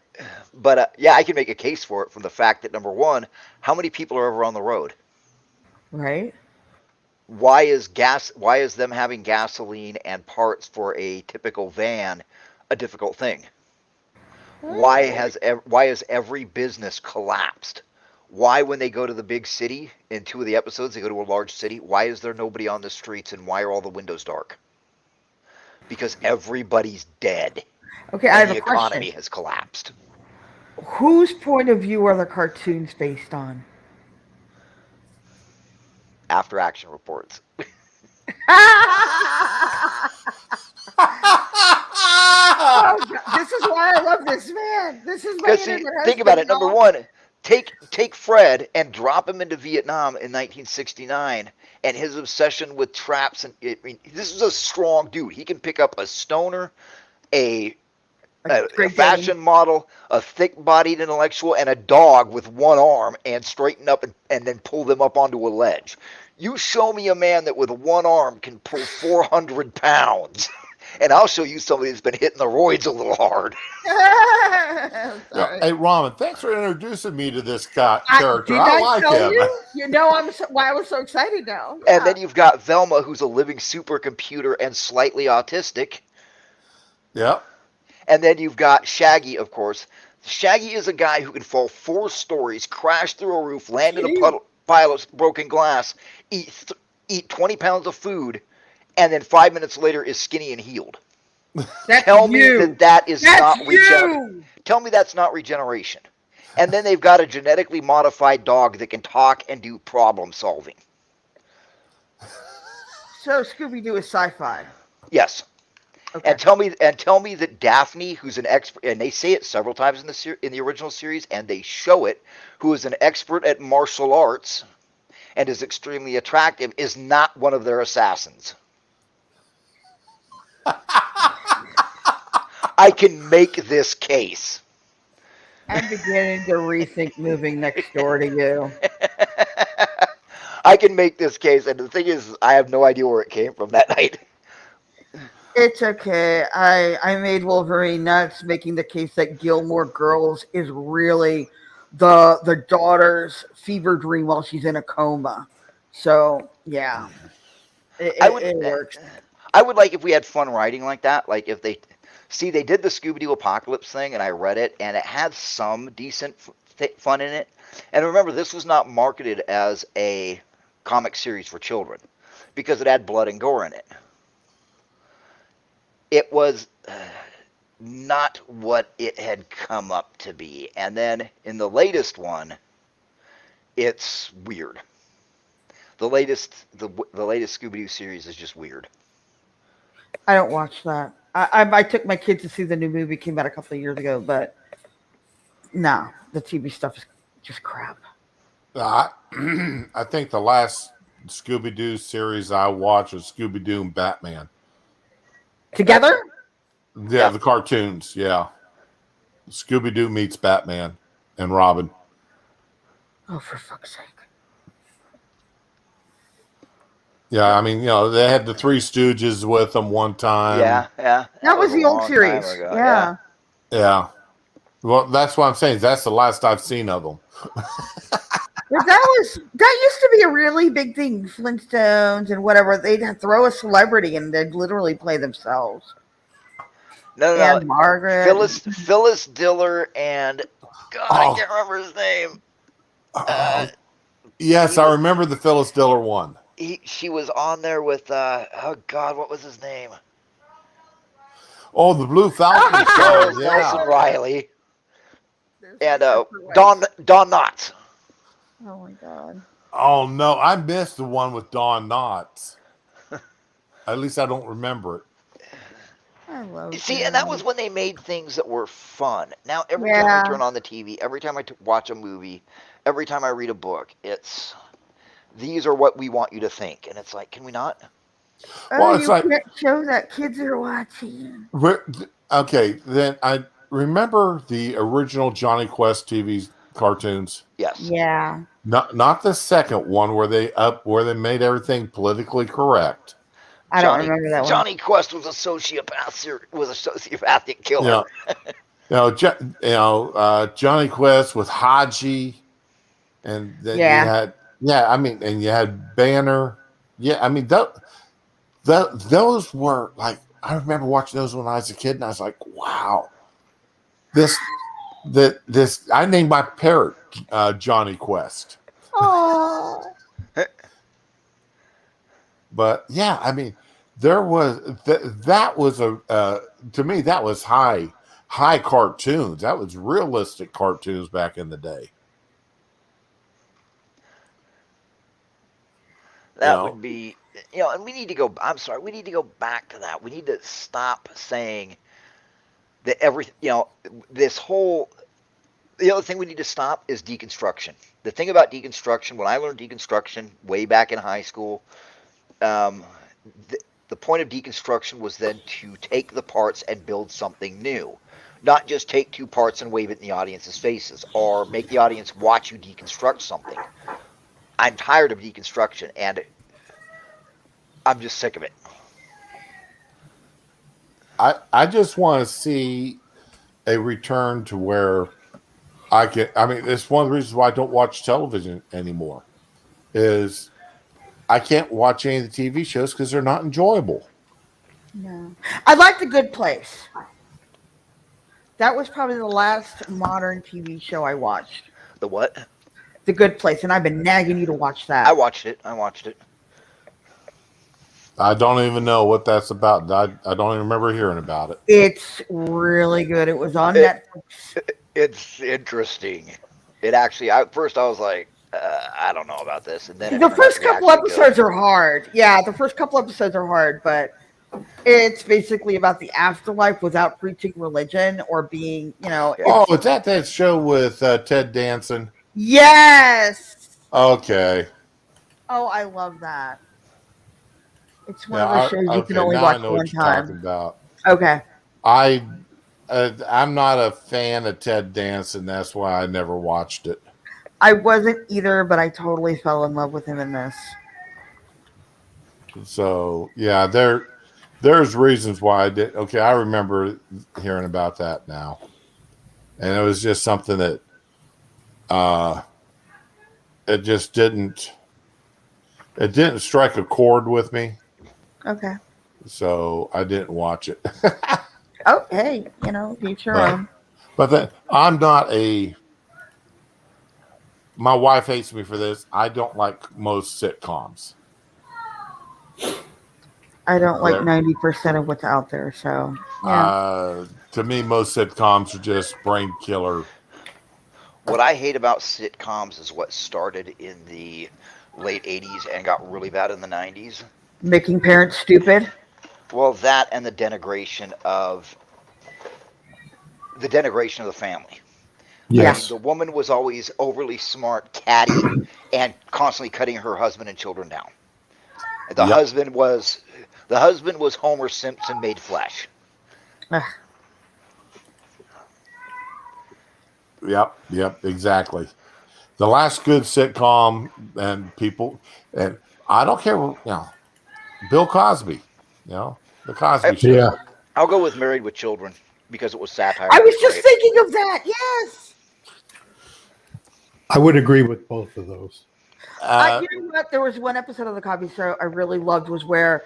But I can make a case for it from the fact that, number one, how many people are ever on the road? Right. Why is them having gasoline and parts for a typical van a difficult thing? Why has every business collapsed? Why, when they go to the big city in 2 of the episodes, they go to a large city, why is there nobody on the streets, and why are all the windows dark? Because everybody's dead. Okay, I have the a question. economy has collapsed. Whose point of view are the cartoons based on? After action reports. This is why I love this man. This is my Because see, internet think about husband, it. Number y'all. one, take Fred and drop him into Vietnam in 1969, and his obsession with traps. And I mean, this is a strong dude. He can pick up a stoner, a a Great Dane. fashion model, a thick-bodied intellectual, and a dog with one arm, and straighten up and then pull them up onto a ledge. You show me a man that with one arm can pull 400 pounds, and I'll show you somebody that's been hitting the roids a little hard. I'm Yeah. sorry. Hey, Ramen, thanks for introducing me to this character. Did I I like tell him. you? You know why I was so excited now. And then you've got Velma, who's a living supercomputer and slightly autistic. Yep. And then you've got Shaggy, of course. Shaggy is a guy who can fall 4 stories, crash through a roof, land in a pile of broken glass, eat 20 pounds of food, and then 5 minutes later is skinny and healed. That's Tell me you. that is That's not regeneration. you. Tell me that's not regeneration. And then they've got a genetically modified dog that can talk and do problem solving. So Scooby Doo is sci-fi. Yes. Okay. And tell me that Daphne, who's an expert, and they say it several times in the original series, and they show it, who is an expert at martial arts and is extremely attractive, is not one of their assassins. I can make this case. I'm beginning to rethink moving next door to you. I can make this case, and the thing is, I have no idea where it came from that night. It's okay. I made Wolverine nuts, making the case that Gilmore Girls is really the daughter's fever dream while she's in a coma. So yeah, it works. I would like if we had fun writing like that. Like if they did the Scooby Doo Apocalypse thing, and I read it, and it had some decent fun in it. And remember, this was not marketed as a comic series for children because it had blood and gore in it. It was not what it had come up to be. And then in the latest one, it's weird. The latest Scooby Doo series is just weird. I don't watch that. I took my kids to see the new movie, came out a couple of years ago, but no, the TV stuff is just crap. I think the last Scooby Doo series I watched was Scooby Doo and Batman. Together? Yeah, the cartoons. Yeah, Scooby Doo meets Batman and Robin. Oh, for fuck's sake! Yeah, I mean, they had the Three Stooges with them one time. Yeah. That was the a old long series. time ago, Yeah. Yeah. Well, that's what I'm saying. That's the last I've seen of them. But that used to be a really big thing. Flintstones and whatever. They'd throw a celebrity and they'd literally play themselves. No. And Margaret. Phyllis Diller and God, I can't remember his name. Yes, I remember the Phyllis Diller one. She was on there with oh God, what was his name? Oh, the Blue Falcon show. Nelson Yeah. Riley and Don Knotts. Oh my God. Oh no, I missed the one with Don Knotts. At least I don't remember it. I love See, them. and that was when they made things that were fun. Now, every time I turn on the TV, every time I watch a movie, every time I read a book, it's these are what we want you to think, and it's like, can we not? Well, it's you like- can't show that kids are watching. Okay, then I remember the original Johnny Quest TV cartoons. Yes. Yeah. Not the second one where they made everything politically correct. I don't remember that one. Johnny Quest was a sociopathic killer. Johnny Quest with Haji, and then you had Banner. Yeah, I mean those were like, I remember watching those when I was a kid, and I was like, wow, this I named my parrot Johnny Quest. Oh. But yeah, I mean, there was that was to me that was high cartoons. That was realistic cartoons back in the day. That would be, and we need to go. I'm sorry, we need to go back to that. We need to stop saying that this whole, the other thing we need to stop is deconstruction. The thing about deconstruction, when I learned deconstruction way back in high school, the point of deconstruction was then to take the parts and build something new. Not just take two parts and wave it in the audience's faces, or make the audience watch you deconstruct something. I'm tired of deconstruction, and I'm just sick of it. I just want to see a return to where it's one of the reasons why I don't watch television anymore, is I can't watch any of the TV shows because they're not enjoyable. No. I like The Good Place. That was probably the last modern TV show I watched. The what? The Good Place, and I've been nagging you to watch that. I watched it. I don't even know what that's about. I don't even remember hearing about it. It's really good. It was on Netflix. It's interesting. It actually, at first I was like, I don't know about this. And then The first couple episodes are hard. Yeah, the first couple episodes are hard, but it's basically about the afterlife without preaching religion or being, Oh, is that show with Ted Danson? Yes. Okay. Oh, I love that. It's one of those shows you can only watch one time. About. Okay. I'm not a fan of Ted Danson. That's why I never watched it. I wasn't either, but I totally fell in love with him in this. So yeah, there's reasons why I did. Okay, I remember hearing about that now, and it was just something that it just didn't strike a chord with me. Okay. So I didn't watch it. Oh, hey, each your own. But then I'm not my wife hates me for this. I don't like most sitcoms. I don't like 90% of what's out there. So, yeah. To me, most sitcoms are just brain killer. What I hate about sitcoms is what started in the late 80s and got really bad in the 90s. Making parents stupid? Well, that and the denigration of the family. Yes. The woman was always overly smart, catty, and constantly cutting her husband and children down. The husband was Homer Simpson made flesh. Yep, exactly. The last good sitcom, and I don't care, Bill Cosby, the Cosby Show. Yeah. I'll go with Married with Children because it was satire. I was just thinking of that. Yes. I would agree with both of those. You know what? There was one episode of the Cosby Show I really loved was where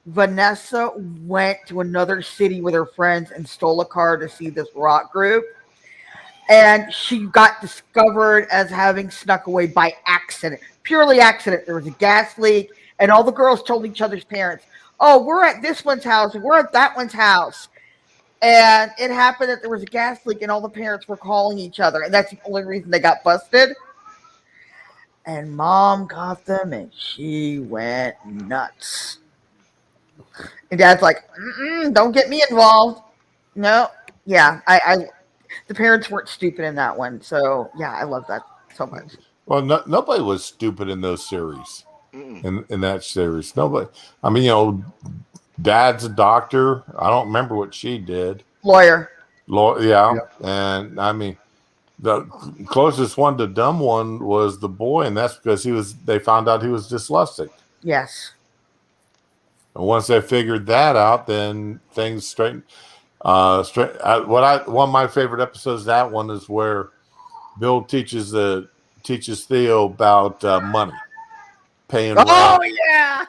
Vanessa went to another city with her friends and stole a car to see this rock group. And she got discovered as having snuck away by accident, purely accident. There was a gas leak, and all the girls told each other's parents, "Oh, we're at this one's house, and we're at that one's house." And it happened that there was a gas leak, and all the parents were calling each other, and that's the only reason they got busted. And Mom got them, and she went nuts. And Dad's like, "Don't get me involved." No, yeah, the parents weren't stupid in that one, so yeah, I love that so much. Well, nobody was stupid in those series. In that series, nobody. I mean, Dad's a doctor. I don't remember what she did. Lawyer. Yeah, yep. And I mean, the closest one to dumb one was the boy, and that's because they found out he was dyslexic. Yes. And once they figured that out, then things straightened. One of my favorite episodes of that one is where Bill teaches Theo about money, paying rent, yeah,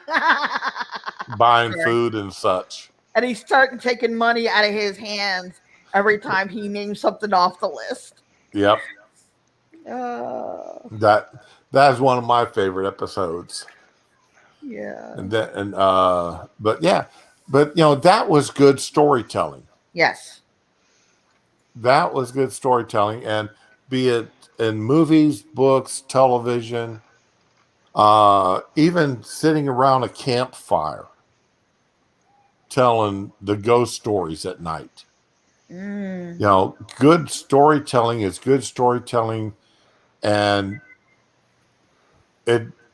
buying food and such. And he's starting taking money out of his hands every time he names something off the list. Yep. That's one of my favorite episodes. Yeah. But that was good storytelling. Yes. That was good storytelling, and be it in movies, books, television, even sitting around a campfire telling the ghost stories at night. You know, good storytelling is good storytelling, and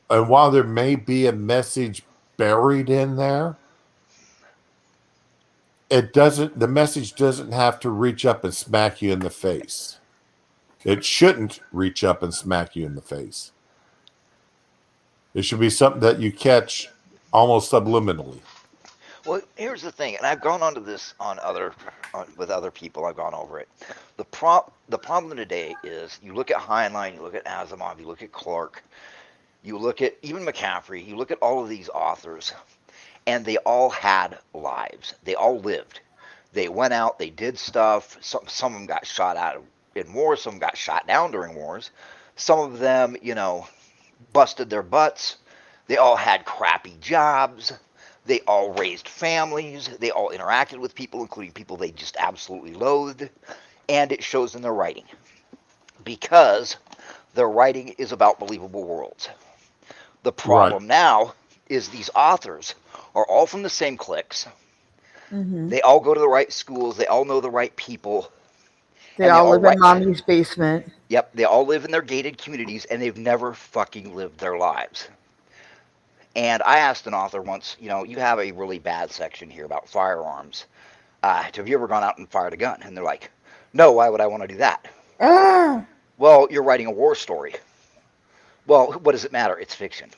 while there may be a message buried in there, the message doesn't have to reach up and smack you in the face. It shouldn't reach up and smack you in the face. It should be something that you catch almost subliminally. Well, here's the thing, and I've gone onto this with other people. I've gone over it. The problem today is you look at Heinlein, you look at Asimov, you look at Clarke, you look at even McCaffrey, you look at all of these authors, and they all had lives. They all lived. They went out, they did stuff. Some of them got shot out in wars, some got shot down during wars. Some of them, you know, busted their butts. They all had crappy jobs. They all raised families. They all interacted with people, including people they just absolutely loathed. And it shows in their writing. Because their writing is about believable worlds. The problem now is these authors are all from the same cliques. Mm-hmm. They all go to the right schools. They all know the right people. They all live in mommy's basement. Yep, they all live in their gated communities, and they've never fucking lived their lives. And I asked an author once, you know, you have a really bad section here about firearms. Have you ever gone out and fired a gun? And they're like, no, why would I want to do that? Well, you're writing a war story. Well, what does it matter? It's fiction.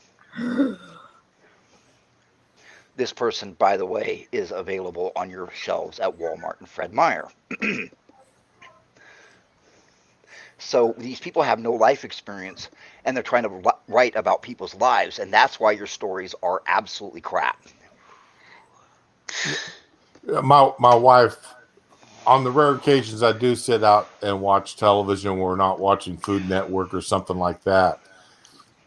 This person, by the way, is available on your shelves at Walmart and Fred Meyer. So these people have no life experience, and they're trying to write about people's lives, and that's why your stories are absolutely crap. My wife, on the rare occasions I do sit out and watch television, we're not watching Food Network or something like that.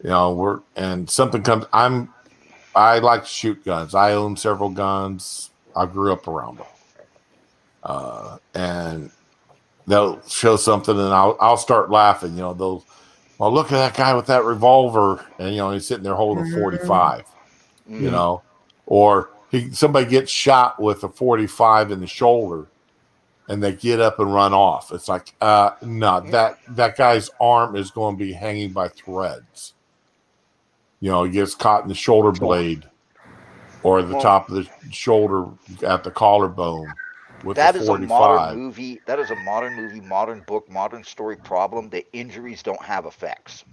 You know, something comes. I like to shoot guns. I own several guns. I grew up around them, and they'll show something, and I'll start laughing. You know, well, look at that guy with that revolver, and you know he's sitting there holding a 45. You know, or somebody gets shot with a 45 in the shoulder, and they get up and run off. It's like, no, that guy's arm is going to be hanging by threads. You know, he gets caught in the shoulder blade or the top of the shoulder at the collarbone. That is a modern movie. That is a modern movie, modern book, modern story problem. The injuries don't have effects.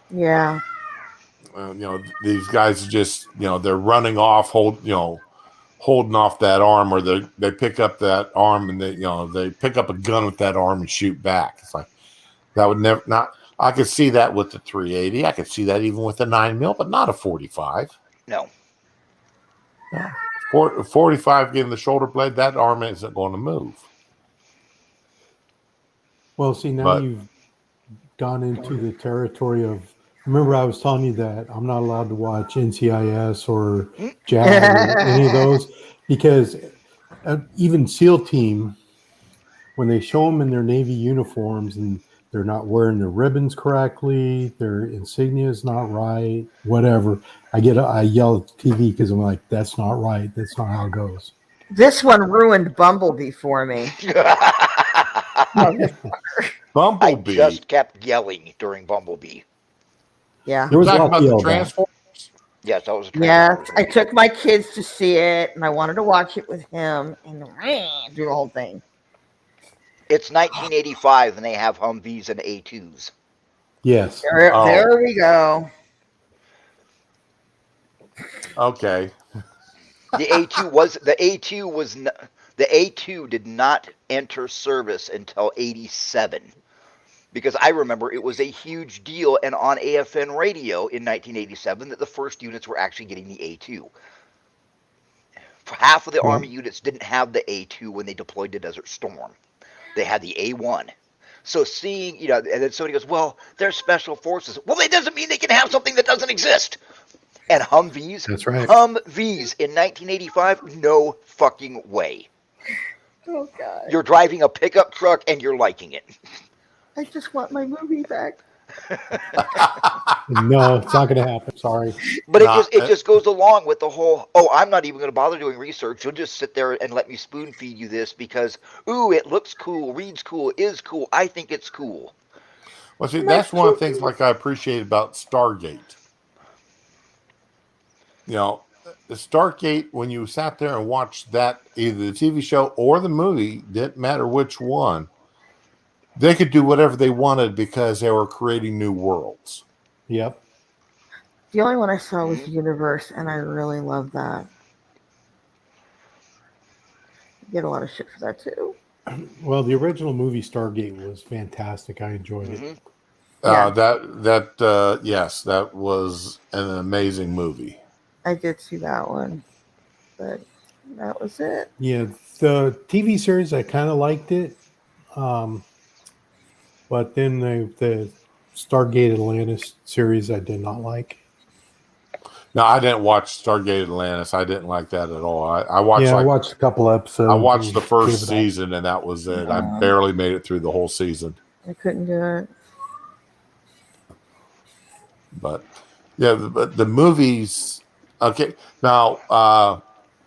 Yeah. You know, these guys just, you know, they're running off, holding off that arm, or they pick up that arm and they pick up a gun with that arm and shoot back. It's like that would never not. I could see that with the 380. I could see that even with the 9mm, but not a 45. No. 45 getting the shoulder blade, that arm isn't going to move. Well, see, now you've gone into the territory of. Remember, I was telling you that I'm not allowed to watch NCIS or JAG or any of those because even SEAL team, when they show them in their Navy uniforms and they're not wearing their ribbons correctly, their insignia is not right, whatever, I yell at the TV because I'm like, that's not right. That's not how it goes. This one ruined Bumblebee for me. Bumblebee. I just kept yelling during Bumblebee. Yeah. There was talking about the Transformers? Yes, that was a Yes, I took my kids to see it, and I wanted to watch it with him, and do the whole thing. It's 1985, and they have Humvees and A2s. Yes. There we go. Okay. The A2 did not enter service until 87. Because I remember it was a huge deal, and on AFN radio in 1987 that the first units were actually getting the A2. Half of the Army units didn't have the A2 when they deployed to Desert Storm. They had the A1. So seeing, and then somebody goes, well, they're special forces. Well, it doesn't mean they can have something that doesn't exist. And Humvees, that's right. Humvees in 1985, no fucking way. Oh, God. You're driving a pickup truck and you're liking it. I just want my movie back. No, it's not going to happen. Sorry. But Nah, it just goes along with the whole, oh, I'm not even going to bother doing research. You'll just sit there and let me spoon feed you this because, ooh, it looks cool, reads cool, is cool. I think it's cool. Well, see, that's one of the things like I appreciate about Stargate. You know, the Stargate, when you sat there and watched that, either the TV show or the movie, didn't matter which one, they could do whatever they wanted because they were creating new worlds. Yep. The only one I saw was Universe, and I really love that. You get a lot of shit for that too. Well, the original movie Stargate was fantastic. I enjoyed it. Yes, that was an amazing movie. I did see that one, but that was it. Yeah, the TV series I kind of liked it, but then the Stargate Atlantis series I did not like. No, I didn't watch Stargate Atlantis. I didn't like that at all. I watched. I watched a couple episodes. I watched the and first gave it up. season, and that was it. I barely made it through the whole season. I couldn't do it. But yeah, the movies. Okay, now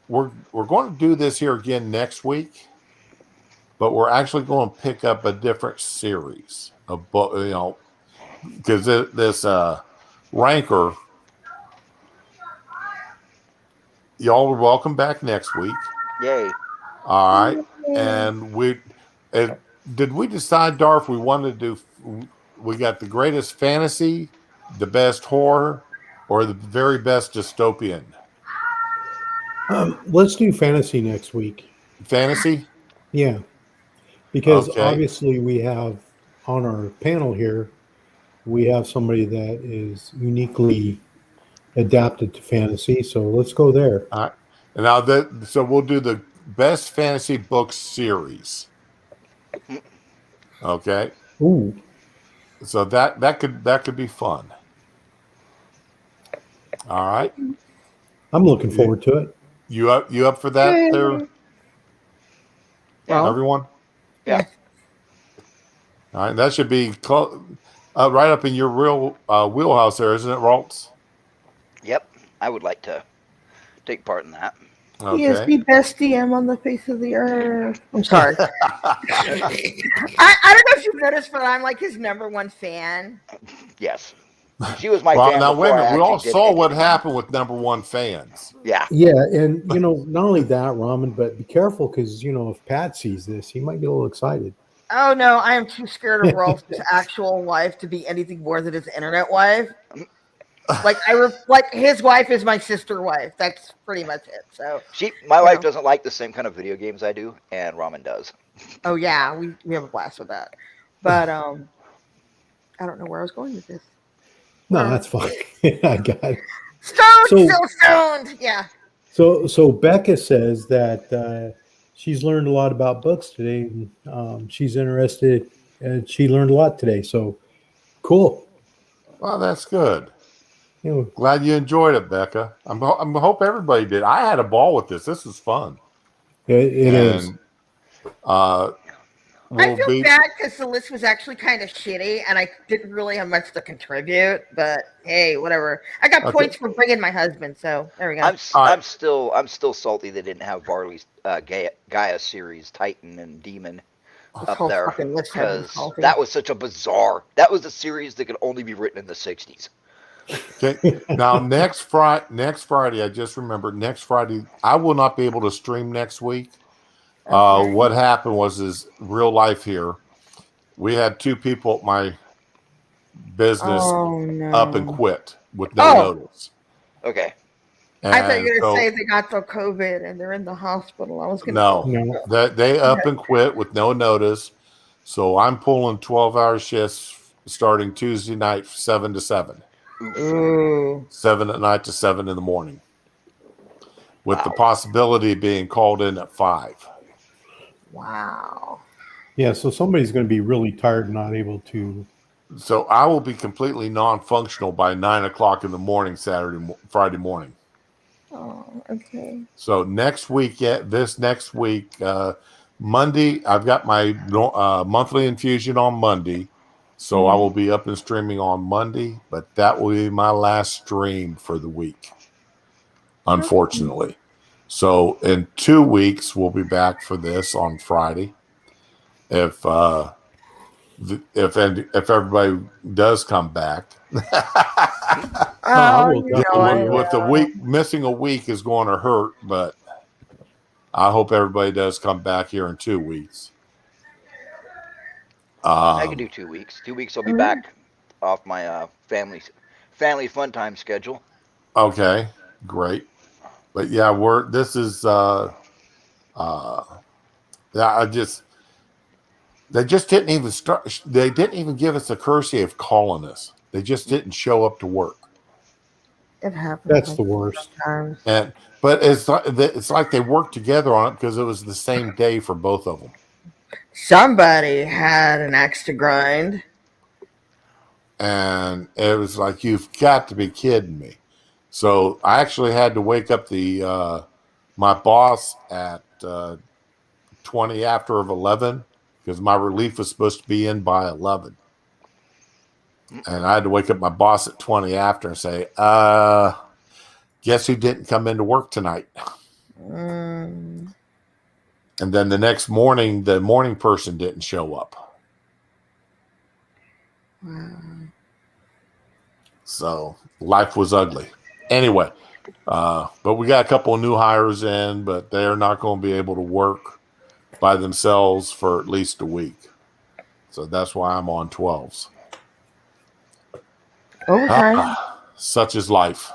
we're going to do this here again next week, but we're actually going to pick up a different series of book. You know, because this Ranker. Y'all are welcome back next week. Yay. All right, and did we decide, Darth, we wanted to do? We got the greatest fantasy, the best horror, or the very best dystopian? Let's do fantasy next week. Fantasy? Yeah, because Okay. obviously we have on our panel here, we have somebody that is uniquely adapted to fantasy. So let's go there. All right. And now so we'll do the best fantasy book series. Okay. Ooh, So that could be fun. All right. I'm looking forward to it. You up for that there, Well, everyone? Yeah. All right. That should be right up in your real wheelhouse there, isn't it, Raltz? Yep. I would like to take part in that. He is Okay. the best DM on the face of the earth. I'm sorry. I don't know if you've noticed, but I'm like his #1 fan. Yes. She was my Well, fan. now wait a before I minute. We all actually did saw what anything. happened with #1 fans. Yeah. Yeah, and not only that, Ramen, but be careful because if Pat sees this, he might get a little excited. Oh no, I am too scared of Rolf's actual wife to be anything more than his internet wife. Like his wife is my sister wife. That's pretty much it. So My wife doesn't like the same kind of video games I do, and Ramen does. oh yeah, we have a blast with that. But I don't know where I was going with this. No, that's fine. I got it. Stoned, So- still stoned. Yeah. So Becca says that she's learned a lot about books today. She's interested, and she learned a lot today. So cool. Well, that's good. Glad you enjoyed it, Becca. I hope everybody did. I had a ball with this. This was fun. It is. I I feel bad because the list was actually kind of shitty, and I didn't really have much to contribute. But hey, whatever. I got points for bringing my husband, so there we go. I'm still salty they didn't have Barley's Gaia series, Titan and Demon, This up whole there fucking list had me because salty. that was such a bizarre. That was a series that could only be written in the '60s. Okay. Now next Friday, I just remembered. Next Friday, I will not be able to stream next week. Okay. What happened was real life here. We had 2 people at my business Oh no. up and quit with no notice. Okay. I thought you were And gonna so- say they got the COVID and they're in the hospital. I was gonna No, they up and quit with no notice. So I'm pulling 12-hour shifts starting Tuesday night, 7 to 7, Ooh. 7 at night to 7 in the morning, with the possibility of being called in at 5. Wow. Yeah, so somebody's going to be really tired and not able to. So I will be completely non-functional by 9 o'clock in the morning, Friday morning. Oh, okay. So next week, Monday, I've got my monthly infusion on Monday. So I will be up and streaming on Monday, but that will be my last stream for the week, unfortunately. So in 2 weeks, we'll be back for this on Friday. If everybody does come back, I will you know, definitely with the week missing a week is going to hurt, but I hope everybody does come back here in 2 weeks. I can do 2 weeks. 2 weeks I'll be back off my family fun time schedule. Okay, great. But yeah, they just didn't even start. They didn't even give us a courtesy of calling us. They just didn't show up to work. It happens. That's the worst. Sometimes. But it's like they worked together on it because it was the same day for both of them. Somebody had an axe to grind. And it was like, you've got to be kidding me. So I actually had to wake up my boss at 20 after of 11 because my relief was supposed to be in by 11. And I had to wake up my boss at 20 after and say, guess who didn't come into work tonight? And then the next morning, the morning person didn't show up. So life was ugly. Anyway, but we got a couple of new hires in, but they're not going to be able to work by themselves for at least a week. So that's why I'm on 12s. Overtime. Such is life.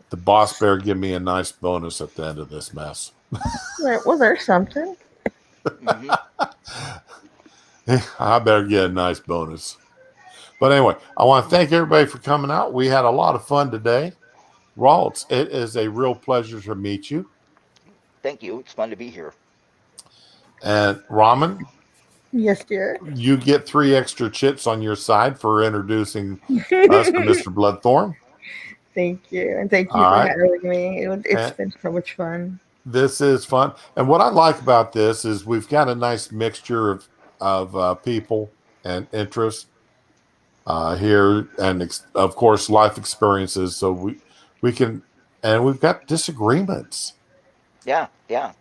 The boss better give me a nice bonus at the end of this mess. Well, there's something. I better get a nice bonus. But anyway, I want to thank everybody for coming out. We had a lot of fun today. Raltz, it is a real pleasure to meet you. Thank you. It's fun to be here. And Raman, Yes, dear. you get 3 extra chips on your side for introducing us to Mr. Bloodthorn. Thank you. And thank you All for right. having me. It's been so much fun. This is fun. And what I like about this is we've got a nice mixture of people and interests here. And, of course, life experiences. So we can, and we've got disagreements. Yeah.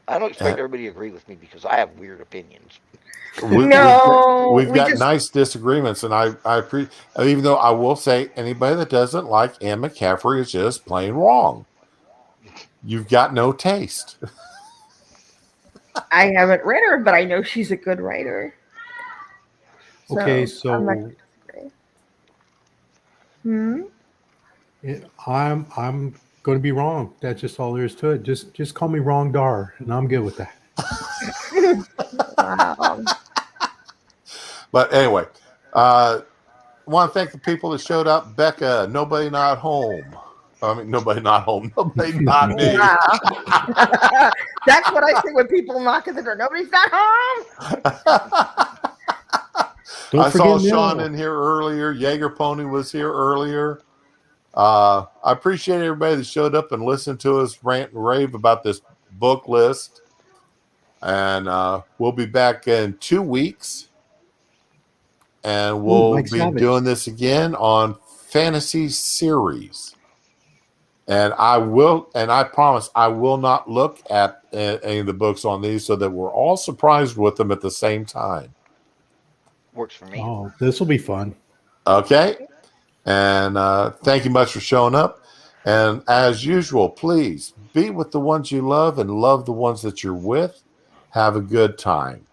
I don't expect everybody to agree with me because I have weird opinions. We've got nice disagreements, and I appreciate. Even though I will say, anybody that doesn't like Anne McCaffrey is just plain wrong. You've got no taste. I haven't read her, but I know she's a good writer. Okay, I'm so not gonna disagree. I'm going to be wrong. That's just all there is to it. Just call me Wrong Dar, and I'm good with that. Wow. But anyway, I want to thank the people that showed up. Becca, nobody not home. I mean, nobody not home. Nobody not me. Wow. That's what I say when people knock at the door. Nobody's not home. Don't I saw forget Sean Nell. in here earlier. Jaeger Pony was here earlier. I appreciate everybody that showed up and listened to us rant and rave about this book list. And we'll be back in 2 weeks. And we'll Mike be Savage. doing this again on fantasy series. And I promise I will not look at any of the books on these so that we're all surprised with them at the same time. Works for me. Oh, this will be fun. Okay? And thank you much for showing up. And as usual, please be with the ones you love and love the ones that you're with. Have a good time.